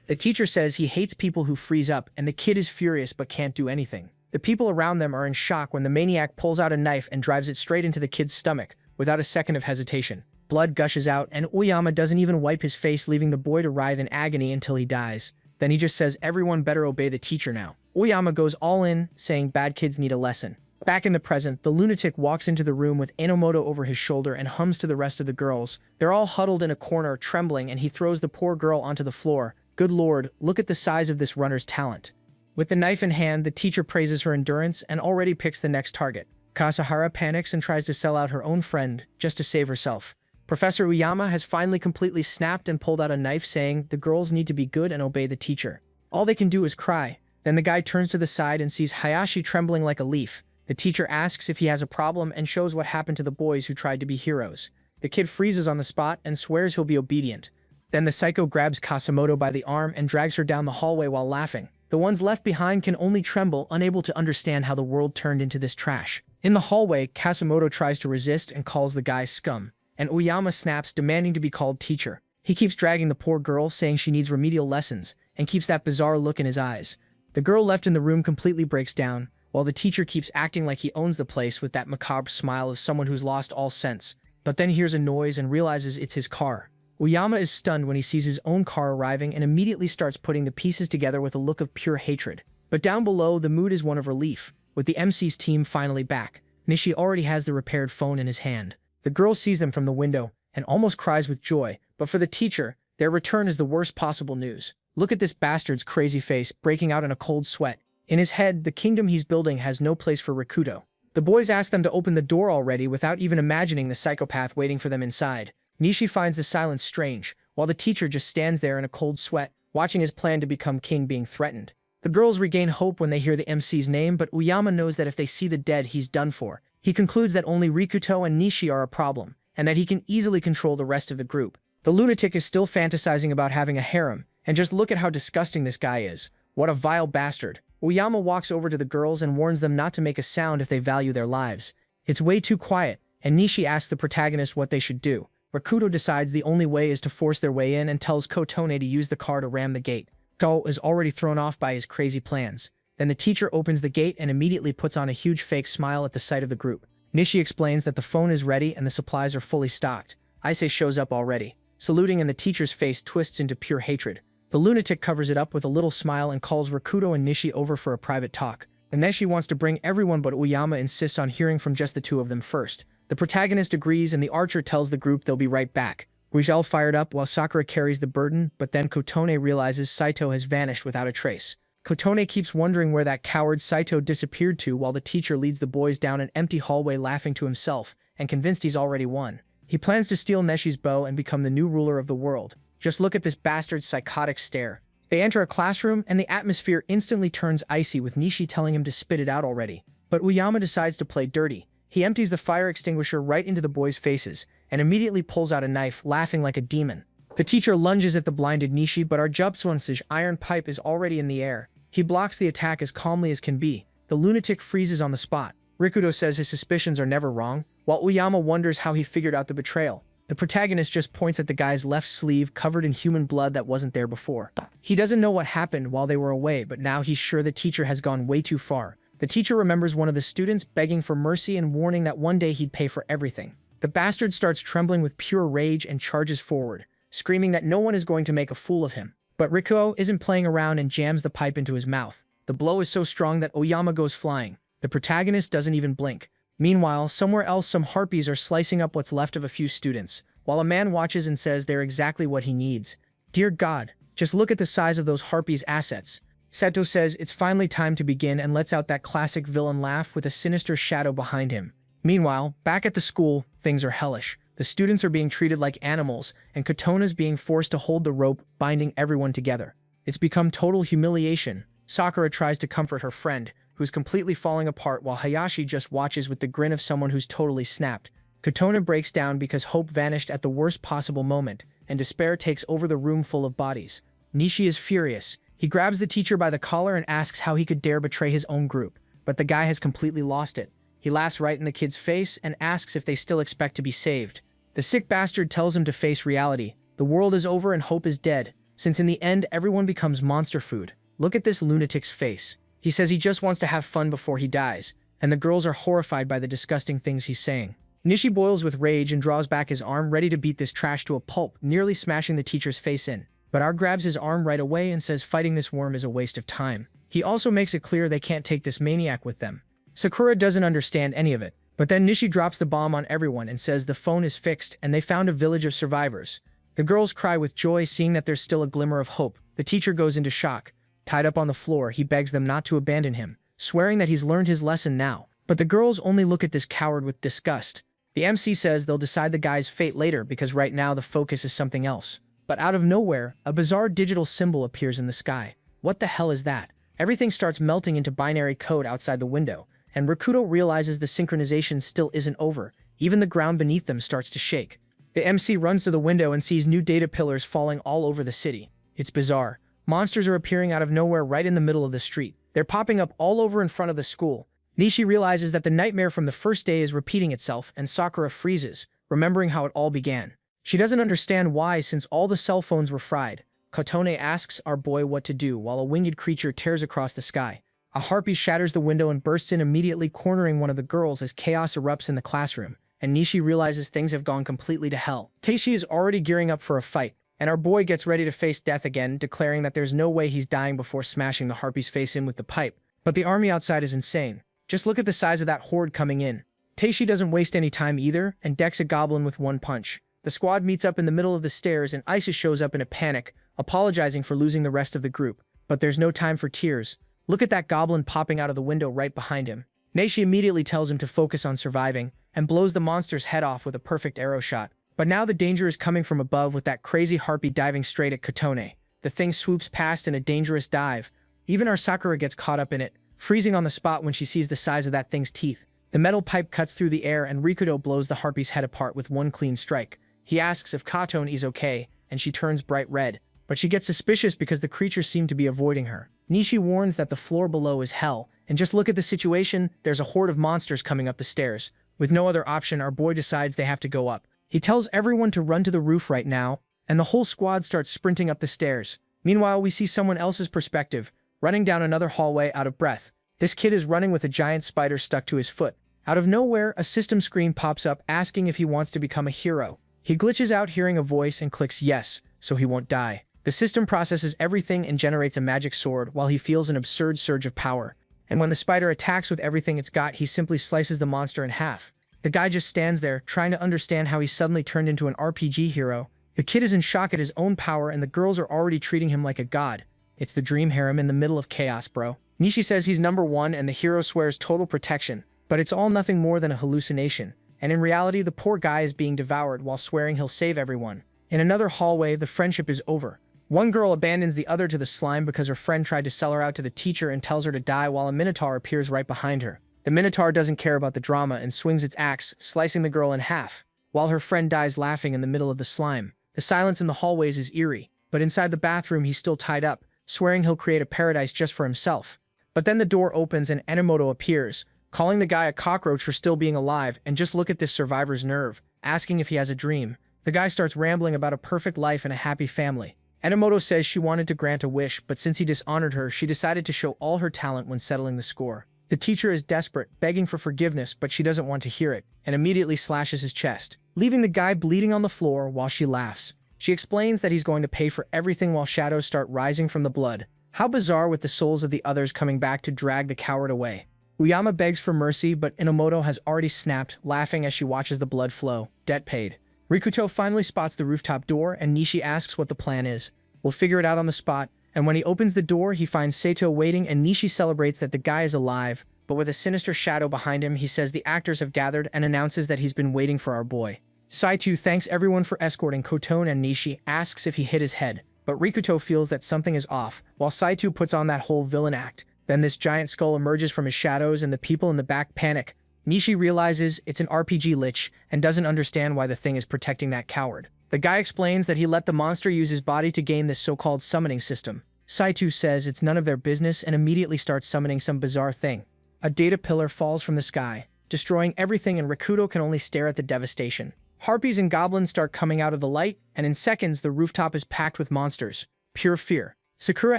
The teacher says he hates people who freeze up, and the kid is furious but can't do anything. The people around them are in shock when the maniac pulls out a knife and drives it straight into the kid's stomach, without a second of hesitation. Blood gushes out, and Uyama doesn't even wipe his face, leaving the boy to writhe in agony until he dies. Then he just says everyone better obey the teacher now. Uyama goes all in, saying bad kids need a lesson. Back in the present, the lunatic walks into the room with Enomoto over his shoulder and hums to the rest of the girls. They're all huddled in a corner, trembling, and he throws the poor girl onto the floor. Good lord, look at the size of this runner's talent. With the knife in hand, the teacher praises her endurance and already picks the next target. Kasahara panics and tries to sell out her own friend, just to save herself. Professor Uyama has finally completely snapped and pulled out a knife, saying the girls need to be good and obey the teacher. All they can do is cry. Then the guy turns to the side and sees Hayashi trembling like a leaf. The teacher asks if he has a problem and shows what happened to the boys who tried to be heroes. The kid freezes on the spot and swears he'll be obedient. Then the psycho grabs Kasamoto by the arm and drags her down the hallway while laughing. The ones left behind can only tremble, unable to understand how the world turned into this trash. In the hallway, Kasamoto tries to resist and calls the guy scum, and Uyama snaps, demanding to be called teacher. He keeps dragging the poor girl, saying she needs remedial lessons, and keeps that bizarre look in his eyes. The girl left in the room completely breaks down, while the teacher keeps acting like he owns the place with that macabre smile of someone who's lost all sense. But then hears a noise and realizes it's his car. Uyama is stunned when he sees his own car arriving and immediately starts putting the pieces together with a look of pure hatred. But down below, the mood is one of relief, with the MC's team finally back. Nishi already has the repaired phone in his hand. The girl sees them from the window and almost cries with joy, but for the teacher, their return is the worst possible news. Look at this bastard's crazy face, breaking out in a cold sweat. In his head, the kingdom he's building has no place for Rikuto. The boys ask them to open the door already without even imagining the psychopath waiting for them inside. Nishi finds the silence strange, while the teacher just stands there in a cold sweat, watching his plan to become king being threatened. The girls regain hope when they hear the MC's name, but Uyama knows that if they see the dead, he's done for. He concludes that only Rikuto and Nishi are a problem, and that he can easily control the rest of the group. The lunatic is still fantasizing about having a harem, and just look at how disgusting this guy is. What a vile bastard. Uyama walks over to the girls and warns them not to make a sound if they value their lives. It's way too quiet, and Nishi asks the protagonist what they should do. Rikuto decides the only way is to force their way in and tells Kotone to use the car to ram the gate. Ko is already thrown off by his crazy plans. Then the teacher opens the gate and immediately puts on a huge fake smile at the sight of the group. Nishi explains that the phone is ready and the supplies are fully stocked. Issei shows up already, saluting, and the teacher's face twists into pure hatred. The lunatic covers it up with a little smile and calls Rikuto and Nishi over for a private talk. And Nishi wants to bring everyone, but Uyama insists on hearing from just the two of them first. The protagonist agrees, and the archer tells the group they'll be right back. Rizal fired up while Sakura carries the burden, but then Kotone realizes Saito has vanished without a trace. Kotone keeps wondering where that coward Saito disappeared to, while the teacher leads the boys down an empty hallway laughing to himself and convinced he's already won. He plans to steal Neshi's bow and become the new ruler of the world. Just look at this bastard's psychotic stare. They enter a classroom and the atmosphere instantly turns icy, with Nishi telling him to spit it out already. But Uyama decides to play dirty. He empties the fire extinguisher right into the boys' faces and immediately pulls out a knife, laughing like a demon. The teacher lunges at the blinded Nishi, but our Jupsunsage iron pipe is already in the air. He blocks the attack as calmly as can be. The lunatic freezes on the spot. Rikuto says his suspicions are never wrong, while Uyama wonders how he figured out the betrayal. The protagonist just points at the guy's left sleeve covered in human blood that wasn't there before. He doesn't know what happened while they were away, but now he's sure the teacher has gone way too far. The teacher remembers one of the students begging for mercy and warning that one day he'd pay for everything. The bastard starts trembling with pure rage and charges forward, screaming that no one is going to make a fool of him. But Rikuo isn't playing around and jams the pipe into his mouth. The blow is so strong that Oyama goes flying. The protagonist doesn't even blink. Meanwhile, somewhere else some harpies are slicing up what's left of a few students, while a man watches and says they're exactly what he needs. Dear God, just look at the size of those harpies' assets. Seto says it's finally time to begin and lets out that classic villain laugh with a sinister shadow behind him. Meanwhile, back at the school, things are hellish. The students are being treated like animals, and Kotona's being forced to hold the rope, binding everyone together. It's become total humiliation. Sakura tries to comfort her friend, who's completely falling apart, while Hayashi just watches with the grin of someone who's totally snapped. Kotona breaks down because hope vanished at the worst possible moment, and despair takes over the room full of bodies. Nishi is furious. He grabs the teacher by the collar and asks how he could dare betray his own group, but the guy has completely lost it. He laughs right in the kid's face and asks if they still expect to be saved. The sick bastard tells him to face reality, The world is over and hope is dead, since in the end everyone becomes monster food. Look at this lunatic's face. He says he just wants to have fun before he dies, and the girls are horrified by the disgusting things he's saying. Nishi boils with rage and draws back his arm, ready to beat this trash to a pulp, nearly smashing the teacher's face in. But R grabs his arm right away and says fighting this worm is a waste of time. He also makes it clear they can't take this maniac with them. Sakura doesn't understand any of it, but then Nishi drops the bomb on everyone and says the phone is fixed and they found a village of survivors. The girls cry with joy seeing that there's still a glimmer of hope. The teacher goes into shock. Tied up on the floor, he begs them not to abandon him, swearing that he's learned his lesson now. But the girls only look at this coward with disgust. The MC says they'll decide the guy's fate later because right now the focus is something else. But out of nowhere, a bizarre digital symbol appears in the sky. What the hell is that? Everything starts melting into binary code outside the window, and Rakuto realizes the synchronization still isn't over. Even the ground beneath them starts to shake. The MC runs to the window and sees new data pillars falling all over the city. It's bizarre. Monsters are appearing out of nowhere right in the middle of the street. They're popping up all over in front of the school. Nishi realizes that the nightmare from the first day is repeating itself, and Sakura freezes, remembering how it all began. She doesn't understand why, since all the cell phones were fried. Kotone asks our boy what to do while a winged creature tears across the sky. A harpy shatters the window and bursts in, immediately cornering one of the girls as chaos erupts in the classroom, and Nishi realizes things have gone completely to hell. Teishi is already gearing up for a fight, and our boy gets ready to face death again, declaring that there's no way he's dying before smashing the harpy's face in with the pipe. But the army outside is insane. Just look at the size of that horde coming in. Teishi doesn't waste any time either, and decks a goblin with one punch. The squad meets up in the middle of the stairs, and Isis shows up in a panic, apologizing for losing the rest of the group. But there's no time for tears. Look at that goblin popping out of the window right behind him. Neishi immediately tells him to focus on surviving, and blows the monster's head off with a perfect arrow shot. But now the danger is coming from above, with that crazy harpy diving straight at Kotone. The thing swoops past in a dangerous dive. Even our Sakura gets caught up in it, freezing on the spot when she sees the size of that thing's teeth. The metal pipe cuts through the air, and Rikudo blows the harpy's head apart with one clean strike. He asks if Kotone is okay, and she turns bright red. But she gets suspicious because the creatures seem to be avoiding her. Nishi warns that the floor below is hell, and just look at the situation, there's a horde of monsters coming up the stairs. With no other option, our boy decides they have to go up. He tells everyone to run to the roof right now, and the whole squad starts sprinting up the stairs. Meanwhile, we see someone else's perspective, running down another hallway out of breath. This kid is running with a giant spider stuck to his foot. Out of nowhere, a system screen pops up asking if he wants to become a hero. He glitches out hearing a voice and clicks yes, so he won't die. The system processes everything and generates a magic sword while he feels an absurd surge of power. And when the spider attacks with everything it's got, he simply slices the monster in half. The guy just stands there, trying to understand how he suddenly turned into an RPG hero. The kid is in shock at his own power, and the girls are already treating him like a god. It's the dream harem in the middle of chaos, bro. Nishi says he's number one, and the hero swears total protection. But it's all nothing more than a hallucination. And in reality, the poor guy is being devoured while swearing he'll save everyone. In another hallway, the friendship is over. One girl abandons the other to the slime because her friend tried to sell her out to the teacher and tells her to die, while a minotaur appears right behind her. The minotaur doesn't care about the drama and swings its axe, slicing the girl in half, while her friend dies laughing in the middle of the slime. The silence in the hallways is eerie, but inside the bathroom he's still tied up, swearing he'll create a paradise just for himself. But then the door opens and Enomoto appears, calling the guy a cockroach for still being alive, and just look at this survivor's nerve, asking if he has a dream. The guy starts rambling about a perfect life and a happy family. Enomoto says she wanted to grant a wish, but since he dishonored her, she decided to show all her talent when settling the score. The teacher is desperate, begging for forgiveness, but she doesn't want to hear it, and immediately slashes his chest, leaving the guy bleeding on the floor while she laughs. She explains that he's going to pay for everything while shadows start rising from the blood. How bizarre, with the souls of the others coming back to drag the coward away. Uyama begs for mercy, but Enomoto has already snapped, laughing as she watches the blood flow. Debt paid. Rikuto finally spots the rooftop door, and Nishi asks what the plan is. We'll figure it out on the spot. And when he opens the door, he finds Sato waiting, and Nishi celebrates that the guy is alive, but with a sinister shadow behind him, he says the actors have gathered and announces that he's been waiting for our boy. Saito thanks everyone for escorting Kotone, and Nishi asks if he hit his head, but Rikuto feels that something is off, while Saito puts on that whole villain act. Then this giant skull emerges from his shadows, and the people in the back panic. Nishi realizes it's an RPG lich and doesn't understand why the thing is protecting that coward. The guy explains that he let the monster use his body to gain this so-called summoning system. Saito says it's none of their business and immediately starts summoning some bizarre thing. A data pillar falls from the sky, destroying everything, and Rikudo can only stare at the devastation. Harpies and goblins start coming out of the light, and in seconds, the rooftop is packed with monsters. Pure fear. Sakura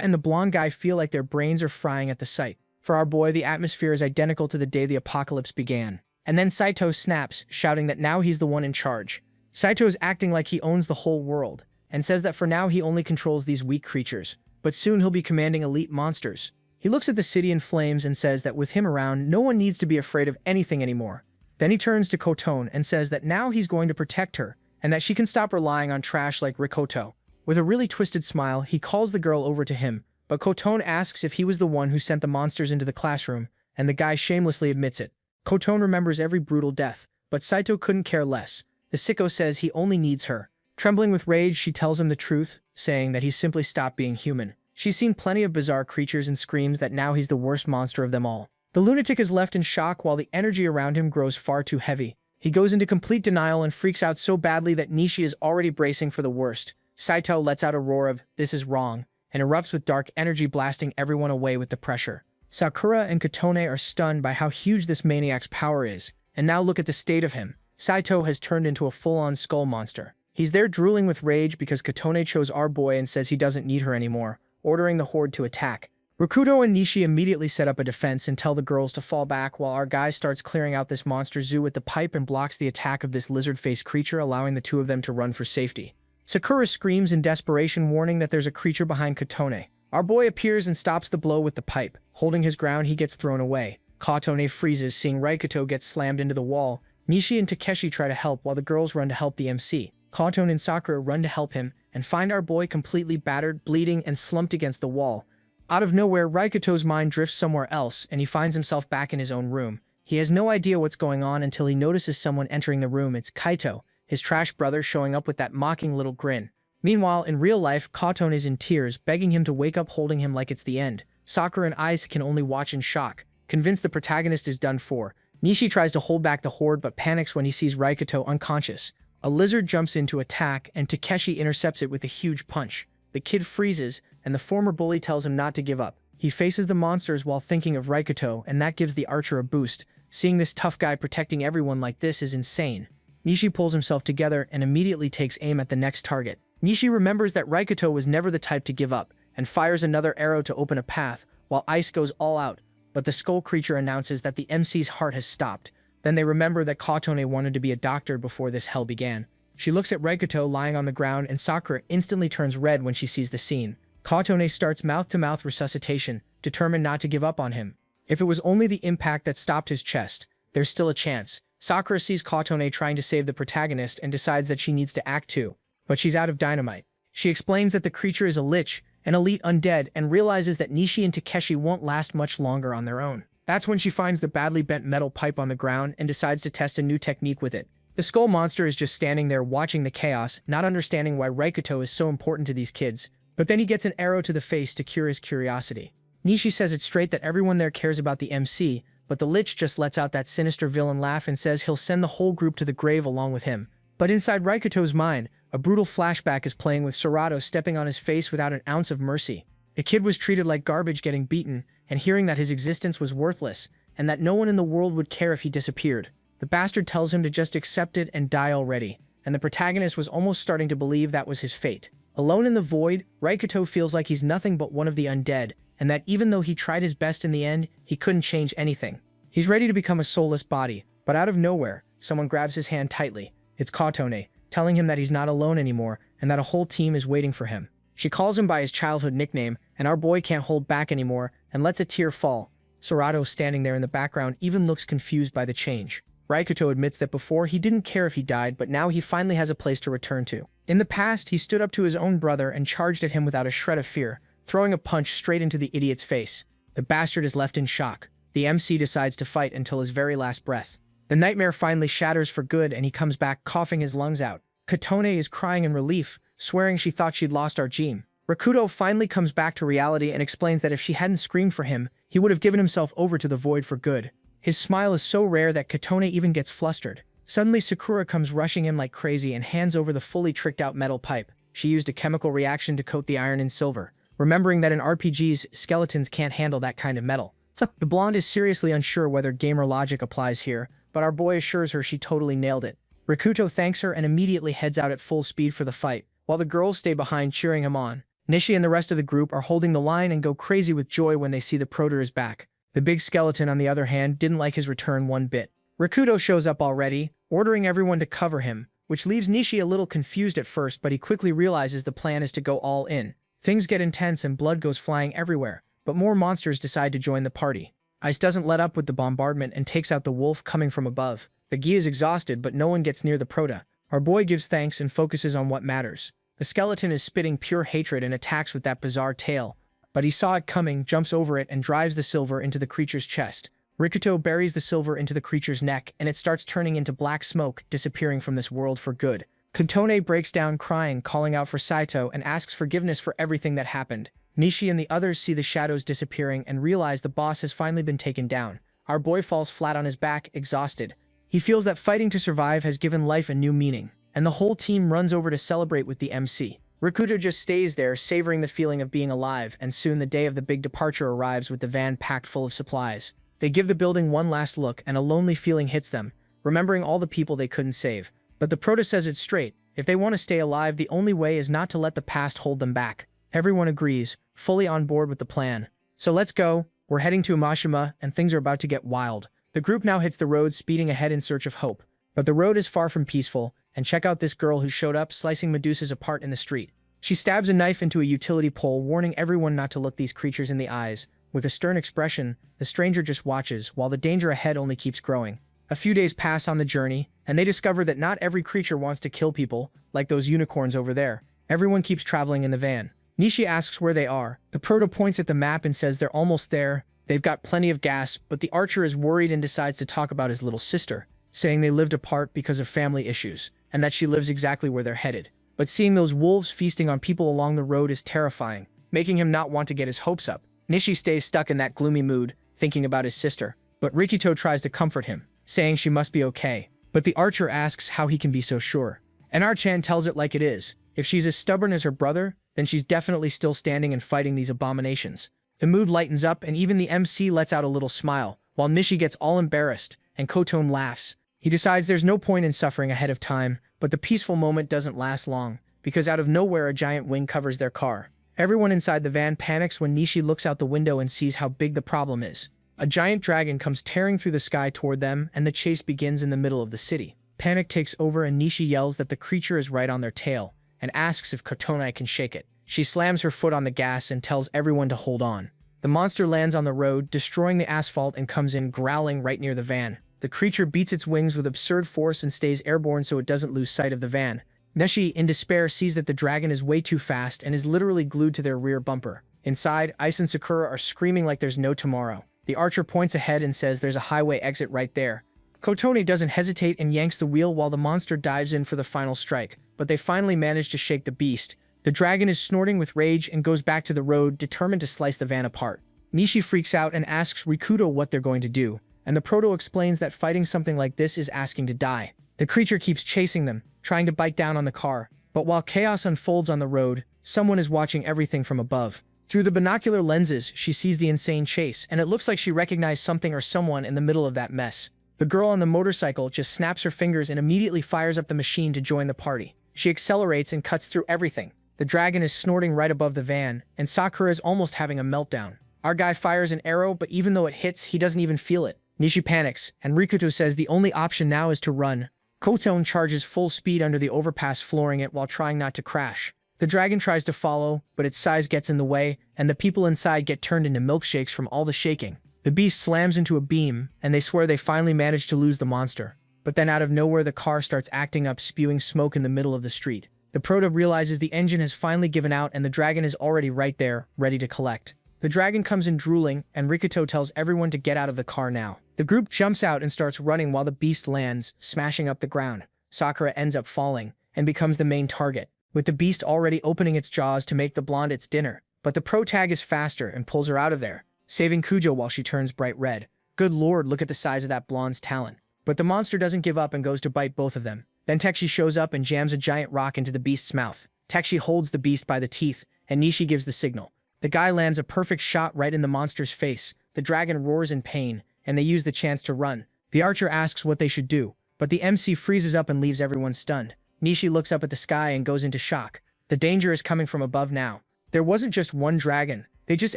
and the blonde guy feel like their brains are frying at the sight. For our boy, the atmosphere is identical to the day the apocalypse began. And then Saito snaps, shouting that now he's the one in charge. Saito is acting like he owns the whole world, and says that for now he only controls these weak creatures, but soon he'll be commanding elite monsters. He looks at the city in flames and says that with him around, no one needs to be afraid of anything anymore. Then he turns to Kotone and says that now he's going to protect her, and that she can stop relying on trash like Rikoto. With a really twisted smile, he calls the girl over to him, but Kotone asks if he was the one who sent the monsters into the classroom, and the guy shamelessly admits it. Kotone remembers every brutal death, but Saito couldn't care less. The sicko says he only needs her. Trembling with rage, she tells him the truth, saying that he's simply stopped being human. She's seen plenty of bizarre creatures and screams that now he's the worst monster of them all. The lunatic is left in shock while the energy around him grows far too heavy. He goes into complete denial and freaks out so badly that Nishi is already bracing for the worst. Saito lets out a roar of, "This is wrong," and erupts with dark energy blasting everyone away with the pressure. Sakura and Kotone are stunned by how huge this maniac's power is, and now look at the state of him. Saito has turned into a full-on skull monster. He's there drooling with rage because Kotone chose our boy and says he doesn't need her anymore, ordering the horde to attack. Rikudo and Nishi immediately set up a defense and tell the girls to fall back while our guy starts clearing out this monster zoo with the pipe and blocks the attack of this lizard-faced creature, allowing the two of them to run for safety. Sakura screams in desperation, warning that there's a creature behind Kotone. Our boy appears and stops the blow with the pipe. Holding his ground, he gets thrown away. Kotone freezes, seeing Rikuto get slammed into the wall. Nishi and Takeshi try to help while the girls run to help the MC. Kotone and Sakura run to help him and find our boy completely battered, bleeding, and slumped against the wall. Out of nowhere, Rikuto's mind drifts somewhere else, and he finds himself back in his own room. He has no idea what's going on until he notices someone entering the room. It's Kaito, his trash brother, showing up with that mocking little grin. Meanwhile, in real life, Kotone is in tears, begging him to wake up, holding him like it's the end. Sakura and Ice can only watch in shock, convinced the protagonist is done for. Nishi tries to hold back the horde but panics when he sees Rikuto unconscious. A lizard jumps in to attack, and Takeshi intercepts it with a huge punch. The kid freezes, and the former bully tells him not to give up. He faces the monsters while thinking of Rikuto, and that gives the archer a boost. Seeing this tough guy protecting everyone like this is insane. Nishi pulls himself together and immediately takes aim at the next target. Nishi remembers that Rikuto was never the type to give up, and fires another arrow to open a path, while Ice goes all out, but the skull creature announces that the MC's heart has stopped. Then they remember that Kotone wanted to be a doctor before this hell began. She looks at Rikuto lying on the ground, and Sakura instantly turns red when she sees the scene. Kotone starts mouth-to-mouth resuscitation, determined not to give up on him. If it was only the impact that stopped his chest, there's still a chance. Sakura sees Kotone trying to save the protagonist and decides that she needs to act too, but she's out of dynamite. She explains that the creature is a lich, an elite undead, and realizes that Nishi and Takeshi won't last much longer on their own. That's when she finds the badly bent metal pipe on the ground and decides to test a new technique with it. The skull monster is just standing there watching the chaos, not understanding why Rikuto is so important to these kids. But then he gets an arrow to the face to cure his curiosity. Nishi says it straight that everyone there cares about the MC, but the lich just lets out that sinister villain laugh and says he'll send the whole group to the grave along with him. But inside Rikuto's mind, a brutal flashback is playing with Serato stepping on his face without an ounce of mercy. The kid was treated like garbage, getting beaten, and hearing that his existence was worthless, and that no one in the world would care if he disappeared. The bastard tells him to just accept it and die already, and the protagonist was almost starting to believe that was his fate. Alone in the void, Rikuto feels like he's nothing but one of the undead, and that even though he tried his best in the end, he couldn't change anything. He's ready to become a soulless body, but out of nowhere, someone grabs his hand tightly. It's Kotone, telling him that he's not alone anymore, and that a whole team is waiting for him. She calls him by his childhood nickname, and our boy can't hold back anymore, and lets a tear fall. Serato, standing there in the background, even looks confused by the change. Rikuto admits that before he didn't care if he died, but now he finally has a place to return to. In the past, he stood up to his own brother and charged at him without a shred of fear, throwing a punch straight into the idiot's face. The bastard is left in shock. The MC decides to fight until his very last breath. The nightmare finally shatters for good, and he comes back coughing his lungs out. Kotone is crying in relief, swearing she thought she'd lost Arjim. Rikuto finally comes back to reality and explains that if she hadn't screamed for him, he would have given himself over to the void for good. His smile is so rare that Kotone even gets flustered. Suddenly, Sakura comes rushing in like crazy and hands over the fully tricked-out metal pipe. She used a chemical reaction to coat the iron in silver, remembering that in RPGs, skeletons can't handle that kind of metal. The blonde is seriously unsure whether gamer logic applies here, but our boy assures her she totally nailed it. Rikuto thanks her and immediately heads out at full speed for the fight, while the girls stay behind cheering him on. Nishi and the rest of the group are holding the line and go crazy with joy when they see the Proter is back. The big skeleton, on the other hand, didn't like his return one bit. Rikuto shows up already, ordering everyone to cover him, which leaves Nishi a little confused at first, but he quickly realizes the plan is to go all in. Things get intense and blood goes flying everywhere, but more monsters decide to join the party. Ice doesn't let up with the bombardment and takes out the wolf coming from above. The Gi is exhausted, but no one gets near the Prota. Our boy gives thanks and focuses on what matters. The skeleton is spitting pure hatred and attacks with that bizarre tail, but he saw it coming, jumps over it, and drives the silver into the creature's chest. Rikuto buries the silver into the creature's neck, and it starts turning into black smoke, disappearing from this world for good. Kotone breaks down crying, calling out for Saito, and asks forgiveness for everything that happened. Nishi and the others see the shadows disappearing and realize the boss has finally been taken down. Our boy falls flat on his back, exhausted. He feels that fighting to survive has given life a new meaning, and the whole team runs over to celebrate with the MC. Rikuto just stays there, savoring the feeling of being alive, and soon the day of the big departure arrives with the van packed full of supplies. They give the building one last look, and a lonely feeling hits them, remembering all the people they couldn't save. But the Prota says it straight: if they want to stay alive, the only way is not to let the past hold them back. Everyone agrees, fully on board with the plan. So let's go. We're heading to Umashima, and things are about to get wild. The group now hits the road, speeding ahead in search of hope. But the road is far from peaceful, and check out this girl who showed up, slicing Medusas apart in the street. She stabs a knife into a utility pole, warning everyone not to look these creatures in the eyes. With a stern expression, the stranger just watches, while the danger ahead only keeps growing. A few days pass on the journey, and they discover that not every creature wants to kill people, like those unicorns over there. Everyone keeps traveling in the van. Nishi asks where they are. The Proto points at the map and says they're almost there. They've got plenty of gas, but the archer is worried and decides to talk about his little sister, saying they lived apart because of family issues, and that she lives exactly where they're headed. But seeing those wolves feasting on people along the road is terrifying, making him not want to get his hopes up. Nishi stays stuck in that gloomy mood, thinking about his sister, but Rikito tries to comfort him, saying she must be okay. But the archer asks how he can be so sure. And Archan tells it like it is. If she's as stubborn as her brother, then she's definitely still standing and fighting these abominations. The mood lightens up, and even the MC lets out a little smile, while Nishi gets all embarrassed, and Kotone laughs. He decides there's no point in suffering ahead of time, but the peaceful moment doesn't last long, because out of nowhere a giant wing covers their car. Everyone inside the van panics when Nishi looks out the window and sees how big the problem is. A giant dragon comes tearing through the sky toward them, and the chase begins in the middle of the city. Panic takes over, and Nishi yells that the creature is right on their tail, and asks if Kotone can shake it. She slams her foot on the gas and tells everyone to hold on. The monster lands on the road, destroying the asphalt, and comes in growling right near the van. The creature beats its wings with absurd force and stays airborne so it doesn't lose sight of the van. Nishi, in despair, sees that the dragon is way too fast and is literally glued to their rear bumper. Inside, Ice and Sakura are screaming like there's no tomorrow. The archer points ahead and says there's a highway exit right there. Kotone doesn't hesitate and yanks the wheel while the monster dives in for the final strike, but they finally manage to shake the beast. The dragon is snorting with rage and goes back to the road, determined to slice the van apart. Nishi freaks out and asks Rikuto what they're going to do, and the Proto explains that fighting something like this is asking to die. The creature keeps chasing them, trying to bite down on the car, but while chaos unfolds on the road, someone is watching everything from above. Through the binocular lenses, she sees the insane chase, and it looks like she recognized something or someone in the middle of that mess. The girl on the motorcycle just snaps her fingers and immediately fires up the machine to join the party. She accelerates and cuts through everything. The dragon is snorting right above the van, and Sakura is almost having a meltdown. Our guy fires an arrow, but even though it hits, he doesn't even feel it. Nishi panics, and Rikuto says the only option now is to run. Kotone charges full speed under the overpass, flooring it while trying not to crash. The dragon tries to follow, but its size gets in the way, and the people inside get turned into milkshakes from all the shaking. The beast slams into a beam, and they swear they finally managed to lose the monster. But then out of nowhere the car starts acting up, spewing smoke in the middle of the street. The Proto realizes the engine has finally given out and the dragon is already right there, ready to collect. The dragon comes in drooling, and Rikuto tells everyone to get out of the car now. The group jumps out and starts running while the beast lands, smashing up the ground. Sakura ends up falling, and becomes the main target, with the beast already opening its jaws to make the blonde its dinner. But the protag is faster and pulls her out of there, saving Kujo while she turns bright red. Good lord, look at the size of that blonde's talon. But the monster doesn't give up and goes to bite both of them. Then Tekshi shows up and jams a giant rock into the beast's mouth. Tekshi holds the beast by the teeth, and Nishi gives the signal. The guy lands a perfect shot right in the monster's face. The dragon roars in pain, and they use the chance to run. The archer asks what they should do, but the MC freezes up and leaves everyone stunned. Nishi looks up at the sky and goes into shock. The danger is coming from above now. There wasn't just one dragon. They just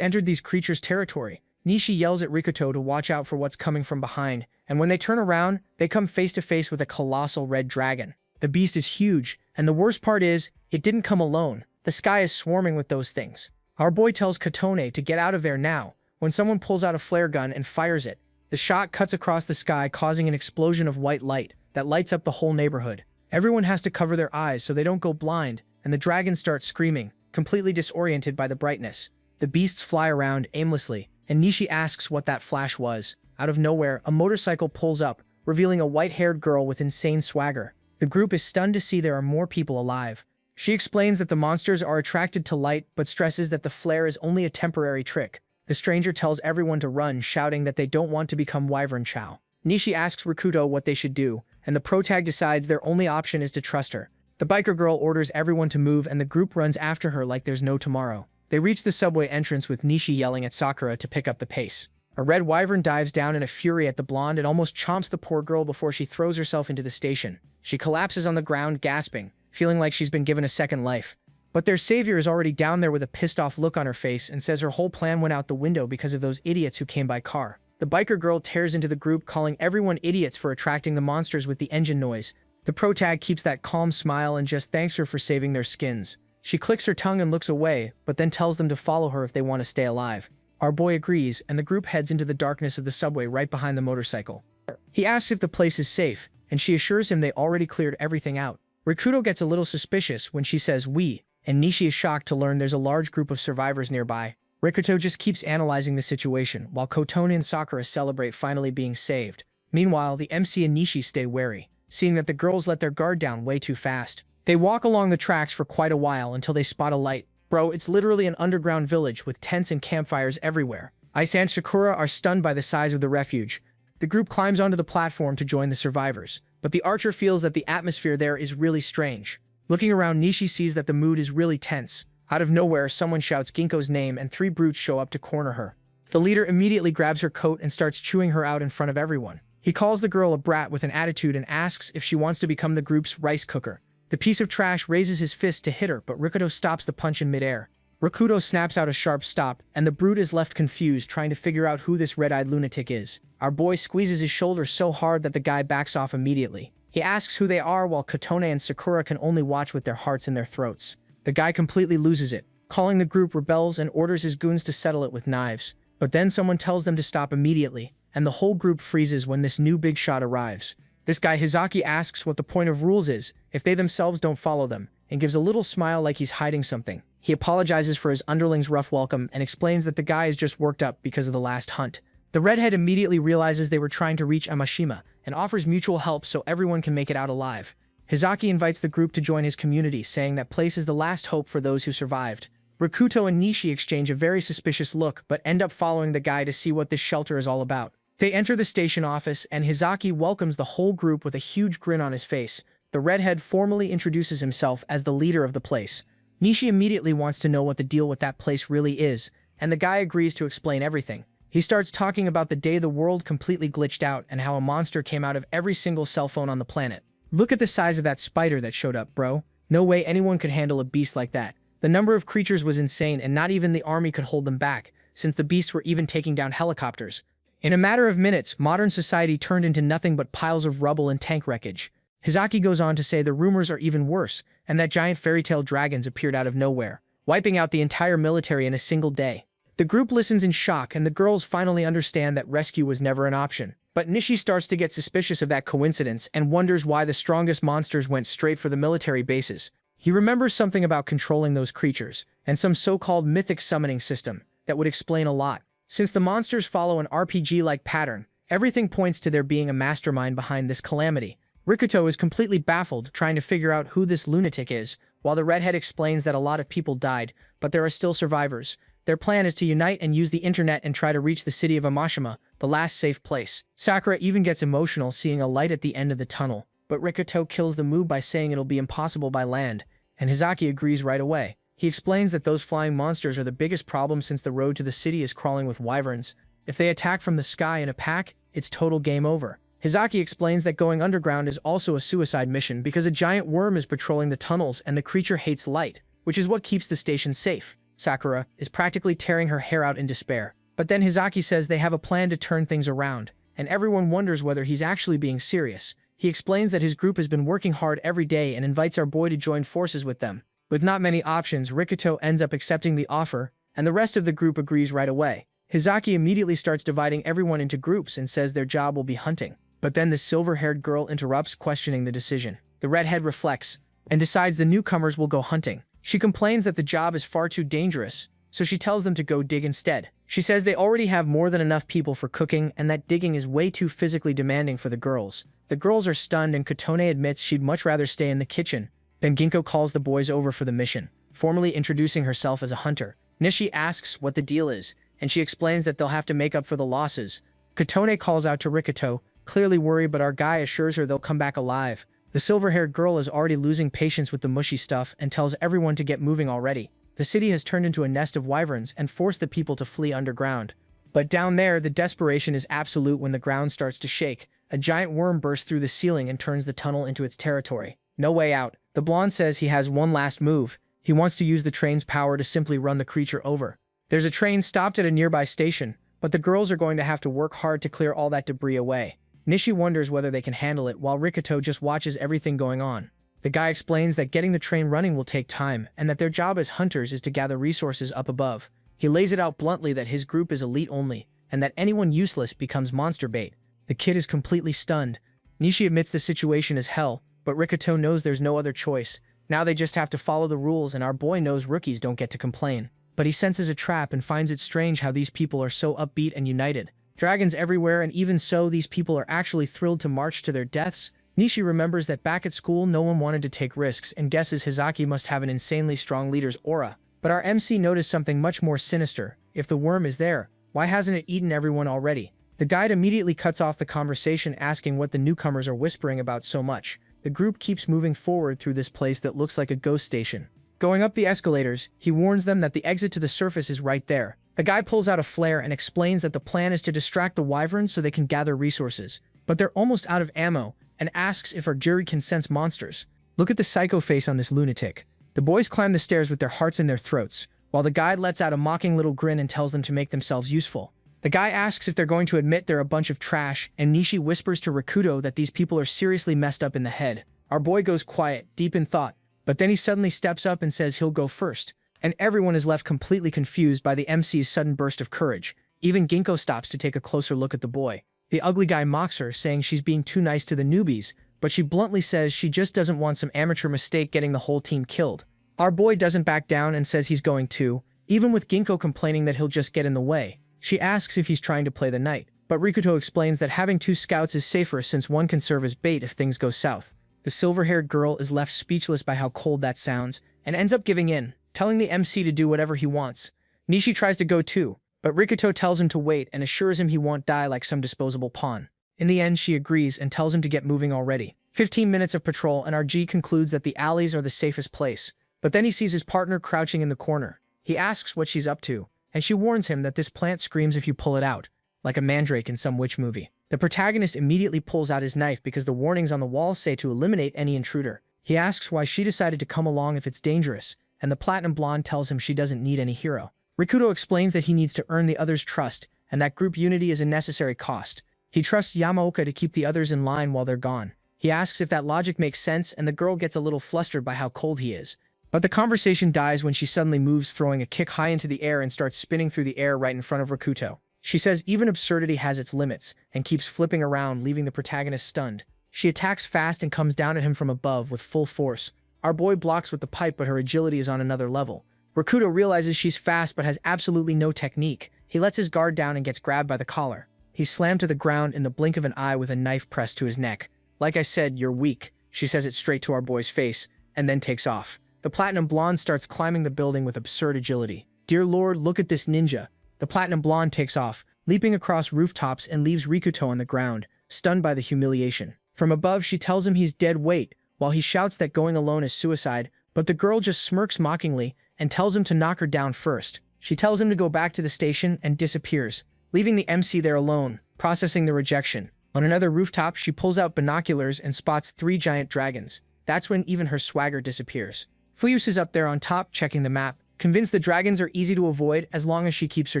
entered these creatures' territory. Nishi yells at Rikuto to watch out for what's coming from behind, and when they turn around, they come face to face with a colossal red dragon. The beast is huge, and the worst part is, it didn't come alone. The sky is swarming with those things. Our boy tells Kotone to get out of there now, when someone pulls out a flare gun and fires it. The shot cuts across the sky, causing an explosion of white light that lights up the whole neighborhood. Everyone has to cover their eyes so they don't go blind, and the dragon starts screaming, completely disoriented by the brightness. The beasts fly around aimlessly, and Nishi asks what that flash was. Out of nowhere, a motorcycle pulls up, revealing a white-haired girl with insane swagger. The group is stunned to see there are more people alive. She explains that the monsters are attracted to light, but stresses that the flare is only a temporary trick. The stranger tells everyone to run, shouting that they don't want to become Wyvern Chow. Nishi asks Rikuto what they should do, and the protag decides their only option is to trust her. The biker girl orders everyone to move, and the group runs after her like there's no tomorrow. They reach the subway entrance with Nishi yelling at Sakura to pick up the pace. A red wyvern dives down in a fury at the blonde and almost chomps the poor girl before she throws herself into the station. She collapses on the ground, gasping, feeling like she's been given a second life. But their savior is already down there with a pissed-off look on her face and says her whole plan went out the window because of those idiots who came by car. The biker girl tears into the group, calling everyone idiots for attracting the monsters with the engine noise. The protag keeps that calm smile and just thanks her for saving their skins. She clicks her tongue and looks away, but then tells them to follow her if they want to stay alive. Our boy agrees, and the group heads into the darkness of the subway right behind the motorcycle. He asks if the place is safe, and she assures him they already cleared everything out. Rikuto gets a little suspicious when she says we, and Nishi is shocked to learn there's a large group of survivors nearby. Rikuto just keeps analyzing the situation, while Kotone and Sakura celebrate finally being saved. Meanwhile, the MC and Nishi stay wary, seeing that the girls let their guard down way too fast. They walk along the tracks for quite a while until they spot a light. Bro, it's literally an underground village with tents and campfires everywhere. Ice and Sakura are stunned by the size of the refuge. The group climbs onto the platform to join the survivors, but the archer feels that the atmosphere there is really strange. Looking around, Nishi sees that the mood is really tense. Out of nowhere, someone shouts Ginkgo's name and 3 brutes show up to corner her. The leader immediately grabs her coat and starts chewing her out in front of everyone. He calls the girl a brat with an attitude and asks if she wants to become the group's rice cooker. The piece of trash raises his fist to hit her, but Rikuto stops the punch in midair. Rikuto snaps out a sharp stop, and the brute is left confused, trying to figure out who this red-eyed lunatic is. Our boy squeezes his shoulder so hard that the guy backs off immediately. He asks who they are, while Kotone and Sakura can only watch with their hearts in their throats. The guy completely loses it, calling the group rebels and orders his goons to settle it with knives. But then someone tells them to stop immediately, and the whole group freezes when this new big shot arrives. This guy Hizaki asks what the point of rules is if they themselves don't follow them, and gives a little smile like he's hiding something. He apologizes for his underlings' rough welcome and explains that the guy is just worked up because of the last hunt. The redhead immediately realizes they were trying to reach Amashima and offers mutual help so everyone can make it out alive. Hizaki invites the group to join his community, saying that place is the last hope for those who survived. Rikuto and Nishi exchange a very suspicious look but end up following the guy to see what this shelter is all about. They enter the station office, and Hizaki welcomes the whole group with a huge grin on his face. The redhead formally introduces himself as the leader of the place. Nishi immediately wants to know what the deal with that place really is, and the guy agrees to explain everything. He starts talking about the day the world completely glitched out and how a monster came out of every single cell phone on the planet. Look at the size of that spider that showed up, bro. No way anyone could handle a beast like that. The number of creatures was insane, and not even the army could hold them back, since the beasts were even taking down helicopters. In a matter of minutes, modern society turned into nothing but piles of rubble and tank wreckage. Hizaki goes on to say the rumors are even worse, and that giant fairy tale dragons appeared out of nowhere, wiping out the entire military in a single day. The group listens in shock, and the girls finally understand that rescue was never an option. But Nishi starts to get suspicious of that coincidence and wonders why the strongest monsters went straight for the military bases. He remembers something about controlling those creatures, and some so-called mythic summoning system that would explain a lot. Since the monsters follow an RPG-like pattern, everything points to there being a mastermind behind this calamity. Rikuto is completely baffled, trying to figure out who this lunatic is, while the redhead explains that a lot of people died, but there are still survivors. Their plan is to unite and use the internet and try to reach the city of Amashima, the last safe place. Sakura even gets emotional seeing a light at the end of the tunnel, but Rikuto kills the mood by saying it'll be impossible by land, and Hizaki agrees right away. He explains that those flying monsters are the biggest problem since the road to the city is crawling with wyverns. If they attack from the sky in a pack, it's total game over. Hizaki explains that going underground is also a suicide mission because a giant worm is patrolling the tunnels and the creature hates light, which is what keeps the station safe. Sakura is practically tearing her hair out in despair. But then Hizaki says they have a plan to turn things around, and everyone wonders whether he's actually being serious. He explains that his group has been working hard every day and invites our boy to join forces with them. With not many options, Rikuto ends up accepting the offer, and the rest of the group agrees right away. Hizaki immediately starts dividing everyone into groups and says their job will be hunting. But then the silver-haired girl interrupts, questioning the decision. The redhead reflects and decides the newcomers will go hunting. She complains that the job is far too dangerous, so she tells them to go dig instead. She says they already have more than enough people for cooking and that digging is way too physically demanding for the girls. The girls are stunned and Kotone admits she'd much rather stay in the kitchen. Then Ginko calls the boys over for the mission, formally introducing herself as a hunter. Nishi asks what the deal is, and she explains that they'll have to make up for the losses. Kotone calls out to Rikuto, clearly worried, but our guy assures her they'll come back alive. The silver-haired girl is already losing patience with the mushy stuff and tells everyone to get moving already. The city has turned into a nest of wyverns and forced the people to flee underground. But down there, the desperation is absolute when the ground starts to shake. A giant worm bursts through the ceiling and turns the tunnel into its territory. No way out. The blonde says he has one last move. He wants to use the train's power to simply run the creature over. There's a train stopped at a nearby station, but the girls are going to have to work hard to clear all that debris away. Nishi wonders whether they can handle it while Rikuto just watches everything going on. The guy explains that getting the train running will take time and that their job as hunters is to gather resources up above. He lays it out bluntly that his group is elite only and that anyone useless becomes monster bait. The kid is completely stunned. Nishi admits the situation is hell, but Rikuto knows there's no other choice. Now they just have to follow the rules and our boy knows rookies don't get to complain. But he senses a trap and finds it strange how these people are so upbeat and united. Dragons everywhere, and even so, these people are actually thrilled to march to their deaths. Nishi remembers that back at school no one wanted to take risks and guesses Hizaki must have an insanely strong leader's aura. But our MC noticed something much more sinister. If the worm is there, why hasn't it eaten everyone already? The guide immediately cuts off the conversation, asking what the newcomers are whispering about so much. The group keeps moving forward through this place that looks like a ghost station. Going up the escalators, he warns them that the exit to the surface is right there. The guy pulls out a flare and explains that the plan is to distract the wyverns so they can gather resources. But they're almost out of ammo, and asks if our jury can sense monsters. Look at the psycho face on this lunatic. The boys climb the stairs with their hearts in their throats, while the guide lets out a mocking little grin and tells them to make themselves useful. The guy asks if they're going to admit they're a bunch of trash, and Nishi whispers to Rikuto that these people are seriously messed up in the head. Our boy goes quiet, deep in thought, but then he suddenly steps up and says he'll go first. And everyone is left completely confused by the MC's sudden burst of courage. Even Ginko stops to take a closer look at the boy. The ugly guy mocks her, saying she's being too nice to the newbies, but she bluntly says she just doesn't want some amateur mistake getting the whole team killed. Our boy doesn't back down and says he's going too, even with Ginko complaining that he'll just get in the way. She asks if he's trying to play the knight, but Rikuto explains that having two scouts is safer since one can serve as bait if things go south. The silver-haired girl is left speechless by how cold that sounds, and ends up giving in, telling the MC to do whatever he wants. Nishi tries to go too, but Rikuto tells him to wait and assures him he won't die like some disposable pawn. In the end, she agrees and tells him to get moving already. 15 minutes of patrol and RG concludes that the alleys are the safest place. But then he sees his partner crouching in the corner. He asks what she's up to, and she warns him that this plant screams if you pull it out, like a mandrake in some witch movie. The protagonist immediately pulls out his knife because the warnings on the wall say to eliminate any intruder. He asks why she decided to come along if it's dangerous, and the platinum blonde tells him she doesn't need any hero. Rikuto explains that he needs to earn the others' trust, and that group unity is a necessary cost. He trusts Yamaoka to keep the others in line while they're gone. He asks if that logic makes sense, and the girl gets a little flustered by how cold he is. But the conversation dies when she suddenly moves, throwing a kick high into the air and starts spinning through the air right in front of Rikuto. She says even absurdity has its limits, and keeps flipping around, leaving the protagonist stunned. She attacks fast and comes down at him from above with full force. Our boy blocks with the pipe, but her agility is on another level. Rikuto realizes she's fast but has absolutely no technique. He lets his guard down and gets grabbed by the collar. He's slammed to the ground in the blink of an eye with a knife pressed to his neck. Like I said, you're weak. She says it straight to our boy's face, and then takes off. The platinum blonde starts climbing the building with absurd agility. Dear Lord, look at this ninja. The platinum blonde takes off, leaping across rooftops and leaves Rikuto on the ground, stunned by the humiliation. From above, she tells him he's dead weight, while he shouts that going alone is suicide, but the girl just smirks mockingly and tells him to knock her down first. She tells him to go back to the station and disappears, leaving the MC there alone, processing the rejection. On another rooftop, she pulls out binoculars and spots 3 giant dragons. That's when even her swagger disappears. Fuyus is up there on top checking the map, convinced the dragons are easy to avoid as long as she keeps her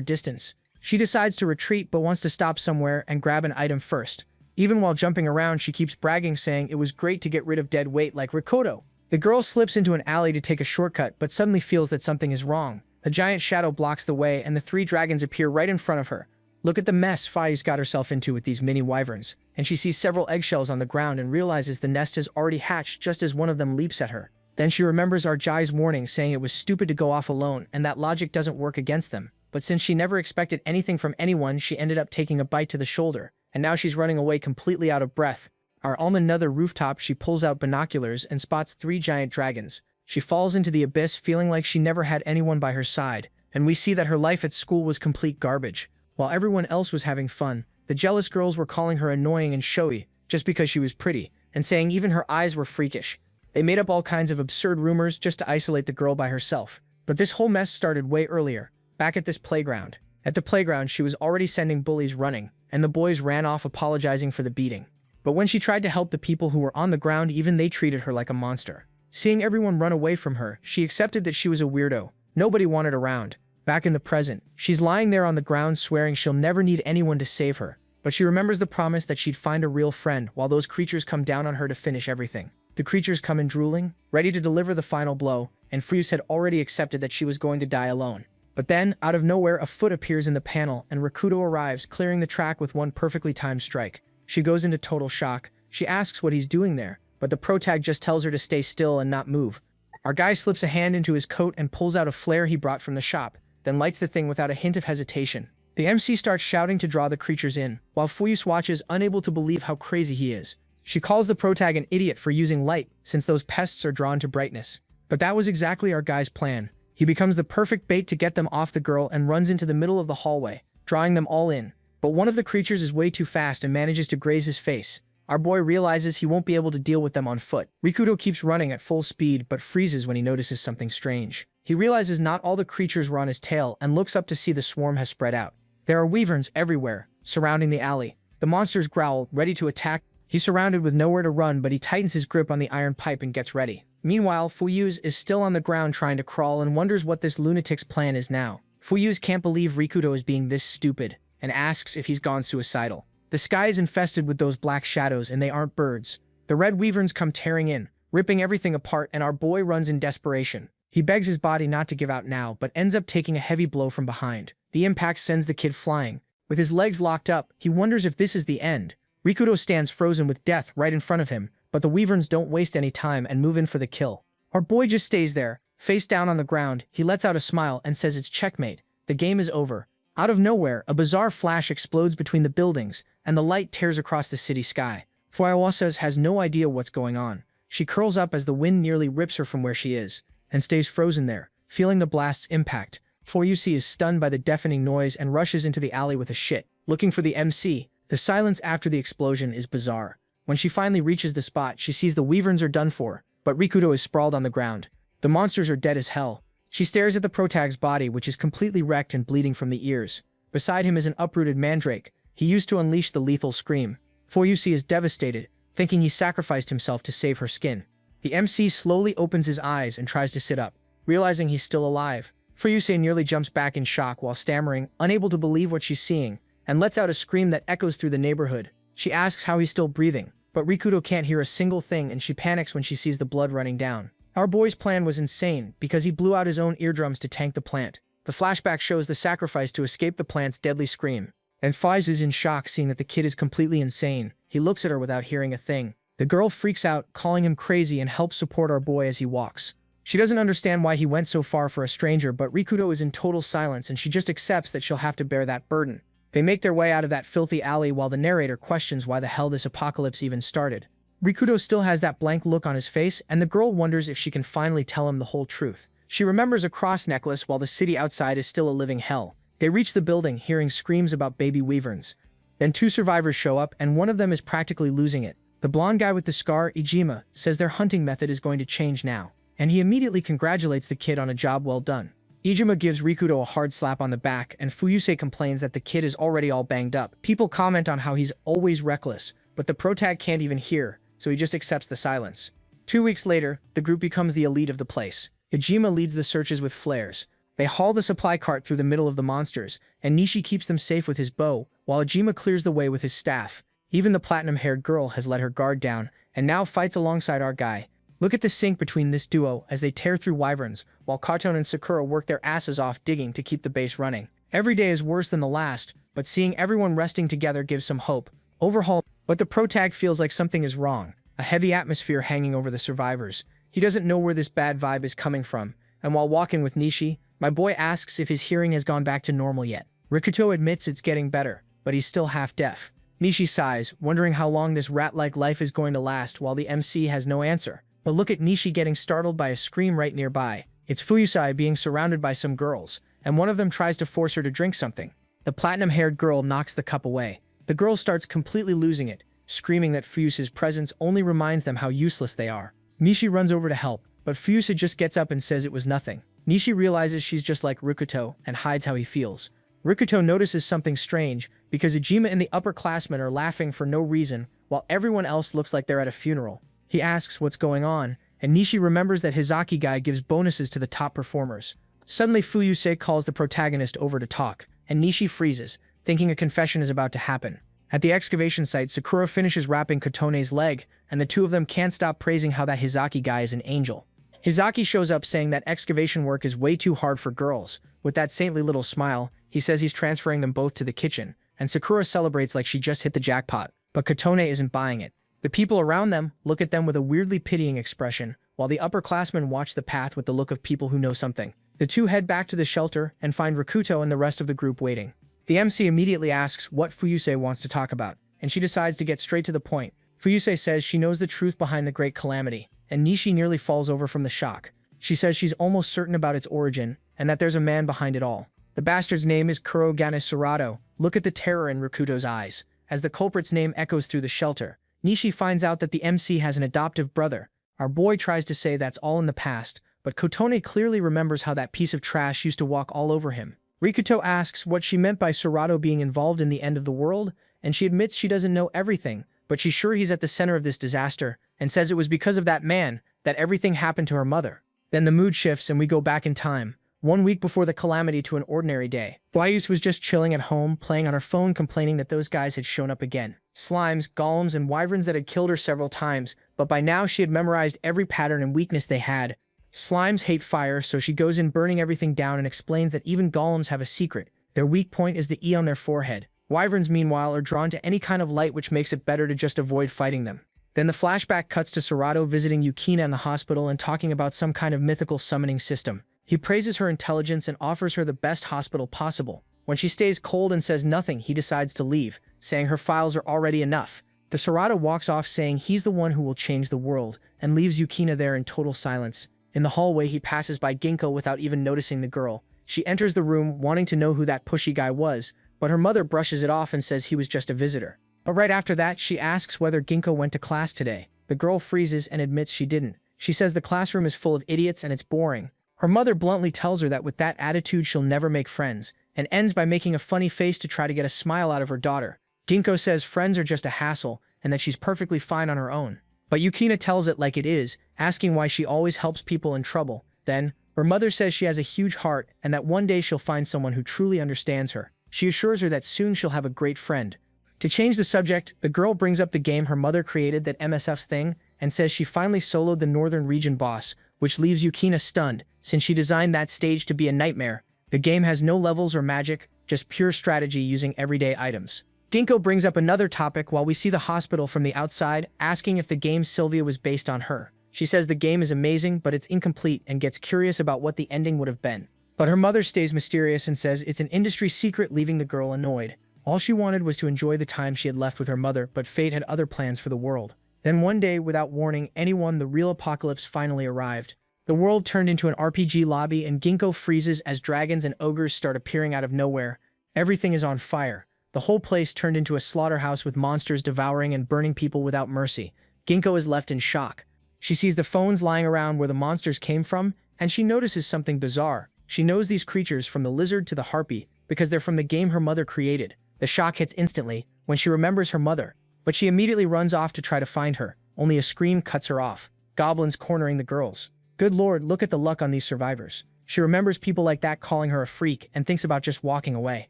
distance. She decides to retreat but wants to stop somewhere and grab an item first. Even while jumping around, she keeps bragging, saying it was great to get rid of dead weight like Rikoto. The girl slips into an alley to take a shortcut but suddenly feels that something is wrong. A giant shadow blocks the way and the 3 dragons appear right in front of her. Look at the mess Fuyus got herself into with these mini wyverns, and she sees several eggshells on the ground and realizes the nest has already hatched just as one of them leaps at her. Then she remembers Arjai's warning saying it was stupid to go off alone and that logic doesn't work against them. But since she never expected anything from anyone, she ended up taking a bite to the shoulder, and now she's running away completely out of breath. On another rooftop, she pulls out binoculars and spots 3 giant dragons. She falls into the abyss feeling like she never had anyone by her side, and we see that her life at school was complete garbage. While everyone else was having fun, the jealous girls were calling her annoying and showy just because she was pretty, and saying even her eyes were freakish. They made up all kinds of absurd rumors just to isolate the girl by herself. But this whole mess started way earlier, back at this playground. At the playground, she was already sending bullies running, and the boys ran off apologizing for the beating. But when she tried to help the people who were on the ground, even they treated her like a monster. Seeing everyone run away from her, she accepted that she was a weirdo. Nobody wanted around. Back in the present, she's lying there on the ground swearing she'll never need anyone to save her. But she remembers the promise that she'd find a real friend while those creatures come down on her to finish everything. The creatures come in drooling, ready to deliver the final blow, and Fuyus had already accepted that she was going to die alone. But then, out of nowhere, a foot appears in the panel and Rikuto arrives, clearing the track with one perfectly timed strike. She goes into total shock. She asks what he's doing there, but the protag just tells her to stay still and not move. Our guy slips a hand into his coat and pulls out a flare he brought from the shop, then lights the thing without a hint of hesitation. The MC starts shouting to draw the creatures in, while Fuyus watches, unable to believe how crazy he is. She calls the protag an idiot for using light, since those pests are drawn to brightness. But that was exactly our guy's plan. He becomes the perfect bait to get them off the girl and runs into the middle of the hallway, drawing them all in. But one of the creatures is way too fast and manages to graze his face. Our boy realizes he won't be able to deal with them on foot. Rikuto keeps running at full speed but freezes when he notices something strange. He realizes not all the creatures were on his tail and looks up to see the swarm has spread out. There are wyverns everywhere, surrounding the alley. The monsters growl, ready to attack. He's surrounded with nowhere to run, but he tightens his grip on the iron pipe and gets ready. Meanwhile, Fuyus is still on the ground trying to crawl and wonders what this lunatic's plan is now. Fuyus can't believe Rikuto is being this stupid, and asks if he's gone suicidal. The sky is infested with those black shadows, and they aren't birds. The red wyverns come tearing in, ripping everything apart, and our boy runs in desperation. He begs his body not to give out now, but ends up taking a heavy blow from behind. The impact sends the kid flying. With his legs locked up, he wonders if this is the end. Rikuto stands frozen with death right in front of him, but the wyverns don't waste any time and move in for the kill. Our boy just stays there, face down on the ground. He lets out a smile and says it's checkmate. The game is over. Out of nowhere, a bizarre flash explodes between the buildings, and the light tears across the city sky. Fuyawasa has no idea what's going on. She curls up as the wind nearly rips her from where she is, and stays frozen there, feeling the blast's impact. Fuyusi is stunned by the deafening noise and rushes into the alley with a shit, looking for the MC. The silence after the explosion is bizarre. When she finally reaches the spot, she sees the wyverns are done for, but Rikuto is sprawled on the ground. The monsters are dead as hell. She stares at the protag's body, which is completely wrecked and bleeding from the ears. Beside him is an uprooted mandrake he used to unleash the lethal scream. Fuyusi is devastated, thinking he sacrificed himself to save her skin. The MC slowly opens his eyes and tries to sit up, realizing he's still alive. Fuyusi nearly jumps back in shock while stammering, unable to believe what she's seeing, and lets out a scream that echoes through the neighborhood. She asks how he's still breathing, but Rikuto can't hear a single thing, and she panics when she sees the blood running down. Our boy's plan was insane because he blew out his own eardrums to tank the plant. The flashback shows the sacrifice to escape the plant's deadly scream. And Faiz is in shock seeing that the kid is completely insane. He looks at her without hearing a thing. The girl freaks out, calling him crazy, and helps support our boy as he walks. She doesn't understand why he went so far for a stranger, but Rikuto is in total silence and she just accepts that she'll have to bear that burden. They make their way out of that filthy alley while the narrator questions why the hell this apocalypse even started. Rikuto still has that blank look on his face, and the girl wonders if she can finally tell him the whole truth. She remembers a cross necklace while the city outside is still a living hell. They reach the building, hearing screams about baby wyverns. Then 2 survivors show up, and one of them is practically losing it. The blonde guy with the scar, Ijima, says their hunting method is going to change now, and he immediately congratulates the kid on a job well done. Ijima gives Rikuto a hard slap on the back, and Fuyuse complains that the kid is already all banged up. People comment on how he's always reckless, but the protag can't even hear, so he just accepts the silence. 2 weeks later, the group becomes the elite of the place. Ijima leads the searches with flares. They haul the supply cart through the middle of the monsters, and Nishi keeps them safe with his bow, while Ijima clears the way with his staff. Even the platinum-haired girl has let her guard down, and now fights alongside our guy. Look at the sync between this duo as they tear through wyverns, while Katon and Sakura work their asses off digging to keep the base running. Every day is worse than the last, but seeing everyone resting together gives some hope. Overhaul, but the protag feels like something is wrong. A heavy atmosphere hanging over the survivors. He doesn't know where this bad vibe is coming from, and while walking with Nishi, my boy asks if his hearing has gone back to normal yet. Rikuto admits it's getting better, but he's still half deaf. Nishi sighs, wondering how long this rat-like life is going to last while the MC has no answer. But look at Nishi getting startled by a scream right nearby. It's Fuyusai being surrounded by some girls, and one of them tries to force her to drink something. The platinum-haired girl knocks the cup away. The girl starts completely losing it, screaming that Fuyusa's presence only reminds them how useless they are. Nishi runs over to help, but Fuyusa just gets up and says it was nothing. Nishi realizes she's just like Rikuto and hides how he feels. Rikuto notices something strange because Ijima and the upperclassmen are laughing for no reason while everyone else looks like they're at a funeral. He asks what's going on, and Nishi remembers that Hizaki guy gives bonuses to the top performers. Suddenly Fuyuse calls the protagonist over to talk, and Nishi freezes, thinking a confession is about to happen. At the excavation site, Sakura finishes wrapping Kotone's leg, and the two of them can't stop praising how that Hizaki guy is an angel. Hizaki shows up saying that excavation work is way too hard for girls. With that saintly little smile, he says he's transferring them both to the kitchen, and Sakura celebrates like she just hit the jackpot, but Kotone isn't buying it. The people around them look at them with a weirdly pitying expression, while the upperclassmen watch the path with the look of people who know something. The two head back to the shelter and find Rikuto and the rest of the group waiting. The MC immediately asks what Fuyuse wants to talk about, and she decides to get straight to the point. Fuyuse says she knows the truth behind the Great Calamity, and Nishi nearly falls over from the shock. She says she's almost certain about its origin, and that there's a man behind it all. The bastard's name is Kurogane Surato. Look at the terror in Rikuto's eyes, as the culprit's name echoes through the shelter. Nishi finds out that the MC has an adoptive brother. Our boy tries to say that's all in the past, but Kotone clearly remembers how that piece of trash used to walk all over him. Rikuto asks what she meant by Surato being involved in the end of the world, and she admits she doesn't know everything, but she's sure he's at the center of this disaster, and says it was because of that man that everything happened to her mother. Then the mood shifts and we go back in time, 1 week before the calamity to an ordinary day. Fuyuse was just chilling at home, playing on her phone, complaining that those guys had shown up again. Slimes, golems, and wyverns that had killed her several times, but by now she had memorized every pattern and weakness they had. Slimes hate fire, so she goes in burning everything down and explains that even golems have a secret. Their weak point is the E on their forehead. Wyverns, meanwhile, are drawn to any kind of light, which makes it better to just avoid fighting them. Then the flashback cuts to Surato visiting Yukina in the hospital and talking about some kind of mythical summoning system. He praises her intelligence and offers her the best hospital possible. When she stays cold and says nothing, he decides to leave, saying her files are already enough. The Surato walks off saying he's the one who will change the world, and leaves Yukina there in total silence. In the hallway, he passes by Ginkgo without even noticing the girl. She enters the room, wanting to know who that pushy guy was, but her mother brushes it off and says he was just a visitor. But right after that, she asks whether Ginkgo went to class today. The girl freezes and admits she didn't. She says the classroom is full of idiots and it's boring. Her mother bluntly tells her that with that attitude she'll never make friends, and ends by making a funny face to try to get a smile out of her daughter. Ginkgo says friends are just a hassle, and that she's perfectly fine on her own. But Yukina tells it like it is, asking why she always helps people in trouble. Then, her mother says she has a huge heart, and that one day she'll find someone who truly understands her. She assures her that soon she'll have a great friend. To change the subject, the girl brings up the game her mother created, that MSF's thing, and says she finally soloed the Northern Region boss, which leaves Yukina stunned, since she designed that stage to be a nightmare. The game has no levels or magic, just pure strategy using everyday items. Ginkgo brings up another topic while we see the hospital from the outside, asking if the game Sylvia was based on her. She says the game is amazing, but it's incomplete, and gets curious about what the ending would have been. But her mother stays mysterious and says it's an industry secret, leaving the girl annoyed. All she wanted was to enjoy the time she had left with her mother, but fate had other plans for the world. Then one day, without warning anyone, the real apocalypse finally arrived. The world turned into an RPG lobby, and Ginkgo freezes as dragons and ogres start appearing out of nowhere. Everything is on fire. The whole place turned into a slaughterhouse with monsters devouring and burning people without mercy. Ginkgo is left in shock. She sees the phones lying around where the monsters came from, and she notices something bizarre. She knows these creatures from the lizard to the harpy because they're from the game her mother created. The shock hits instantly when she remembers her mother, but she immediately runs off to try to find her. Only a scream cuts her off. Goblins cornering the girls. Good lord, look at the luck on these survivors. She remembers people like that calling her a freak and thinks about just walking away.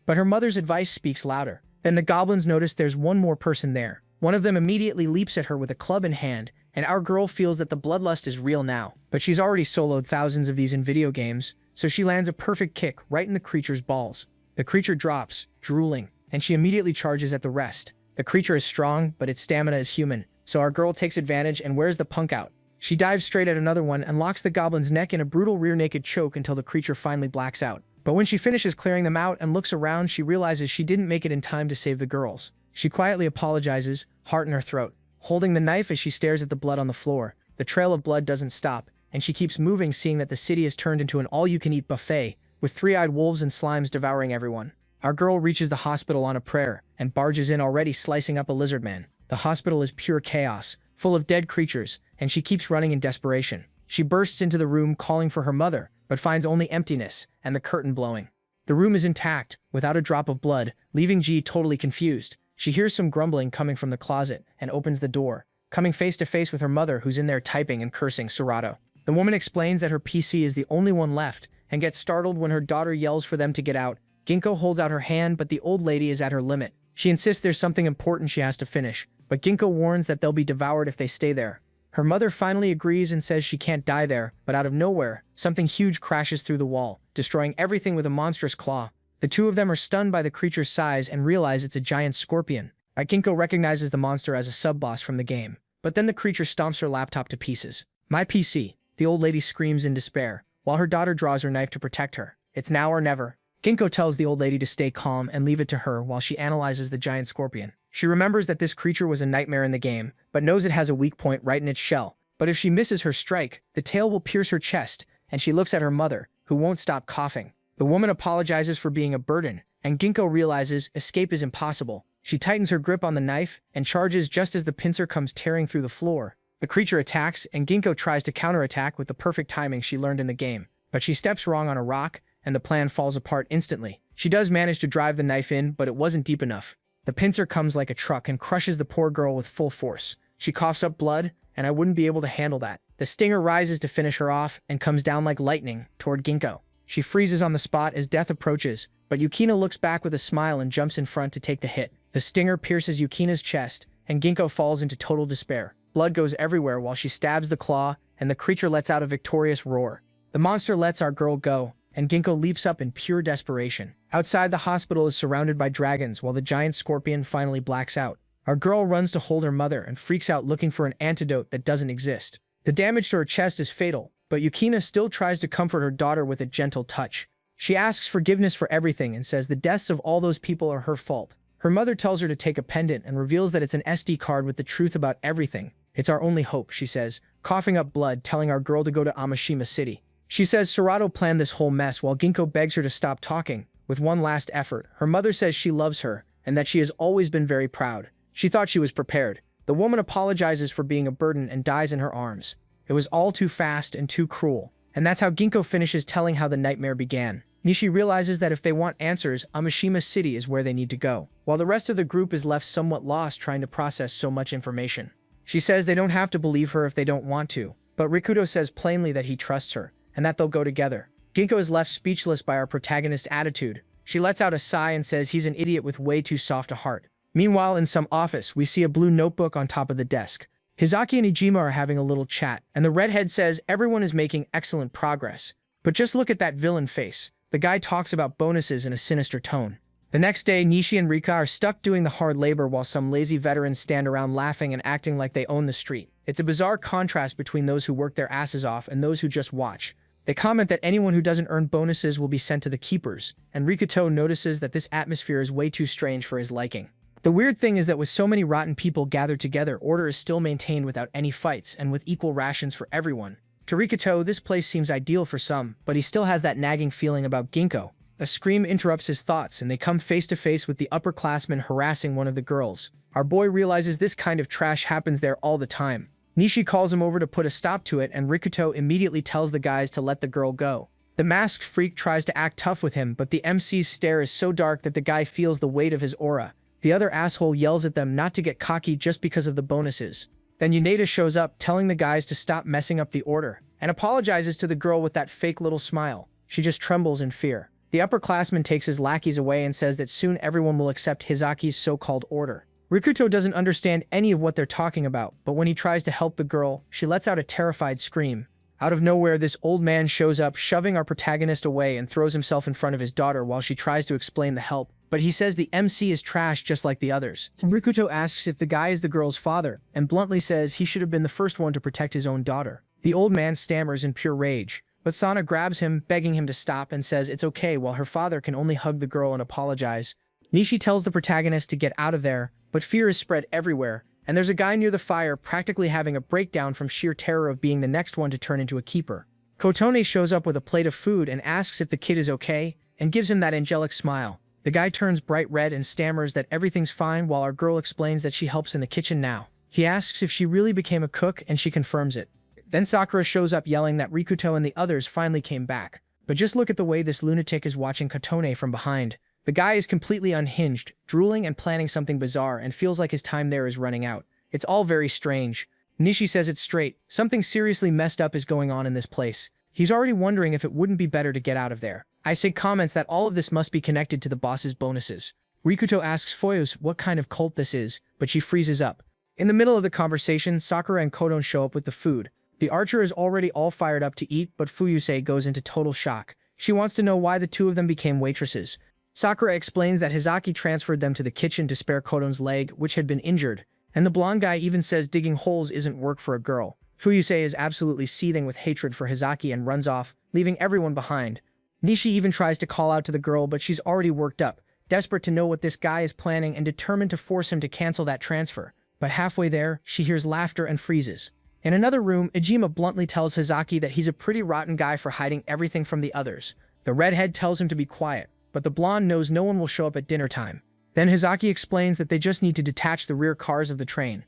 But her mother's advice speaks louder. Then the goblins notice there's one more person there. One of them immediately leaps at her with a club in hand, and our girl feels that the bloodlust is real now. But she's already soloed thousands of these in video games, so she lands a perfect kick right in the creature's balls. The creature drops, drooling, and she immediately charges at the rest. The creature is strong, but its stamina is human, so our girl takes advantage and wears the punk out. She dives straight at another one and locks the goblin's neck in a brutal rear naked choke until the creature finally blacks out. But when she finishes clearing them out and looks around, she realizes she didn't make it in time to save the girls. She quietly apologizes, heart in her throat, holding the knife as she stares at the blood on the floor. The trail of blood doesn't stop, and she keeps moving, seeing that the city has turned into an all-you-can-eat buffet, with three-eyed wolves and slimes devouring everyone. Our girl reaches the hospital on a prayer and barges in, already slicing up a lizard man. The hospital is pure chaos, full of dead creatures, and she keeps running in desperation. She bursts into the room calling for her mother, but finds only emptiness and the curtain blowing. The room is intact, without a drop of blood, leaving G totally confused. She hears some grumbling coming from the closet and opens the door, coming face to face with her mother, who's in there typing and cursing Serato. The woman explains that her PC is the only one left and gets startled when her daughter yells for them to get out. Ginkgo holds out her hand, but the old lady is at her limit. She insists there's something important she has to finish, but Ginkgo warns that they'll be devoured if they stay there. Her mother finally agrees and says she can't die there, but out of nowhere, something huge crashes through the wall, destroying everything with a monstrous claw. The two of them are stunned by the creature's size and realize it's a giant scorpion. Ginkgo recognizes the monster as a sub-boss from the game, but then the creature stomps her laptop to pieces. My PC, the old lady screams in despair, while her daughter draws her knife to protect her. It's now or never. Ginkgo tells the old lady to stay calm and leave it to her while she analyzes the giant scorpion. She remembers that this creature was a nightmare in the game, but knows it has a weak point right in its shell. But if she misses her strike, the tail will pierce her chest, and she looks at her mother, who won't stop coughing. The woman apologizes for being a burden, and Ginkgo realizes escape is impossible. She tightens her grip on the knife and charges just as the pincer comes tearing through the floor. The creature attacks, and Ginkgo tries to counterattack with the perfect timing she learned in the game. But she steps wrong on a rock, and the plan falls apart instantly. She does manage to drive the knife in, but it wasn't deep enough. The pincer comes like a truck and crushes the poor girl with full force. She coughs up blood, and I wouldn't be able to handle that. The stinger rises to finish her off and comes down like lightning toward Ginkgo. She freezes on the spot as death approaches, but Yukina looks back with a smile and jumps in front to take the hit. The stinger pierces Yukina's chest, and Ginkgo falls into total despair. Blood goes everywhere while she stabs the claw, and the creature lets out a victorious roar. The monster lets our girl go, and Ginkgo leaps up in pure desperation. Outside, the hospital is surrounded by dragons while the giant scorpion finally blacks out. Our girl runs to hold her mother and freaks out looking for an antidote that doesn't exist. The damage to her chest is fatal, but Yukina still tries to comfort her daughter with a gentle touch. She asks forgiveness for everything and says the deaths of all those people are her fault. Her mother tells her to take a pendant and reveals that it's an SD card with the truth about everything. It's our only hope, she says, coughing up blood, telling our girl to go to Amashima City. She says Serato planned this whole mess while Ginkgo begs her to stop talking. With one last effort, her mother says she loves her and that she has always been very proud. She thought she was prepared. The woman apologizes for being a burden and dies in her arms. It was all too fast and too cruel. And that's how Ginkgo finishes telling how the nightmare began. Nishi realizes that if they want answers, Amashima City is where they need to go, while the rest of the group is left somewhat lost trying to process so much information. She says they don't have to believe her if they don't want to, but Rikudo says plainly that he trusts her, and that they'll go together. Ginkgo is left speechless by our protagonist's attitude. She lets out a sigh and says he's an idiot with way too soft a heart. Meanwhile, in some office, we see a blue notebook on top of the desk. Hizaki and Ijima are having a little chat, and the redhead says everyone is making excellent progress. But just look at that villain face. The guy talks about bonuses in a sinister tone. The next day, Nishi and Rika are stuck doing the hard labor while some lazy veterans stand around laughing and acting like they own the street. It's a bizarre contrast between those who work their asses off and those who just watch. They comment that anyone who doesn't earn bonuses will be sent to the keepers, and Rikuto notices that this atmosphere is way too strange for his liking. The weird thing is that with so many rotten people gathered together, order is still maintained without any fights and with equal rations for everyone. To Rikuto, this place seems ideal for some, but he still has that nagging feeling about Ginkgo. A scream interrupts his thoughts, and they come face to face with the upperclassman harassing one of the girls. Our boy realizes this kind of trash happens there all the time. Nishi calls him over to put a stop to it, and Rikuto immediately tells the guys to let the girl go. The masked freak tries to act tough with him, but the MC's stare is so dark that the guy feels the weight of his aura. The other asshole yells at them not to get cocky just because of the bonuses. Then Yuneda shows up, telling the guys to stop messing up the order, and apologizes to the girl with that fake little smile. She just trembles in fear. The upperclassman takes his lackeys away and says that soon everyone will accept Hizaki's so-called order. Rikuto doesn't understand any of what they're talking about, but when he tries to help the girl, she lets out a terrified scream. Out of nowhere, this old man shows up, shoving our protagonist away and throws himself in front of his daughter while she tries to explain the help. But he says the MC is trash just like the others. Rikuto asks if the guy is the girl's father, and bluntly says he should have been the first one to protect his own daughter. The old man stammers in pure rage, but Sana grabs him, begging him to stop, and says it's okay while her father can only hug the girl and apologize. Nishi tells the protagonist to get out of there, but fear is spread everywhere, and there's a guy near the fire practically having a breakdown from sheer terror of being the next one to turn into a keeper. Kotone shows up with a plate of food and asks if the kid is okay, and gives him that angelic smile. The guy turns bright red and stammers that everything's fine while our girl explains that she helps in the kitchen now. He asks if she really became a cook, and she confirms it. Then Sakura shows up yelling that Rikuto and the others finally came back. But just look at the way this lunatic is watching Kotone from behind. The guy is completely unhinged, drooling and planning something bizarre, and feels like his time there is running out. It's all very strange. Nishi says it's straight. Something seriously messed up is going on in this place. He's already wondering if it wouldn't be better to get out of there. Aisei comments that all of this must be connected to the boss's bonuses. Rikuto asks Foyos what kind of cult this is, but she freezes up. In the middle of the conversation, Sakura and Kodon show up with the food. The archer is already all fired up to eat, but Fuyusei goes into total shock. She wants to know why the two of them became waitresses. Sakura explains that Hizaki transferred them to the kitchen to spare Kodon's leg, which had been injured, and the blonde guy even says digging holes isn't work for a girl. Fuyusei is absolutely seething with hatred for Hizaki and runs off, leaving everyone behind. Nishi even tries to call out to the girl, but she's already worked up, desperate to know what this guy is planning and determined to force him to cancel that transfer. But halfway there, she hears laughter and freezes. In another room, Ijima bluntly tells Hizaki that he's a pretty rotten guy for hiding everything from the others. The redhead tells him to be quiet, but the blonde knows no one will show up at dinner time. Then Hizaki explains that they just need to detach the rear cars of the train.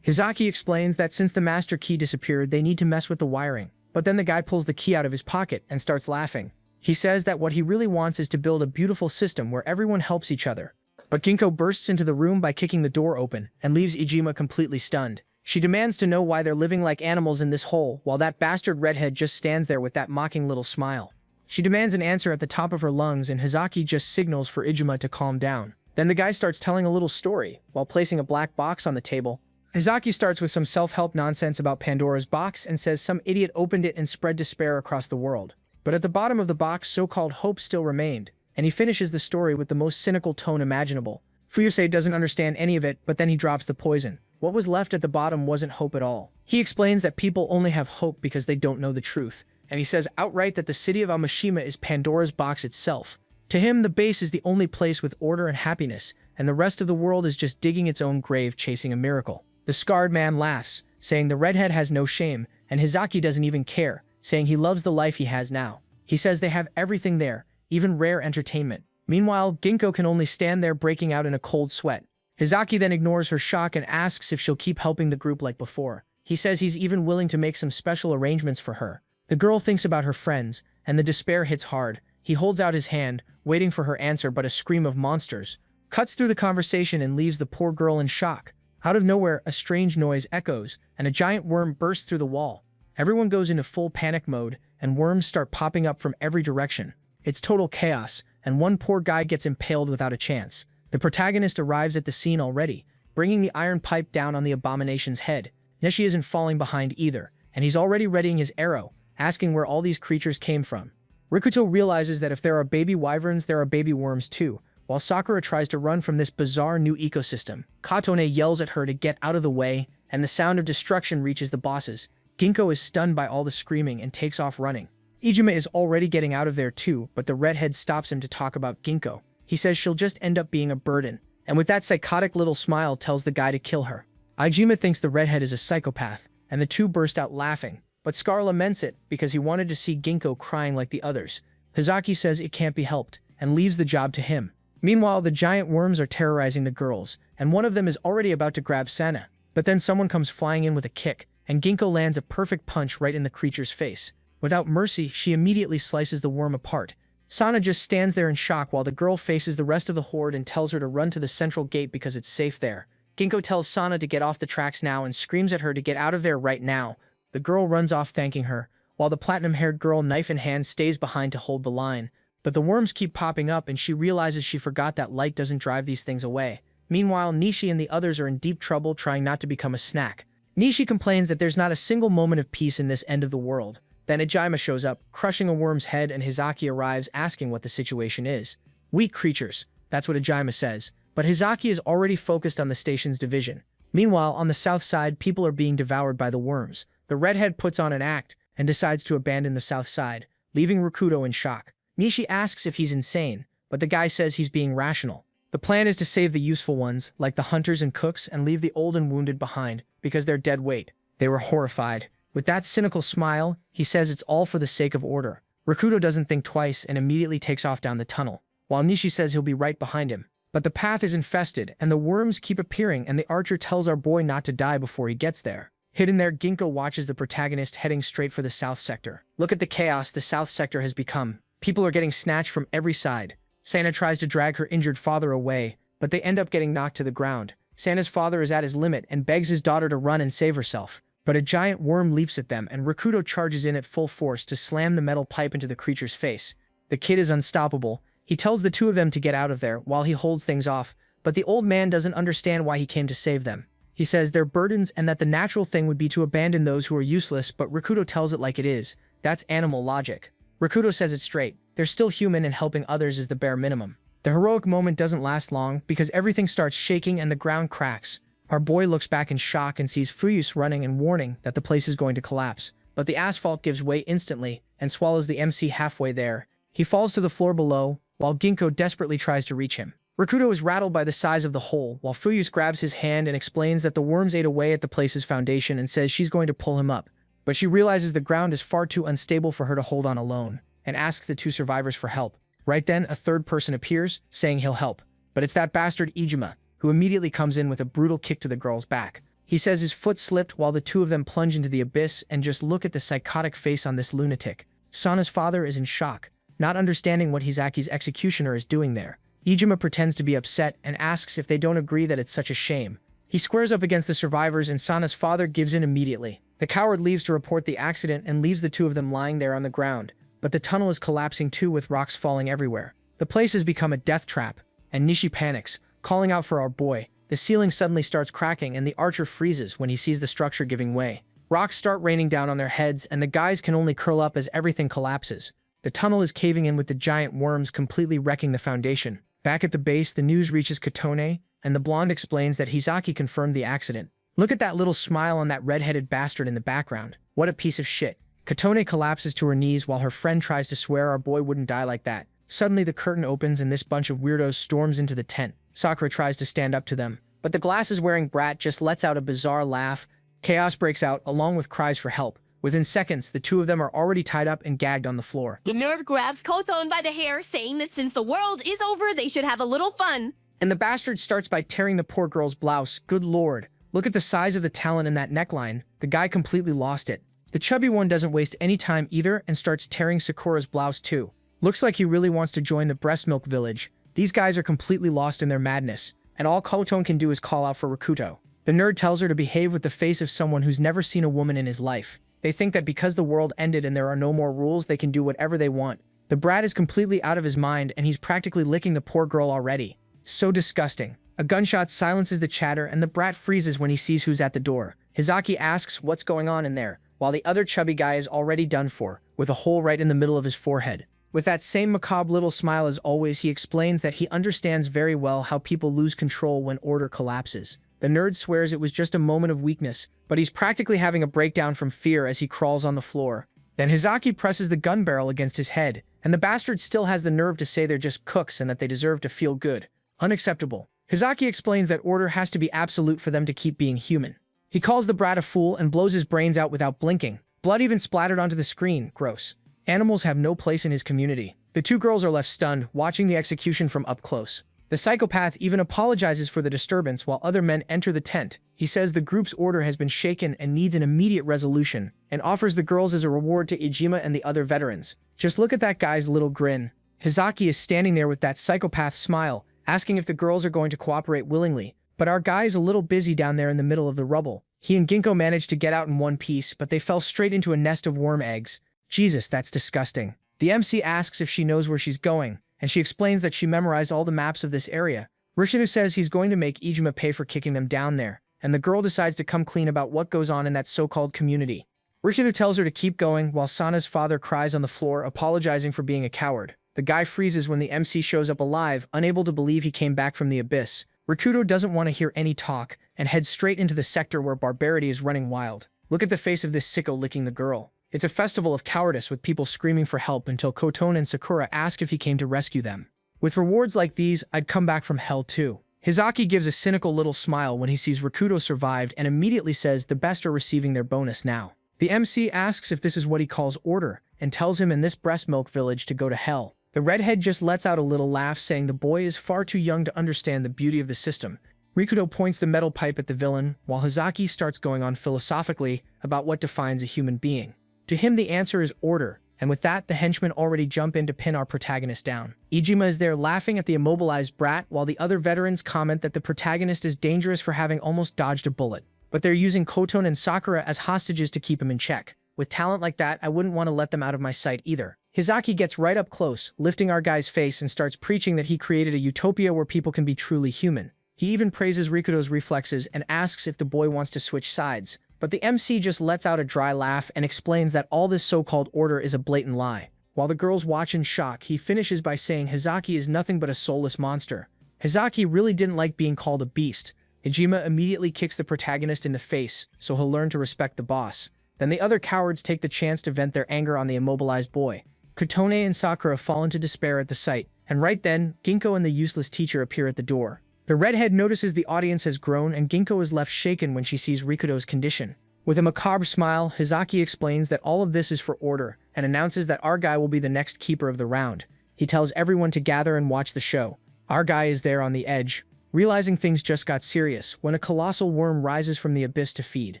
Hizaki explains that since the master key disappeared, they need to mess with the wiring. But then the guy pulls the key out of his pocket and starts laughing. He says that what he really wants is to build a beautiful system where everyone helps each other. But Ginkgo bursts into the room by kicking the door open and leaves Ijima completely stunned. She demands to know why they're living like animals in this hole, while that bastard redhead just stands there with that mocking little smile. She demands an answer at the top of her lungs, and Hizaki just signals for Ijima to calm down. Then the guy starts telling a little story, while placing a black box on the table. Hizaki starts with some self-help nonsense about Pandora's box and says some idiot opened it and spread despair across the world. But at the bottom of the box, so-called hope still remained, and he finishes the story with the most cynical tone imaginable. Fuyusei doesn't understand any of it, but then he drops the poison. What was left at the bottom wasn't hope at all. He explains that people only have hope because they don't know the truth, and he says outright that the city of Amashima is Pandora's box itself. To him, the base is the only place with order and happiness, and the rest of the world is just digging its own grave chasing a miracle. The scarred man laughs, saying the redhead has no shame, and Hizaki doesn't even care, saying he loves the life he has now. He says they have everything there, even rare entertainment. Meanwhile, Ginkgo can only stand there breaking out in a cold sweat. Hizaki then ignores her shock and asks if she'll keep helping the group like before. He says he's even willing to make some special arrangements for her. The girl thinks about her friends, and the despair hits hard. He holds out his hand, waiting for her answer, but a scream of monsters cuts through the conversation and leaves the poor girl in shock. Out of nowhere, a strange noise echoes, and a giant worm bursts through the wall. Everyone goes into full panic mode, and worms start popping up from every direction. It's total chaos, and one poor guy gets impaled without a chance. The protagonist arrives at the scene already, bringing the iron pipe down on the abomination's head. Nishi isn't falling behind either, and he's already readying his arrow, asking where all these creatures came from. Rikuto realizes that if there are baby wyverns, there are baby worms too, while Sakura tries to run from this bizarre new ecosystem. Katone yells at her to get out of the way, and the sound of destruction reaches the bosses. Ginkgo is stunned by all the screaming and takes off running. Ijima is already getting out of there too, but the redhead stops him to talk about Ginkgo. He says she'll just end up being a burden, and with that psychotic little smile tells the guy to kill her. Ijima thinks the redhead is a psychopath, and the two burst out laughing, but Scar laments it because he wanted to see Ginkgo crying like the others. Hizaki says it can't be helped, and leaves the job to him. Meanwhile, the giant worms are terrorizing the girls, and one of them is already about to grab Sana. But then someone comes flying in with a kick, and Ginkgo lands a perfect punch right in the creature's face. Without mercy, she immediately slices the worm apart. Sana just stands there in shock while the girl faces the rest of the horde and tells her to run to the central gate because it's safe there. Ginkgo tells Sana to get off the tracks now and screams at her to get out of there right now. The girl runs off thanking her, while the platinum-haired girl knife in hand stays behind to hold the line. But the worms keep popping up and she realizes she forgot that light doesn't drive these things away. Meanwhile, Nishi and the others are in deep trouble trying not to become a snack. Nishi complains that there's not a single moment of peace in this end of the world. Then Ijima shows up, crushing a worm's head, and Hizaki arrives asking what the situation is. Weak creatures, that's what Ijima says, but Hizaki is already focused on the station's division. Meanwhile, on the south side, people are being devoured by the worms. The redhead puts on an act and decides to abandon the south side, leaving Rakuto in shock. Nishi asks if he's insane, but the guy says he's being rational. The plan is to save the useful ones, like the hunters and cooks, and leave the old and wounded behind, because they're dead weight. They were horrified. With that cynical smile, he says it's all for the sake of order. Rakuto doesn't think twice and immediately takes off down the tunnel, while Nishi says he'll be right behind him. But the path is infested, and the worms keep appearing, and the archer tells our boy not to die before he gets there. Hidden there, Ginkgo watches the protagonist heading straight for the south sector. Look at the chaos the south sector has become. People are getting snatched from every side. Sana tries to drag her injured father away, but they end up getting knocked to the ground. Sana's father is at his limit and begs his daughter to run and save herself. But a giant worm leaps at them and Rakuto charges in at full force to slam the metal pipe into the creature's face. The kid is unstoppable. He tells the two of them to get out of there while he holds things off, but the old man doesn't understand why he came to save them. He says they're burdens and that the natural thing would be to abandon those who are useless, but Rakuto tells it like it is. That's animal logic. Rakuto says it straight. They're still human and helping others is the bare minimum. The heroic moment doesn't last long because everything starts shaking and the ground cracks. Our boy looks back in shock and sees Fuyus running and warning that the place is going to collapse. But the asphalt gives way instantly and swallows the MC halfway there. He falls to the floor below, while Ginkgo desperately tries to reach him. Rakuto is rattled by the size of the hole, while Fuyus grabs his hand and explains that the worms ate away at the place's foundation and says she's going to pull him up. But she realizes the ground is far too unstable for her to hold on alone, and asks the two survivors for help. Right then, a third person appears, saying he'll help. But it's that bastard Ijima, who immediately comes in with a brutal kick to the girl's back. He says his foot slipped while the two of them plunge into the abyss, and just look at the psychotic face on this lunatic. Sana's father is in shock, not understanding what Hizaki's executioner is doing there. Ijima pretends to be upset and asks if they don't agree that it's such a shame. He squares up against the survivors and Sana's father gives in immediately. The coward leaves to report the accident and leaves the two of them lying there on the ground. But the tunnel is collapsing too, with rocks falling everywhere. The place has become a death trap, and Nishi panics, calling out for our boy. The ceiling suddenly starts cracking and the archer freezes when he sees the structure giving way. Rocks start raining down on their heads and the guys can only curl up as everything collapses. The tunnel is caving in with the giant worms completely wrecking the foundation. Back at the base, the news reaches Katone, and the blonde explains that Hizaki confirmed the accident. Look at that little smile on that red-headed bastard in the background. What a piece of shit. Katone collapses to her knees while her friend tries to swear our boy wouldn't die like that. Suddenly the curtain opens and this bunch of weirdos storms into the tent. Sakura tries to stand up to them, but the glasses-wearing brat just lets out a bizarre laugh. Chaos breaks out, along with cries for help. Within seconds, the two of them are already tied up and gagged on the floor. The nerd grabs Kothon by the hair, saying that since the world is over, they should have a little fun. And the bastard starts by tearing the poor girl's blouse. Good lord. Look at the size of the talon in that neckline. The guy completely lost it. The chubby one doesn't waste any time either and starts tearing Sakura's blouse too. Looks like he really wants to join the breast milk village. These guys are completely lost in their madness, and all Kothon can do is call out for Rakuto. The nerd tells her to behave with the face of someone who's never seen a woman in his life. They think that because the world ended and there are no more rules, they can do whatever they want. The brat is completely out of his mind and he's practically licking the poor girl already. So disgusting. A gunshot silences the chatter and the brat freezes when he sees who's at the door. Hizaki asks what's going on in there, while the other chubby guy is already done for, with a hole right in the middle of his forehead. With that same macabre little smile as always, he explains that he understands very well how people lose control when order collapses. The nerd swears it was just a moment of weakness, but he's practically having a breakdown from fear as he crawls on the floor. Then Hizaki presses the gun barrel against his head, and the bastard still has the nerve to say they're just cooks and that they deserve to feel good. Unacceptable. Hizaki explains that order has to be absolute for them to keep being human. He calls the brat a fool and blows his brains out without blinking. Blood even splattered onto the screen. Gross. Animals have no place in his community. The two girls are left stunned, watching the execution from up close. The psychopath even apologizes for the disturbance while other men enter the tent. He says the group's order has been shaken and needs an immediate resolution, and offers the girls as a reward to Ijima and the other veterans. Just look at that guy's little grin. Hizaki is standing there with that psychopath smile, asking if the girls are going to cooperate willingly. But our guy is a little busy down there in the middle of the rubble. He and Ginkgo managed to get out in one piece, but they fell straight into a nest of worm eggs. Jesus, that's disgusting. The MC asks if she knows where she's going, and she explains that she memorized all the maps of this area. Rishinu says he's going to make Ijima pay for kicking them down there, and the girl decides to come clean about what goes on in that so-called community. Rishinu tells her to keep going while Sana's father cries on the floor, apologizing for being a coward. The guy freezes when the MC shows up alive, unable to believe he came back from the abyss. Rikudo doesn't want to hear any talk and heads straight into the sector where barbarity is running wild. Look at the face of this sicko licking the girl. It's a festival of cowardice with people screaming for help until Kotone and Sakura ask if he came to rescue them. With rewards like these, I'd come back from hell too. Hizaki gives a cynical little smile when he sees Rikudo survived and immediately says the best are receiving their bonus now. The MC asks if this is what he calls order and tells him in this breast milk village to go to hell. The redhead just lets out a little laugh, saying the boy is far too young to understand the beauty of the system. Rikudo points the metal pipe at the villain, while Hizaki starts going on philosophically about what defines a human being. To him, the answer is order, and with that, the henchmen already jump in to pin our protagonist down. Ijima is there laughing at the immobilized brat, while the other veterans comment that the protagonist is dangerous for having almost dodged a bullet. But they're using Kotone and Sakura as hostages to keep him in check. With talent like that, I wouldn't want to let them out of my sight either. Hizaki gets right up close, lifting our guy's face and starts preaching that he created a utopia where people can be truly human. He even praises Rikudo's reflexes and asks if the boy wants to switch sides. But the MC just lets out a dry laugh and explains that all this so-called order is a blatant lie. While the girls watch in shock, he finishes by saying Hizaki is nothing but a soulless monster. Hizaki really didn't like being called a beast. Ijima immediately kicks the protagonist in the face, so he'll learn to respect the boss. Then the other cowards take the chance to vent their anger on the immobilized boy. Kotone and Sakura fall into despair at the sight, and right then, Ginkgo and the useless teacher appear at the door. The redhead notices the audience has grown and Ginkgo is left shaken when she sees Rikudo's condition. With a macabre smile, Hizaki explains that all of this is for order and announces that our guy will be the next keeper of the round. He tells everyone to gather and watch the show. Our guy is there on the edge, realizing things just got serious when a colossal worm rises from the abyss to feed.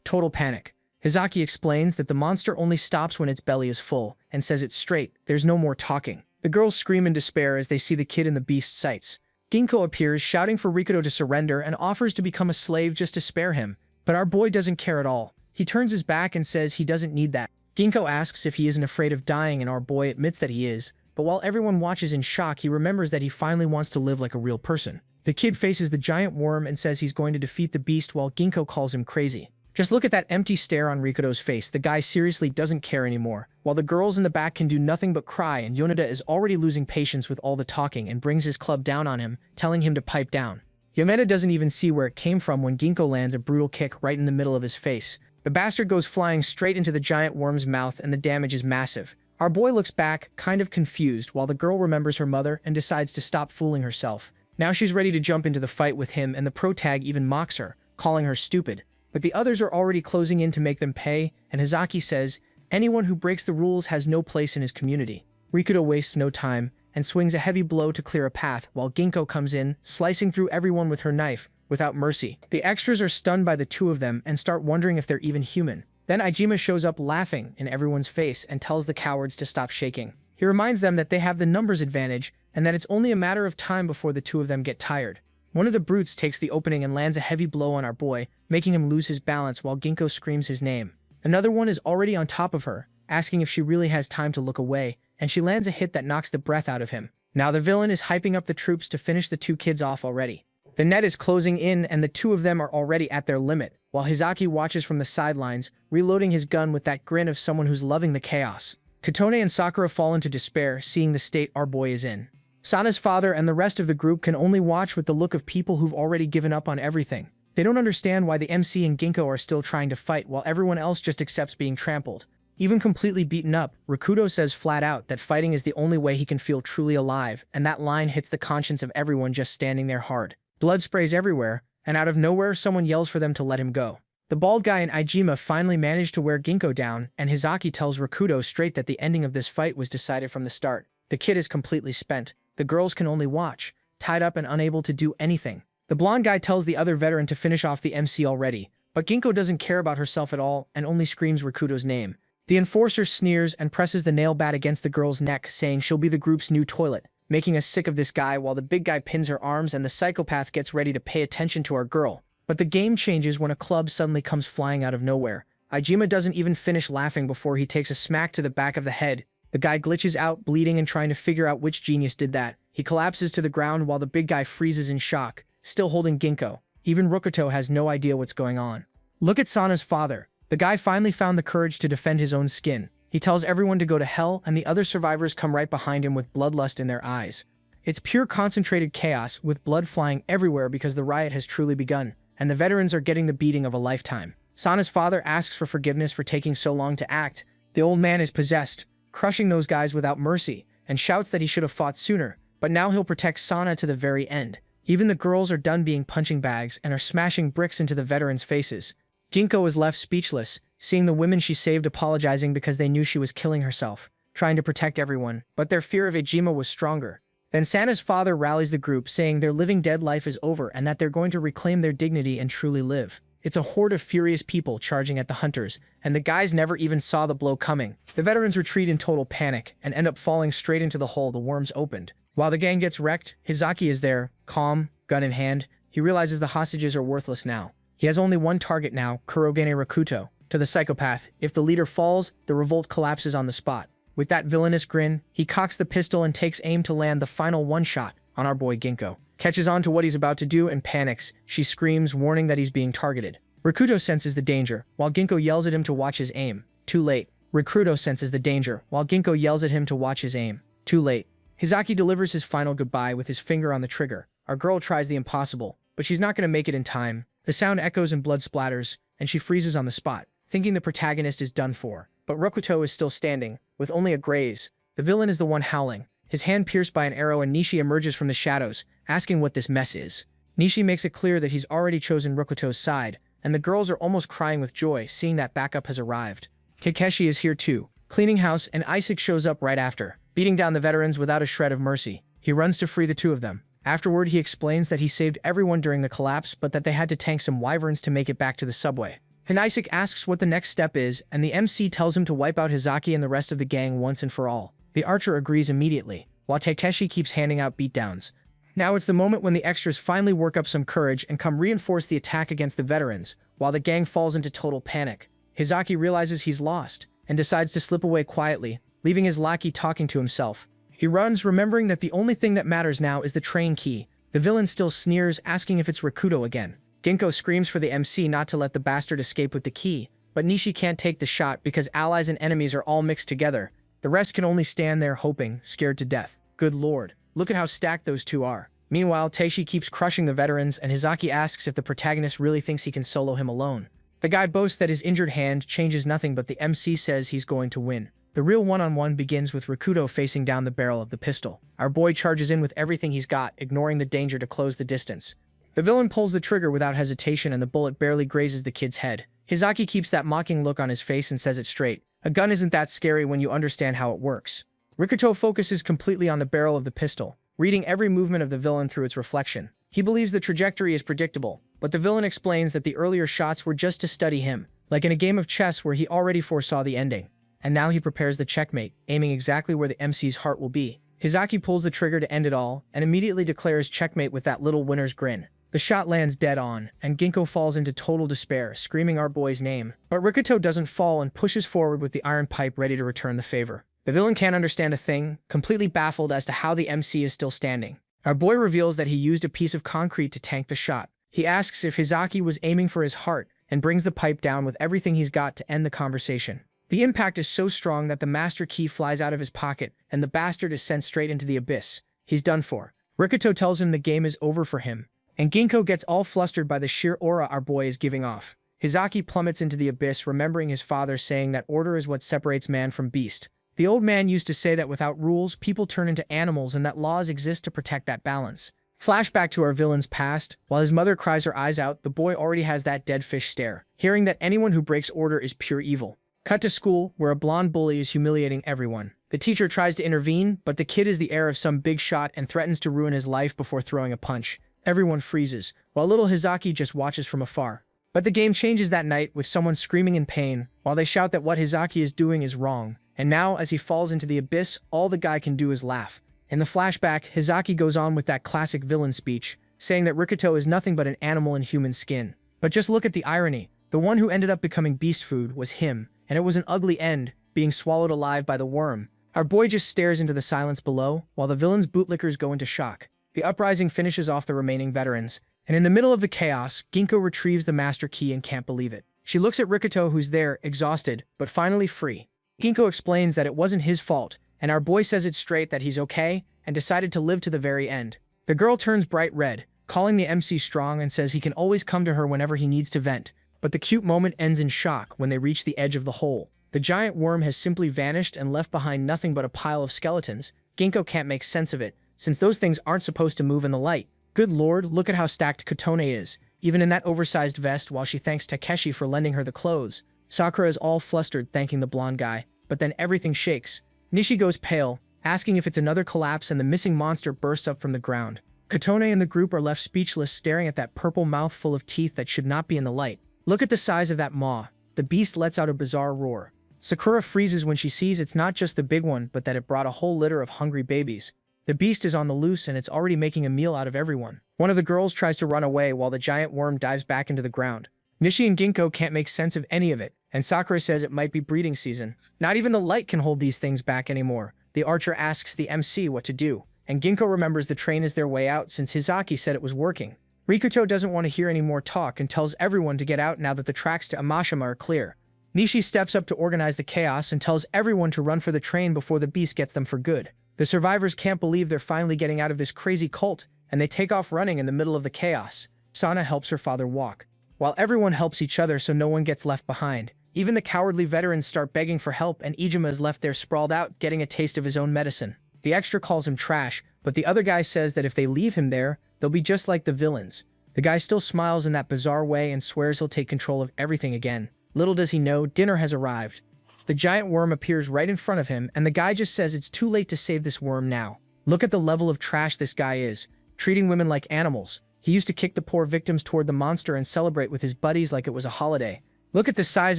Total panic. Hizaki explains that the monster only stops when its belly is full and says it's straight, there's no more talking. The girls scream in despair as they see the kid in the beast's sights. Ginkgo appears, shouting for Rikudo to surrender and offers to become a slave just to spare him. But our boy doesn't care at all. He turns his back and says he doesn't need that. Ginkgo asks if he isn't afraid of dying and our boy admits that he is. But while everyone watches in shock, he remembers that he finally wants to live like a real person. The kid faces the giant worm and says he's going to defeat the beast while Ginkgo calls him crazy. Just look at that empty stare on Rikudo's face. The guy seriously doesn't care anymore. While the girls in the back can do nothing but cry, and Yoneda is already losing patience with all the talking and brings his club down on him, telling him to pipe down. Yoneda doesn't even see where it came from when Ginkgo lands a brutal kick right in the middle of his face. The bastard goes flying straight into the giant worm's mouth and the damage is massive. Our boy looks back, kind of confused, while the girl remembers her mother and decides to stop fooling herself. Now she's ready to jump into the fight with him, and the protag even mocks her, calling her stupid. But the others are already closing in to make them pay, and Hizaki says, anyone who breaks the rules has no place in his community. Rikudo wastes no time, and swings a heavy blow to clear a path, while Ginkgo comes in, slicing through everyone with her knife, without mercy. The extras are stunned by the two of them and start wondering if they're even human. Then Ijima shows up laughing in everyone's face and tells the cowards to stop shaking. He reminds them that they have the numbers advantage, and that it's only a matter of time before the two of them get tired. One of the brutes takes the opening and lands a heavy blow on our boy, making him lose his balance while Ginkgo screams his name. Another one is already on top of her, asking if she really has time to look away, and she lands a hit that knocks the breath out of him. Now the villain is hyping up the troops to finish the two kids off already. The net is closing in and the two of them are already at their limit, while Hizaki watches from the sidelines, reloading his gun with that grin of someone who's loving the chaos. Kotone and Sakura fall into despair, seeing the state our boy is in. Sana's father and the rest of the group can only watch with the look of people who've already given up on everything. They don't understand why the MC and Ginkgo are still trying to fight while everyone else just accepts being trampled. Even completely beaten up, Rikudo says flat out that fighting is the only way he can feel truly alive, and that line hits the conscience of everyone just standing there hard. Blood sprays everywhere, and out of nowhere someone yells for them to let him go. The bald guy and Ijima finally manage to wear Ginkgo down, and Hizaki tells Rikudo straight that the ending of this fight was decided from the start. The kid is completely spent. The girls can only watch, tied up and unable to do anything. The blonde guy tells the other veteran to finish off the MC already, but Ginkgo doesn't care about herself at all and only screams Rakuto's name. The enforcer sneers and presses the nail bat against the girl's neck, saying she'll be the group's new toilet, making us sick of this guy while the big guy pins her arms and the psychopath gets ready to pay attention to our girl. But the game changes when a club suddenly comes flying out of nowhere. Ijima doesn't even finish laughing before he takes a smack to the back of the head. The guy glitches out, bleeding and trying to figure out which genius did that. He collapses to the ground while the big guy freezes in shock, still holding Ginkgo. Even Rakuto has no idea what's going on. Look at Sana's father. The guy finally found the courage to defend his own skin. He tells everyone to go to hell, and the other survivors come right behind him with bloodlust in their eyes. It's pure concentrated chaos, with blood flying everywhere because the riot has truly begun, and the veterans are getting the beating of a lifetime. Sana's father asks for forgiveness for taking so long to act. The old man is possessed, crushing those guys without mercy, and shouts that he should have fought sooner, but now he'll protect Sana to the very end. Even the girls are done being punching bags and are smashing bricks into the veterans' faces. Ginkgo is left speechless, seeing the women she saved apologizing because they knew she was killing herself, trying to protect everyone, but their fear of Ijima was stronger. Then Sana's father rallies the group, saying their living dead life is over and that they're going to reclaim their dignity and truly live. It's a horde of furious people charging at the hunters, and the guys never even saw the blow coming. The veterans retreat in total panic and end up falling straight into the hole the worms opened. While the gang gets wrecked, Hizaki is there, calm, gun in hand. He realizes the hostages are worthless now. He has only one target now, Kurogane Rakuto. To the psychopath, if the leader falls, the revolt collapses on the spot. With that villainous grin, he cocks the pistol and takes aim to land the final one shot on our boy Ginkgo. Catches on to what he's about to do and panics. She screams, warning that he's being targeted. Rakuto senses the danger, while Ginkgo yells at him to watch his aim. Too late. Rakuto senses the danger, while Ginkgo yells at him to watch his aim. Too late. Hizaki delivers his final goodbye with his finger on the trigger. Our girl tries the impossible, but she's not going to make it in time. The sound echoes and blood splatters, and she freezes on the spot, thinking the protagonist is done for. But Rakuto is still standing, with only a graze. The villain is the one howling, his hand pierced by an arrow, and Nishi emerges from the shadows, asking what this mess is. Nishi makes it clear that he's already chosen Rakuto's side, and the girls are almost crying with joy seeing that backup has arrived. Takeshi is here too, cleaning house, and Isaac shows up right after, beating down the veterans without a shred of mercy. He runs to free the two of them. Afterward, he explains that he saved everyone during the collapse, but that they had to tank some wyverns to make it back to the subway. And Isaac asks what the next step is, and the MC tells him to wipe out Hizaki and the rest of the gang once and for all. The archer agrees immediately, while Takeshi keeps handing out beatdowns. Now it's the moment when the extras finally work up some courage and come reinforce the attack against the veterans, while the gang falls into total panic. Hizaki realizes he's lost, and decides to slip away quietly, leaving his lackey talking to himself. He runs, remembering that the only thing that matters now is the train key. The villain still sneers, asking if it's Rakuto again. Ginkgo screams for the MC not to let the bastard escape with the key, but Nishi can't take the shot because allies and enemies are all mixed together. The rest can only stand there hoping, scared to death. Good lord, look at how stacked those two are. Meanwhile, Teishi keeps crushing the veterans, and Hizaki asks if the protagonist really thinks he can solo him alone. The guy boasts that his injured hand changes nothing, but the MC says he's going to win. The real one-on-one begins with Rakuto facing down the barrel of the pistol. Our boy charges in with everything he's got, ignoring the danger to close the distance. The villain pulls the trigger without hesitation, and the bullet barely grazes the kid's head. Hizaki keeps that mocking look on his face and says it straight. A gun isn't that scary when you understand how it works. Rakuto focuses completely on the barrel of the pistol, reading every movement of the villain through its reflection. He believes the trajectory is predictable, but the villain explains that the earlier shots were just to study him, like in a game of chess where he already foresaw the ending. And now he prepares the checkmate, aiming exactly where the MC's heart will be. Hizaki pulls the trigger to end it all, and immediately declares checkmate with that little winner's grin. The shot lands dead on, and Ginkgo falls into total despair, screaming our boy's name. But Rakuto doesn't fall and pushes forward with the iron pipe ready to return the favor. The villain can't understand a thing, completely baffled as to how the MC is still standing. Our boy reveals that he used a piece of concrete to tank the shot. He asks if Hizaki was aiming for his heart, and brings the pipe down with everything he's got to end the conversation. The impact is so strong that the master key flies out of his pocket, and the bastard is sent straight into the abyss. He's done for. Rakuto tells him the game is over for him, and Ginkgo gets all flustered by the sheer aura our boy is giving off. Hizaki plummets into the abyss, remembering his father saying that order is what separates man from beast. The old man used to say that without rules, people turn into animals and that laws exist to protect that balance. Flashback to our villain's past. While his mother cries her eyes out, the boy already has that dead fish stare, hearing that anyone who breaks order is pure evil. Cut to school, where a blonde bully is humiliating everyone. The teacher tries to intervene, but the kid is the heir of some big shot and threatens to ruin his life before throwing a punch. Everyone freezes, while little Hizaki just watches from afar. But the game changes that night with someone screaming in pain, while they shout that what Hizaki is doing is wrong. And now, as he falls into the abyss, all the guy can do is laugh. In the flashback, Hizaki goes on with that classic villain speech, saying that Rikuto is nothing but an animal in human skin. But just look at the irony. The one who ended up becoming beast food was him, and it was an ugly end, being swallowed alive by the worm. Our boy just stares into the silence below, while the villain's bootlickers go into shock. The uprising finishes off the remaining veterans, and in the middle of the chaos, Ginko retrieves the master key and can't believe it. She looks at Rikuto, who's there, exhausted, but finally free. Ginko explains that it wasn't his fault, and our boy says it straight that he's okay, and decided to live to the very end. The girl turns bright red, calling the MC strong, and says he can always come to her whenever he needs to vent. But the cute moment ends in shock when they reach the edge of the hole. The giant worm has simply vanished and left behind nothing but a pile of skeletons. Ginko can't make sense of it, since those things aren't supposed to move in the light. Good lord, look at how stacked Kotone is, even in that oversized vest, while she thanks Takeshi for lending her the clothes. Sakura is all flustered thanking the blonde guy, but then everything shakes. Nishi goes pale, asking if it's another collapse, and the missing monster bursts up from the ground. Kotone and the group are left speechless, staring at that purple mouth full of teeth that should not be in the light. Look at the size of that maw. The beast lets out a bizarre roar. Sakura freezes when she sees it's not just the big one, but that it brought a whole litter of hungry babies. The beast is on the loose and it's already making a meal out of everyone. One of the girls tries to run away while the giant worm dives back into the ground. Nishi and Ginko can't make sense of any of it, and Sakura says it might be breeding season. Not even the light can hold these things back anymore. The archer asks the MC what to do, and Ginko remembers the train is their way out since Hizaki said it was working. Rikuto doesn't want to hear any more talk and tells everyone to get out now that the tracks to Amashima are clear. Nishi steps up to organize the chaos and tells everyone to run for the train before the beast gets them for good. The survivors can't believe they're finally getting out of this crazy cult, and they take off running in the middle of the chaos. Sana helps her father walk, while everyone helps each other so no one gets left behind. Even the cowardly veterans start begging for help, and Ijima is left there sprawled out, getting a taste of his own medicine. The extra calls him trash, but the other guy says that if they leave him there, they'll be just like the villains. The guy still smiles in that bizarre way and swears he'll take control of everything again. Little does he know, dinner has arrived. The giant worm appears right in front of him, and the guy just says it's too late to save this worm now. Look at the level of trash this guy is, treating women like animals. He used to kick the poor victims toward the monster and celebrate with his buddies like it was a holiday. Look at the size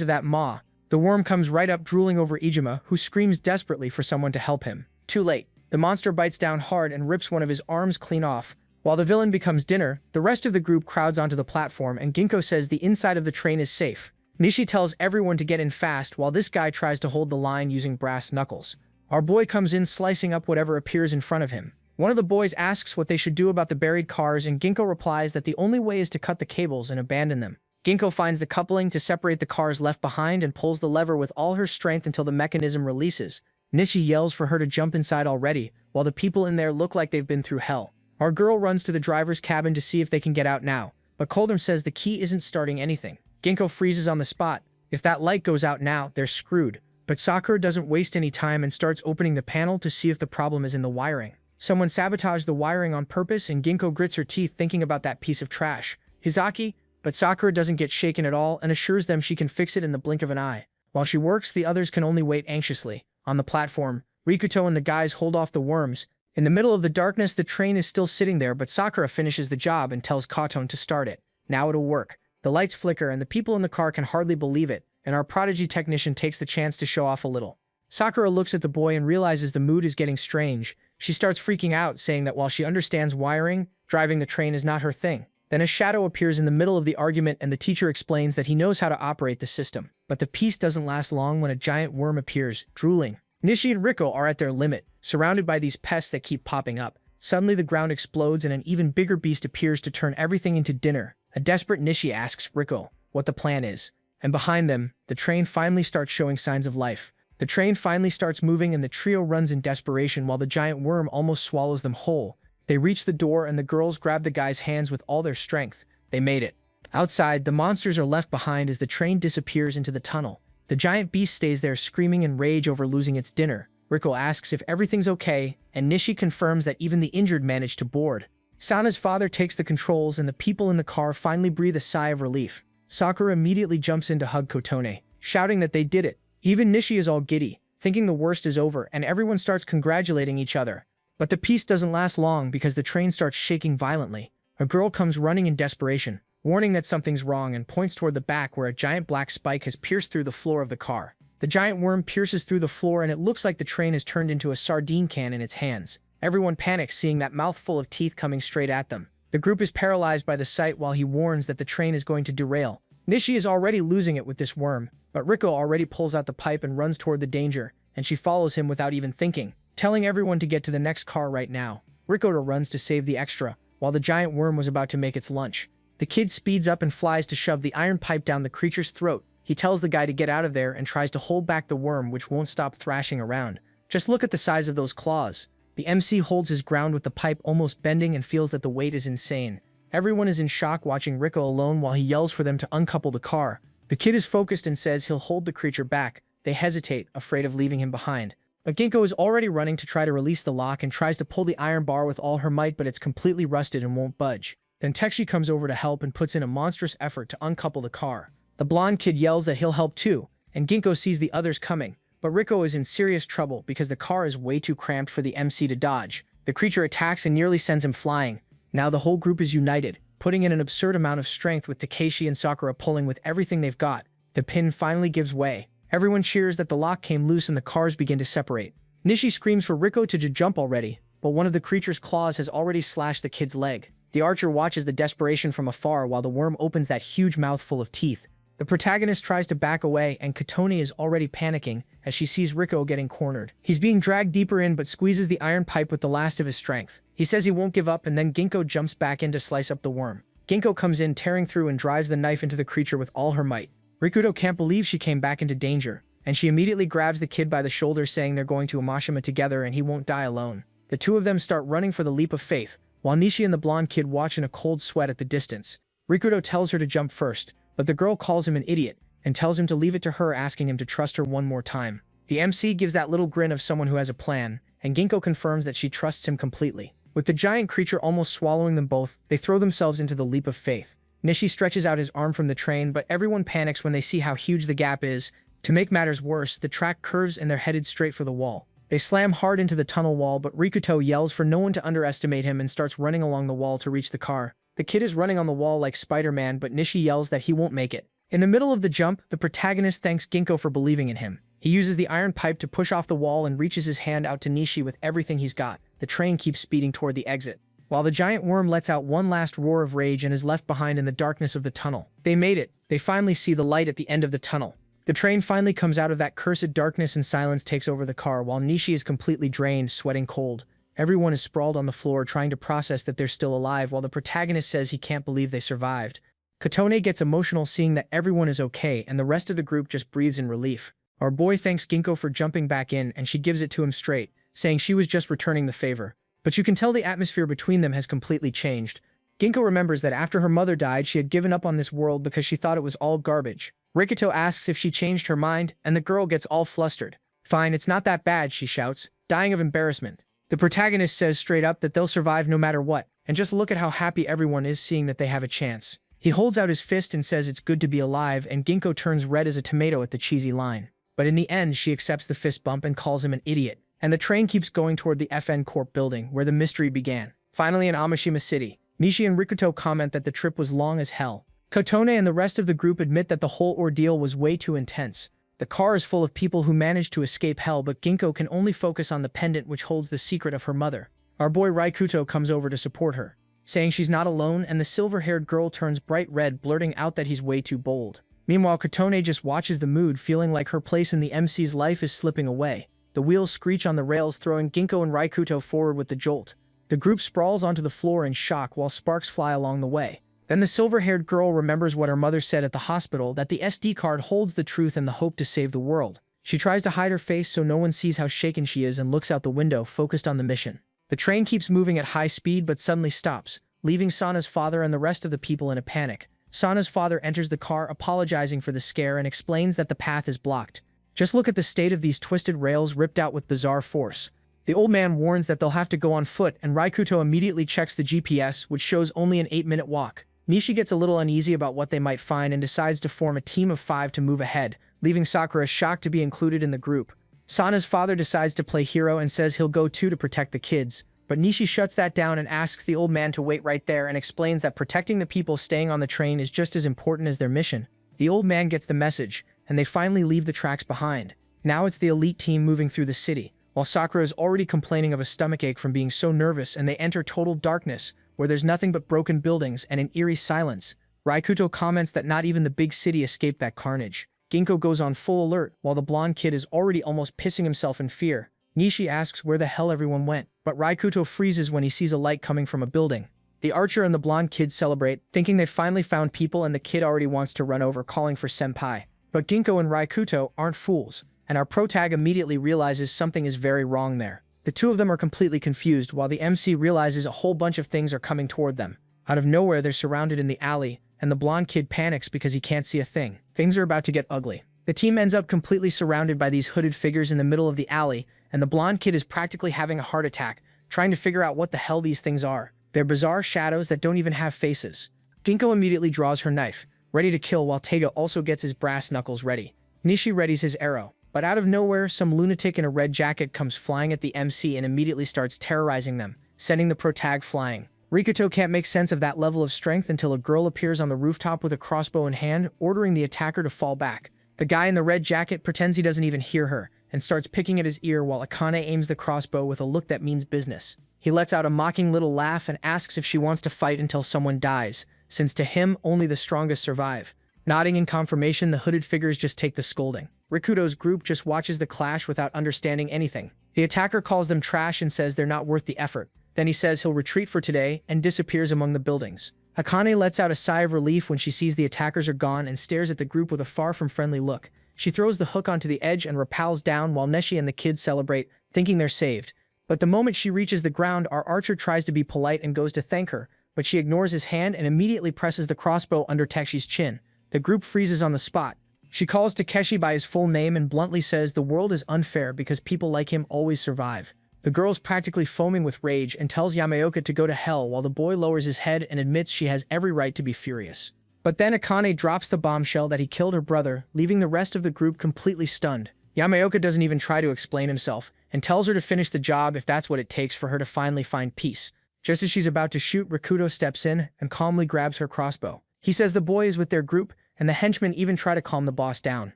of that maw. The worm comes right up, drooling over Ijima, who screams desperately for someone to help him. Too late. The monster bites down hard and rips one of his arms clean off. While the villain becomes dinner, the rest of the group crowds onto the platform, and Ginko says the inside of the train is safe. Nishi tells everyone to get in fast while this guy tries to hold the line using brass knuckles. Our boy comes in, slicing up whatever appears in front of him. One of the boys asks what they should do about the buried cars, and Ginko replies that the only way is to cut the cables and abandon them. Ginko finds the coupling to separate the cars left behind and pulls the lever with all her strength until the mechanism releases. Nishi yells for her to jump inside already, while the people in there look like they've been through hell. Our girl runs to the driver's cabin to see if they can get out now, but Coldham says the key isn't starting anything. Ginko freezes on the spot. If that light goes out now, they're screwed. But Sakura doesn't waste any time and starts opening the panel to see if the problem is in the wiring. Someone sabotaged the wiring on purpose, and Ginko grits her teeth thinking about that piece of trash. Hizaki? But Sakura doesn't get shaken at all and assures them she can fix it in the blink of an eye. While she works, the others can only wait anxiously. On the platform, Rikuto and the guys hold off the worms. In the middle of the darkness, the train is still sitting there, but Sakura finishes the job and tells Katon to start it. Now it'll work. The lights flicker and the people in the car can hardly believe it, and our prodigy technician takes the chance to show off a little. Sakura looks at the boy and realizes the mood is getting strange. She starts freaking out, saying that while she understands wiring, driving the train is not her thing. Then a shadow appears in the middle of the argument, and the teacher explains that he knows how to operate the system. But the peace doesn't last long when a giant worm appears, drooling. Nishi and Riko are at their limit, surrounded by these pests that keep popping up. Suddenly the ground explodes and an even bigger beast appears to turn everything into dinner. A desperate Nishi asks Riko what the plan is. And behind them, the train finally starts showing signs of life. The train finally starts moving and the trio runs in desperation while the giant worm almost swallows them whole. They reach the door and the girls grab the guy's hands with all their strength. They made it. Outside, the monsters are left behind as the train disappears into the tunnel. The giant beast stays there screaming in rage over losing its dinner. Riko asks if everything's okay, and Nishi confirms that even the injured managed to board. Sana's father takes the controls and the people in the car finally breathe a sigh of relief. Sakura immediately jumps in to hug Kotone, shouting that they did it. Even Nishi is all giddy, thinking the worst is over, and everyone starts congratulating each other. But the peace doesn't last long because the train starts shaking violently. A girl comes running in desperation, warning that something's wrong, and points toward the back where a giant black spike has pierced through the floor of the car. The giant worm pierces through the floor and it looks like the train has turned into a sardine can in its hands. Everyone panics seeing that mouthful of teeth coming straight at them. The group is paralyzed by the sight while he warns that the train is going to derail. Nishi is already losing it with this worm, but Riko already pulls out the pipe and runs toward the danger, and she follows him without even thinking, telling everyone to get to the next car right now. Riko runs to save the extra, while the giant worm was about to make its lunch. The kid speeds up and flies to shove the iron pipe down the creature's throat. He tells the guy to get out of there and tries to hold back the worm, which won't stop thrashing around. Just look at the size of those claws. The MC holds his ground with the pipe almost bending and feels that the weight is insane. Everyone is in shock watching Riko alone while he yells for them to uncouple the car. The kid is focused and says he'll hold the creature back. They hesitate, afraid of leaving him behind. But Ginkgo is already running to try to release the lock and tries to pull the iron bar with all her might, but it's completely rusted and won't budge. Then Tekshi comes over to help and puts in a monstrous effort to uncouple the car. The blonde kid yells that he'll help too, and Ginkgo sees the others coming. But Riko is in serious trouble because the car is way too cramped for the MC to dodge. The creature attacks and nearly sends him flying. Now the whole group is united, putting in an absurd amount of strength with Takeshi and Sakura pulling with everything they've got. The pin finally gives way. Everyone cheers that the lock came loose and the cars begin to separate. Nishi screams for Riko to jump already, but one of the creature's claws has already slashed the kid's leg. The archer watches the desperation from afar while the worm opens that huge mouth full of teeth. The protagonist tries to back away and Katone is already panicking as she sees Riko getting cornered. He's being dragged deeper in but squeezes the iron pipe with the last of his strength. He says he won't give up and then Ginkgo jumps back in to slice up the worm. Ginkgo comes in tearing through and drives the knife into the creature with all her might. Rikuto can't believe she came back into danger, and she immediately grabs the kid by the shoulder saying they're going to Amashima together and he won't die alone. The two of them start running for the leap of faith, while Nishi and the blonde kid watch in a cold sweat at the distance. Rikuto tells her to jump first, but the girl calls him an idiot and tells him to leave it to her, asking him to trust her one more time. The MC gives that little grin of someone who has a plan, and Ginkgo confirms that she trusts him completely. With the giant creature almost swallowing them both, they throw themselves into the leap of faith. Nishi stretches out his arm from the train, but everyone panics when they see how huge the gap is. To make matters worse, the track curves and they're headed straight for the wall. They slam hard into the tunnel wall, but Rikuto yells for no one to underestimate him and starts running along the wall to reach the car. The kid is running on the wall like Spider-Man, but Nishi yells that he won't make it. In the middle of the jump, the protagonist thanks Ginkgo for believing in him. He uses the iron pipe to push off the wall and reaches his hand out to Nishi with everything he's got. The train keeps speeding toward the exit, while the giant worm lets out one last roar of rage and is left behind in the darkness of the tunnel. They made it. They finally see the light at the end of the tunnel. The train finally comes out of that cursed darkness and silence takes over the car while Nishi is completely drained, sweating cold. Everyone is sprawled on the floor trying to process that they're still alive while the protagonist says he can't believe they survived. Katone gets emotional seeing that everyone is okay and the rest of the group just breathes in relief. Our boy thanks Ginkgo for jumping back in and she gives it to him straight, saying she was just returning the favor. But you can tell the atmosphere between them has completely changed. Ginkgo remembers that after her mother died she had given up on this world because she thought it was all garbage. Rikuto asks if she changed her mind and the girl gets all flustered. "Fine, it's not that bad," she shouts, dying of embarrassment. The protagonist says straight up that they'll survive no matter what, and just look at how happy everyone is seeing that they have a chance. He holds out his fist and says it's good to be alive, and Ginkgo turns red as a tomato at the cheesy line. But in the end, she accepts the fist bump and calls him an idiot, and the train keeps going toward the FN Corp building where the mystery began. Finally in Amashima City, Nishi and Rikuto comment that the trip was long as hell. Kotone and the rest of the group admit that the whole ordeal was way too intense. The car is full of people who managed to escape hell, but Ginkgo can only focus on the pendant which holds the secret of her mother. Our boy Raikuto comes over to support her, saying she's not alone, and the silver-haired girl turns bright red, blurting out that he's way too bold. Meanwhile, Kotone just watches the mood, feeling like her place in the MC's life is slipping away. The wheels screech on the rails, throwing Ginkgo and Raikuto forward with the jolt. The group sprawls onto the floor in shock while sparks fly along the way. Then the silver-haired girl remembers what her mother said at the hospital, that the SD card holds the truth and the hope to save the world. She tries to hide her face so no one sees how shaken she is and looks out the window, focused on the mission. The train keeps moving at high speed but suddenly stops, leaving Sana's father and the rest of the people in a panic. Sana's father enters the car apologizing for the scare and explains that the path is blocked. Just look at the state of these twisted rails ripped out with bizarre force. The old man warns that they'll have to go on foot, and Raikuto immediately checks the GPS, which shows only an 8-minute walk. Nishi gets a little uneasy about what they might find and decides to form a team of 5 to move ahead, leaving Sakura shocked to be included in the group. Sana's father decides to play hero and says he'll go too to protect the kids, but Nishi shuts that down and asks the old man to wait right there and explains that protecting the people staying on the train is just as important as their mission. The old man gets the message, and they finally leave the tracks behind. Now it's the elite team moving through the city, while Sakura is already complaining of a stomachache from being so nervous, and they enter total darkness, where there's nothing but broken buildings and an eerie silence. Raikuto comments that not even the big city escaped that carnage. Ginko goes on full alert, while the blonde kid is already almost pissing himself in fear. Nishi asks where the hell everyone went, but Raikuto freezes when he sees a light coming from a building. The archer and the blonde kid celebrate, thinking they finally found people, and the kid already wants to run over, calling for senpai. But Ginko and Raikuto aren't fools, and our protag immediately realizes something is very wrong there. The two of them are completely confused, while the MC realizes a whole bunch of things are coming toward them. Out of nowhere, they're surrounded in the alley, and the blonde kid panics because he can't see a thing. Things are about to get ugly. The team ends up completely surrounded by these hooded figures in the middle of the alley, and the blonde kid is practically having a heart attack, trying to figure out what the hell these things are. They're bizarre shadows that don't even have faces. Ginko immediately draws her knife, ready to kill, while Taiga also gets his brass knuckles ready. Nishi readies his arrow, but out of nowhere, some lunatic in a red jacket comes flying at the MC and immediately starts terrorizing them, sending the protag flying. Rikuto can't make sense of that level of strength until a girl appears on the rooftop with a crossbow in hand, ordering the attacker to fall back. The guy in the red jacket pretends he doesn't even hear her, and starts picking at his ear while Akane aims the crossbow with a look that means business. He lets out a mocking little laugh and asks if she wants to fight until someone dies, since to him, only the strongest survive. Nodding in confirmation, the hooded figures just take the scolding. Rikuto's group just watches the clash without understanding anything. The attacker calls them trash and says they're not worth the effort. Then he says he'll retreat for today and disappears among the buildings. Akane lets out a sigh of relief when she sees the attackers are gone and stares at the group with a far from friendly look. She throws the hook onto the edge and rappels down while Neshi and the kids celebrate, thinking they're saved. But the moment she reaches the ground, our archer tries to be polite and goes to thank her, but she ignores his hand and immediately presses the crossbow under Takeshi's chin. The group freezes on the spot. She calls Takeshi by his full name and bluntly says the world is unfair because people like him always survive. The girl's practically foaming with rage and tells Yamaoka to go to hell, while the boy lowers his head and admits she has every right to be furious. But then Akane drops the bombshell that he killed her brother, leaving the rest of the group completely stunned. Yamaoka doesn't even try to explain himself, and tells her to finish the job if that's what it takes for her to finally find peace. Just as she's about to shoot, Rikuto steps in and calmly grabs her crossbow. He says the boy is with their group, and the henchmen even try to calm the boss down.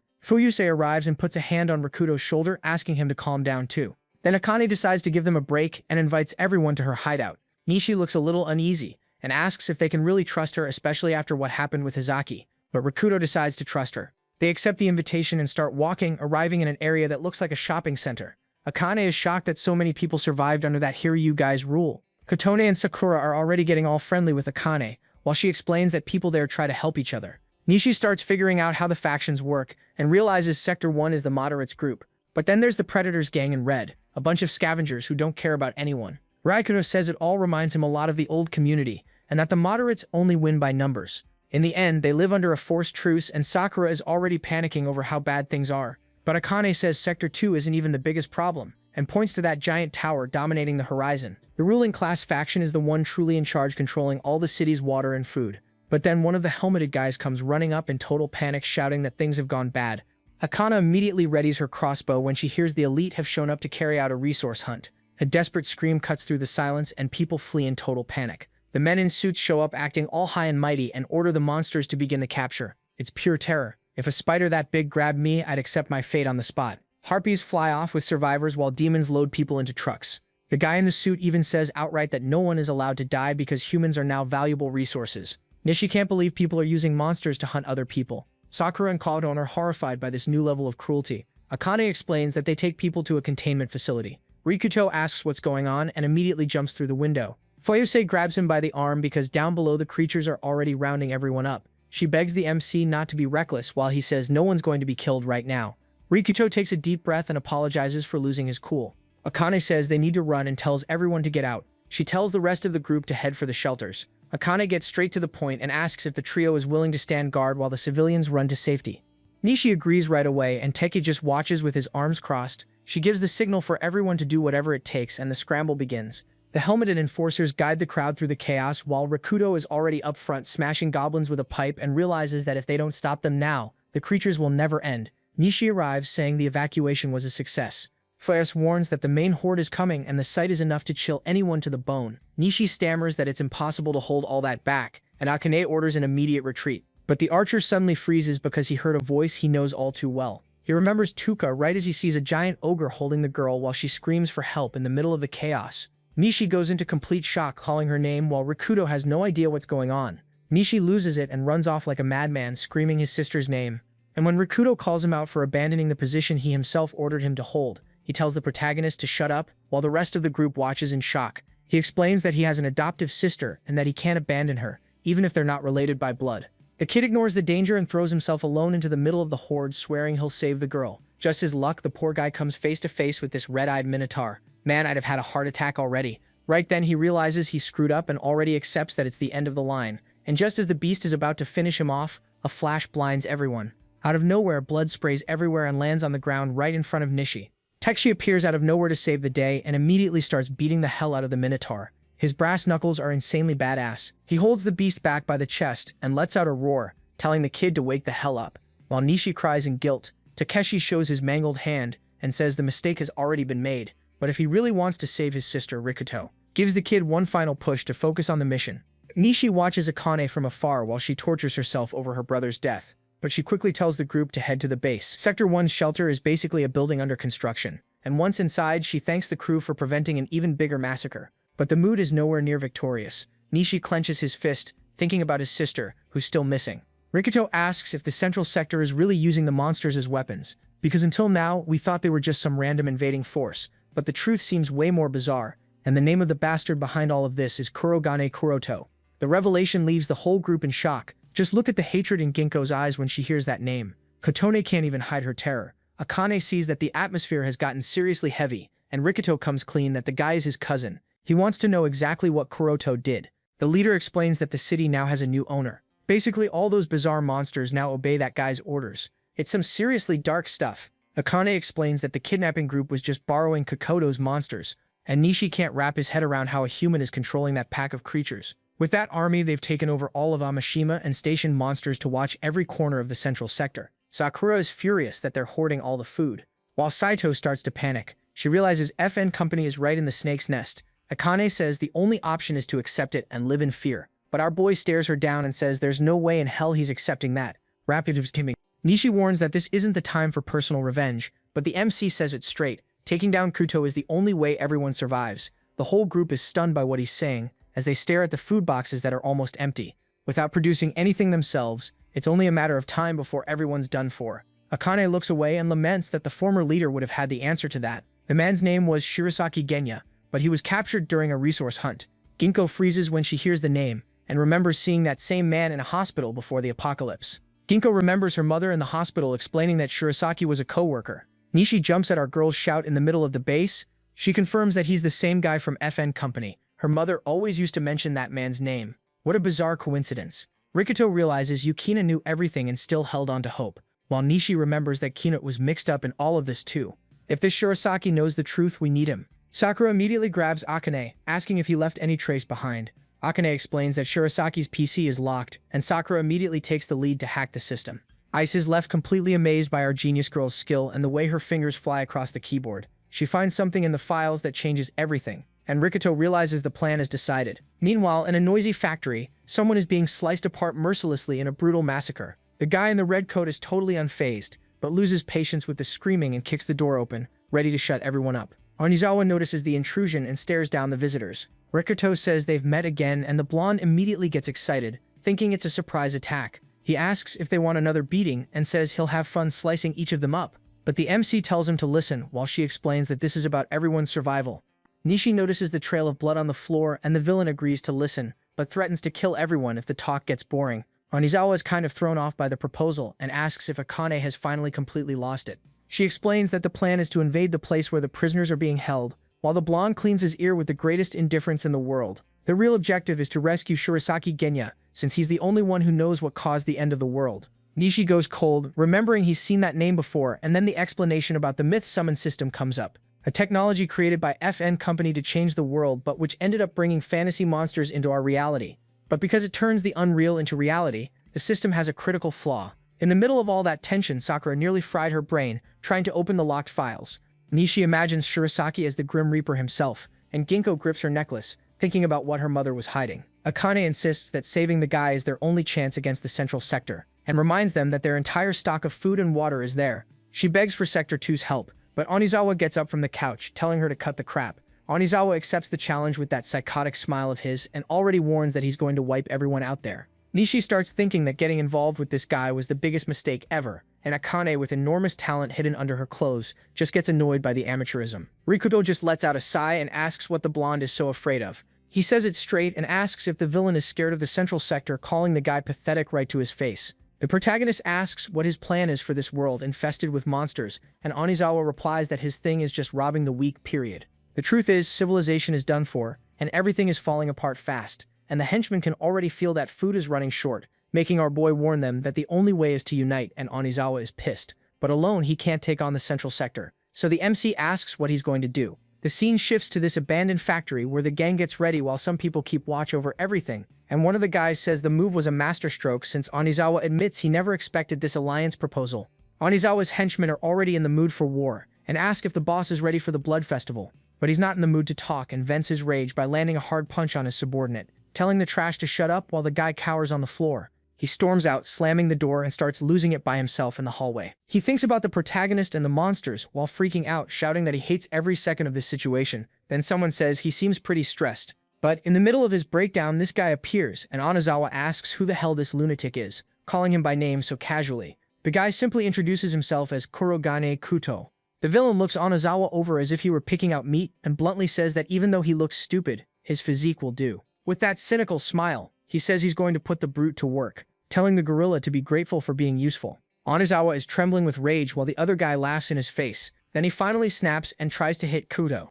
Fuyuse arrives and puts a hand on Rikuto's shoulder, asking him to calm down too. Then Akane decides to give them a break and invites everyone to her hideout. Nishi looks a little uneasy and asks if they can really trust her, especially after what happened with Hizaki. But Rikuto decides to trust her. They accept the invitation and start walking, arriving in an area that looks like a shopping center. Akane is shocked that so many people survived under that Hiryu guy's rule. Kotone and Sakura are already getting all friendly with Akane, while she explains that people there try to help each other. Nishi starts figuring out how the factions work and realizes Sector 1 is the moderates group. But then there's the Predators gang in red, a bunch of scavengers who don't care about anyone. Raikuto says it all reminds him a lot of the old community, and that the moderates only win by numbers. In the end, they live under a forced truce, and Sakura is already panicking over how bad things are. But Akane says Sector 2 isn't even the biggest problem, and points to that giant tower dominating the horizon. The ruling class faction is the one truly in charge, controlling all the city's water and food. But then one of the helmeted guys comes running up in total panic, shouting that things have gone bad. Akane immediately readies her crossbow when she hears the elite have shown up to carry out a resource hunt. A desperate scream cuts through the silence and people flee in total panic. The men in suits show up acting all high and mighty and order the monsters to begin the capture. It's pure terror. If a spider that big grabbed me, I'd accept my fate on the spot. Harpies fly off with survivors while demons load people into trucks. The guy in the suit even says outright that no one is allowed to die because humans are now valuable resources. Nishi can't believe people are using monsters to hunt other people. Sakura and Kaoton are horrified by this new level of cruelty. Akane explains that they take people to a containment facility. Rikuto asks what's going on and immediately jumps through the window. Fuyuse grabs him by the arm because down below the creatures are already rounding everyone up. She begs the MC not to be reckless while he says no one's going to be killed right now. Rikuto takes a deep breath and apologizes for losing his cool. Akane says they need to run and tells everyone to get out. She tells the rest of the group to head for the shelters. Akane gets straight to the point and asks if the trio is willing to stand guard while the civilians run to safety. Nishi agrees right away and Teki just watches with his arms crossed. She gives the signal for everyone to do whatever it takes and the scramble begins. The helmeted enforcers guide the crowd through the chaos while Rikuto is already up front smashing goblins with a pipe and realizes that if they don't stop them now, the creatures will never end. Nishi arrives saying the evacuation was a success. Flares warns that the main horde is coming and the sight is enough to chill anyone to the bone. Nishi stammers that it's impossible to hold all that back, and Akane orders an immediate retreat. But the archer suddenly freezes because he heard a voice he knows all too well. He remembers Tuka right as he sees a giant ogre holding the girl while she screams for help in the middle of the chaos. Nishi goes into complete shock, calling her name while Rikudo has no idea what's going on. Nishi loses it and runs off like a madman, screaming his sister's name. And when Rikudo calls him out for abandoning the position he himself ordered him to hold, he tells the protagonist to shut up while the rest of the group watches in shock. He explains that he has an adoptive sister and that he can't abandon her, even if they're not related by blood. The kid ignores the danger and throws himself alone into the middle of the horde, swearing he'll save the girl. Just his luck, the poor guy comes face to face with this red-eyed minotaur. Man, I'd have had a heart attack already. Right then, he realizes he screwed up and already accepts that it's the end of the line. And just as the beast is about to finish him off, a flash blinds everyone. Out of nowhere, blood sprays everywhere and lands on the ground right in front of Nishi. Tekshi appears out of nowhere to save the day and immediately starts beating the hell out of the minotaur. His brass knuckles are insanely badass. He holds the beast back by the chest and lets out a roar, telling the kid to wake the hell up. While Nishi cries in guilt, Takeshi shows his mangled hand and says the mistake has already been made, but if he really wants to save his sister, Rikuto gives the kid one final push to focus on the mission. Nishi watches Akane from afar while she tortures herself over her brother's death, but she quickly tells the group to head to the base. Sector 1's shelter is basically a building under construction, and once inside, she thanks the crew for preventing an even bigger massacre. But the mood is nowhere near victorious. Nishi clenches his fist, thinking about his sister, who's still missing. Rikuto asks if the central sector is really using the monsters as weapons, because until now, we thought they were just some random invading force, but the truth seems way more bizarre, and the name of the bastard behind all of this is Kurogane Kuroto. The revelation leaves the whole group in shock. Just look at the hatred in Ginko's eyes when she hears that name. Kotone can't even hide her terror. Akane sees that the atmosphere has gotten seriously heavy, and Rikuto comes clean that the guy is his cousin. He wants to know exactly what Kuroto did. The leader explains that the city now has a new owner. Basically, all those bizarre monsters now obey that guy's orders. It's some seriously dark stuff. Akane explains that the kidnapping group was just borrowing Kokoto's monsters, and Nishi can't wrap his head around how a human is controlling that pack of creatures. With that army, they've taken over all of Amashima and stationed monsters to watch every corner of the central sector. Sakura is furious that they're hoarding all the food. While Saito starts to panic, she realizes FN Company is right in the snake's nest. Akane says the only option is to accept it and live in fear. But our boy stares her down and says there's no way in hell he's accepting that. Nishi warns that this isn't the time for personal revenge, but the MC says it straight. Taking down Kuto is the only way everyone survives. The whole group is stunned by what he's saying, as they stare at the food boxes that are almost empty. Without producing anything themselves, it's only a matter of time before everyone's done for. Akane looks away and laments that the former leader would have had the answer to that. The man's name was Shirasaki Genya, but he was captured during a resource hunt. Ginko freezes when she hears the name, and remembers seeing that same man in a hospital before the apocalypse. Ginko remembers her mother in the hospital explaining that Shirasaki was a co-worker. Nishi jumps at our girl's shout in the middle of the base. She confirms that he's the same guy from FN Company. Her mother always used to mention that man's name. What a bizarre coincidence. Rikuto realizes Yukina knew everything and still held on to hope, while Nishi remembers that Kino was mixed up in all of this too. If this Shirasaki knows the truth, we need him. Sakura immediately grabs Akane, asking if he left any trace behind. Akane explains that Shirasaki's PC is locked, and Sakura immediately takes the lead to hack the system. Ice is left completely amazed by our genius girl's skill and the way her fingers fly across the keyboard. She finds something in the files that changes everything, and Rikuto realizes the plan is decided. Meanwhile, in a noisy factory, someone is being sliced apart mercilessly in a brutal massacre. The guy in the red coat is totally unfazed, but loses patience with the screaming and kicks the door open, ready to shut everyone up. Onizawa notices the intrusion and stares down the visitors. Rikuto says they've met again, and the blonde immediately gets excited, thinking it's a surprise attack. He asks if they want another beating and says he'll have fun slicing each of them up. But the MC tells him to listen while she explains that this is about everyone's survival. Nishi notices the trail of blood on the floor and the villain agrees to listen, but threatens to kill everyone if the talk gets boring. Onizawa is kind of thrown off by the proposal and asks if Akane has finally completely lost it. She explains that the plan is to invade the place where the prisoners are being held, while the blonde cleans his ear with the greatest indifference in the world. The real objective is to rescue Shirasaki Genya, since he's the only one who knows what caused the end of the world. Nishi goes cold, remembering he's seen that name before, and then the explanation about the myth summon system comes up. A technology created by FN Company to change the world, but which ended up bringing fantasy monsters into our reality. But because it turns the unreal into reality, the system has a critical flaw. In the middle of all that tension, Sakura nearly fried her brain, trying to open the locked files. Nishi imagines Shirasaki as the Grim Reaper himself, and Ginkgo grips her necklace, thinking about what her mother was hiding. Akane insists that saving the guy is their only chance against the Central Sector, and reminds them that their entire stock of food and water is there. She begs for Sector 2's help, but Onizawa gets up from the couch, telling her to cut the crap. Onizawa accepts the challenge with that psychotic smile of his and already warns that he's going to wipe everyone out there. Nishi starts thinking that getting involved with this guy was the biggest mistake ever, and Akane, with enormous talent hidden under her clothes, just gets annoyed by the amateurism. Rikuto just lets out a sigh and asks what the blonde is so afraid of. He says it straight and asks if the villain is scared of the Central Sector, calling the guy pathetic right to his face. The protagonist asks what his plan is for this world infested with monsters, and Onizawa replies that his thing is just robbing the weak, period. The truth is, civilization is done for, and everything is falling apart fast, and the henchmen can already feel that food is running short, making our boy warn them that the only way is to unite, and Onizawa is pissed. But alone, he can't take on the Central Sector, so the MC asks what he's going to do. The scene shifts to this abandoned factory where the gang gets ready while some people keep watch over everything, and one of the guys says the move was a masterstroke since Onizawa admits he never expected this alliance proposal. Onizawa's henchmen are already in the mood for war, and ask if the boss is ready for the blood festival, but he's not in the mood to talk and vents his rage by landing a hard punch on his subordinate, telling the trash to shut up while the guy cowers on the floor. He storms out, slamming the door, and starts losing it by himself in the hallway. He thinks about the protagonist and the monsters while freaking out, shouting that he hates every second of this situation. Then someone says he seems pretty stressed. But in the middle of his breakdown, this guy appears, and Onizawa asks who the hell this lunatic is, calling him by name so casually. The guy simply introduces himself as Kurogane Kuto. The villain looks Onizawa over as if he were picking out meat and bluntly says that even though he looks stupid, his physique will do. With that cynical smile, he says he's going to put the brute to work, telling the gorilla to be grateful for being useful. Onizawa is trembling with rage while the other guy laughs in his face. Then he finally snaps and tries to hit Kuto.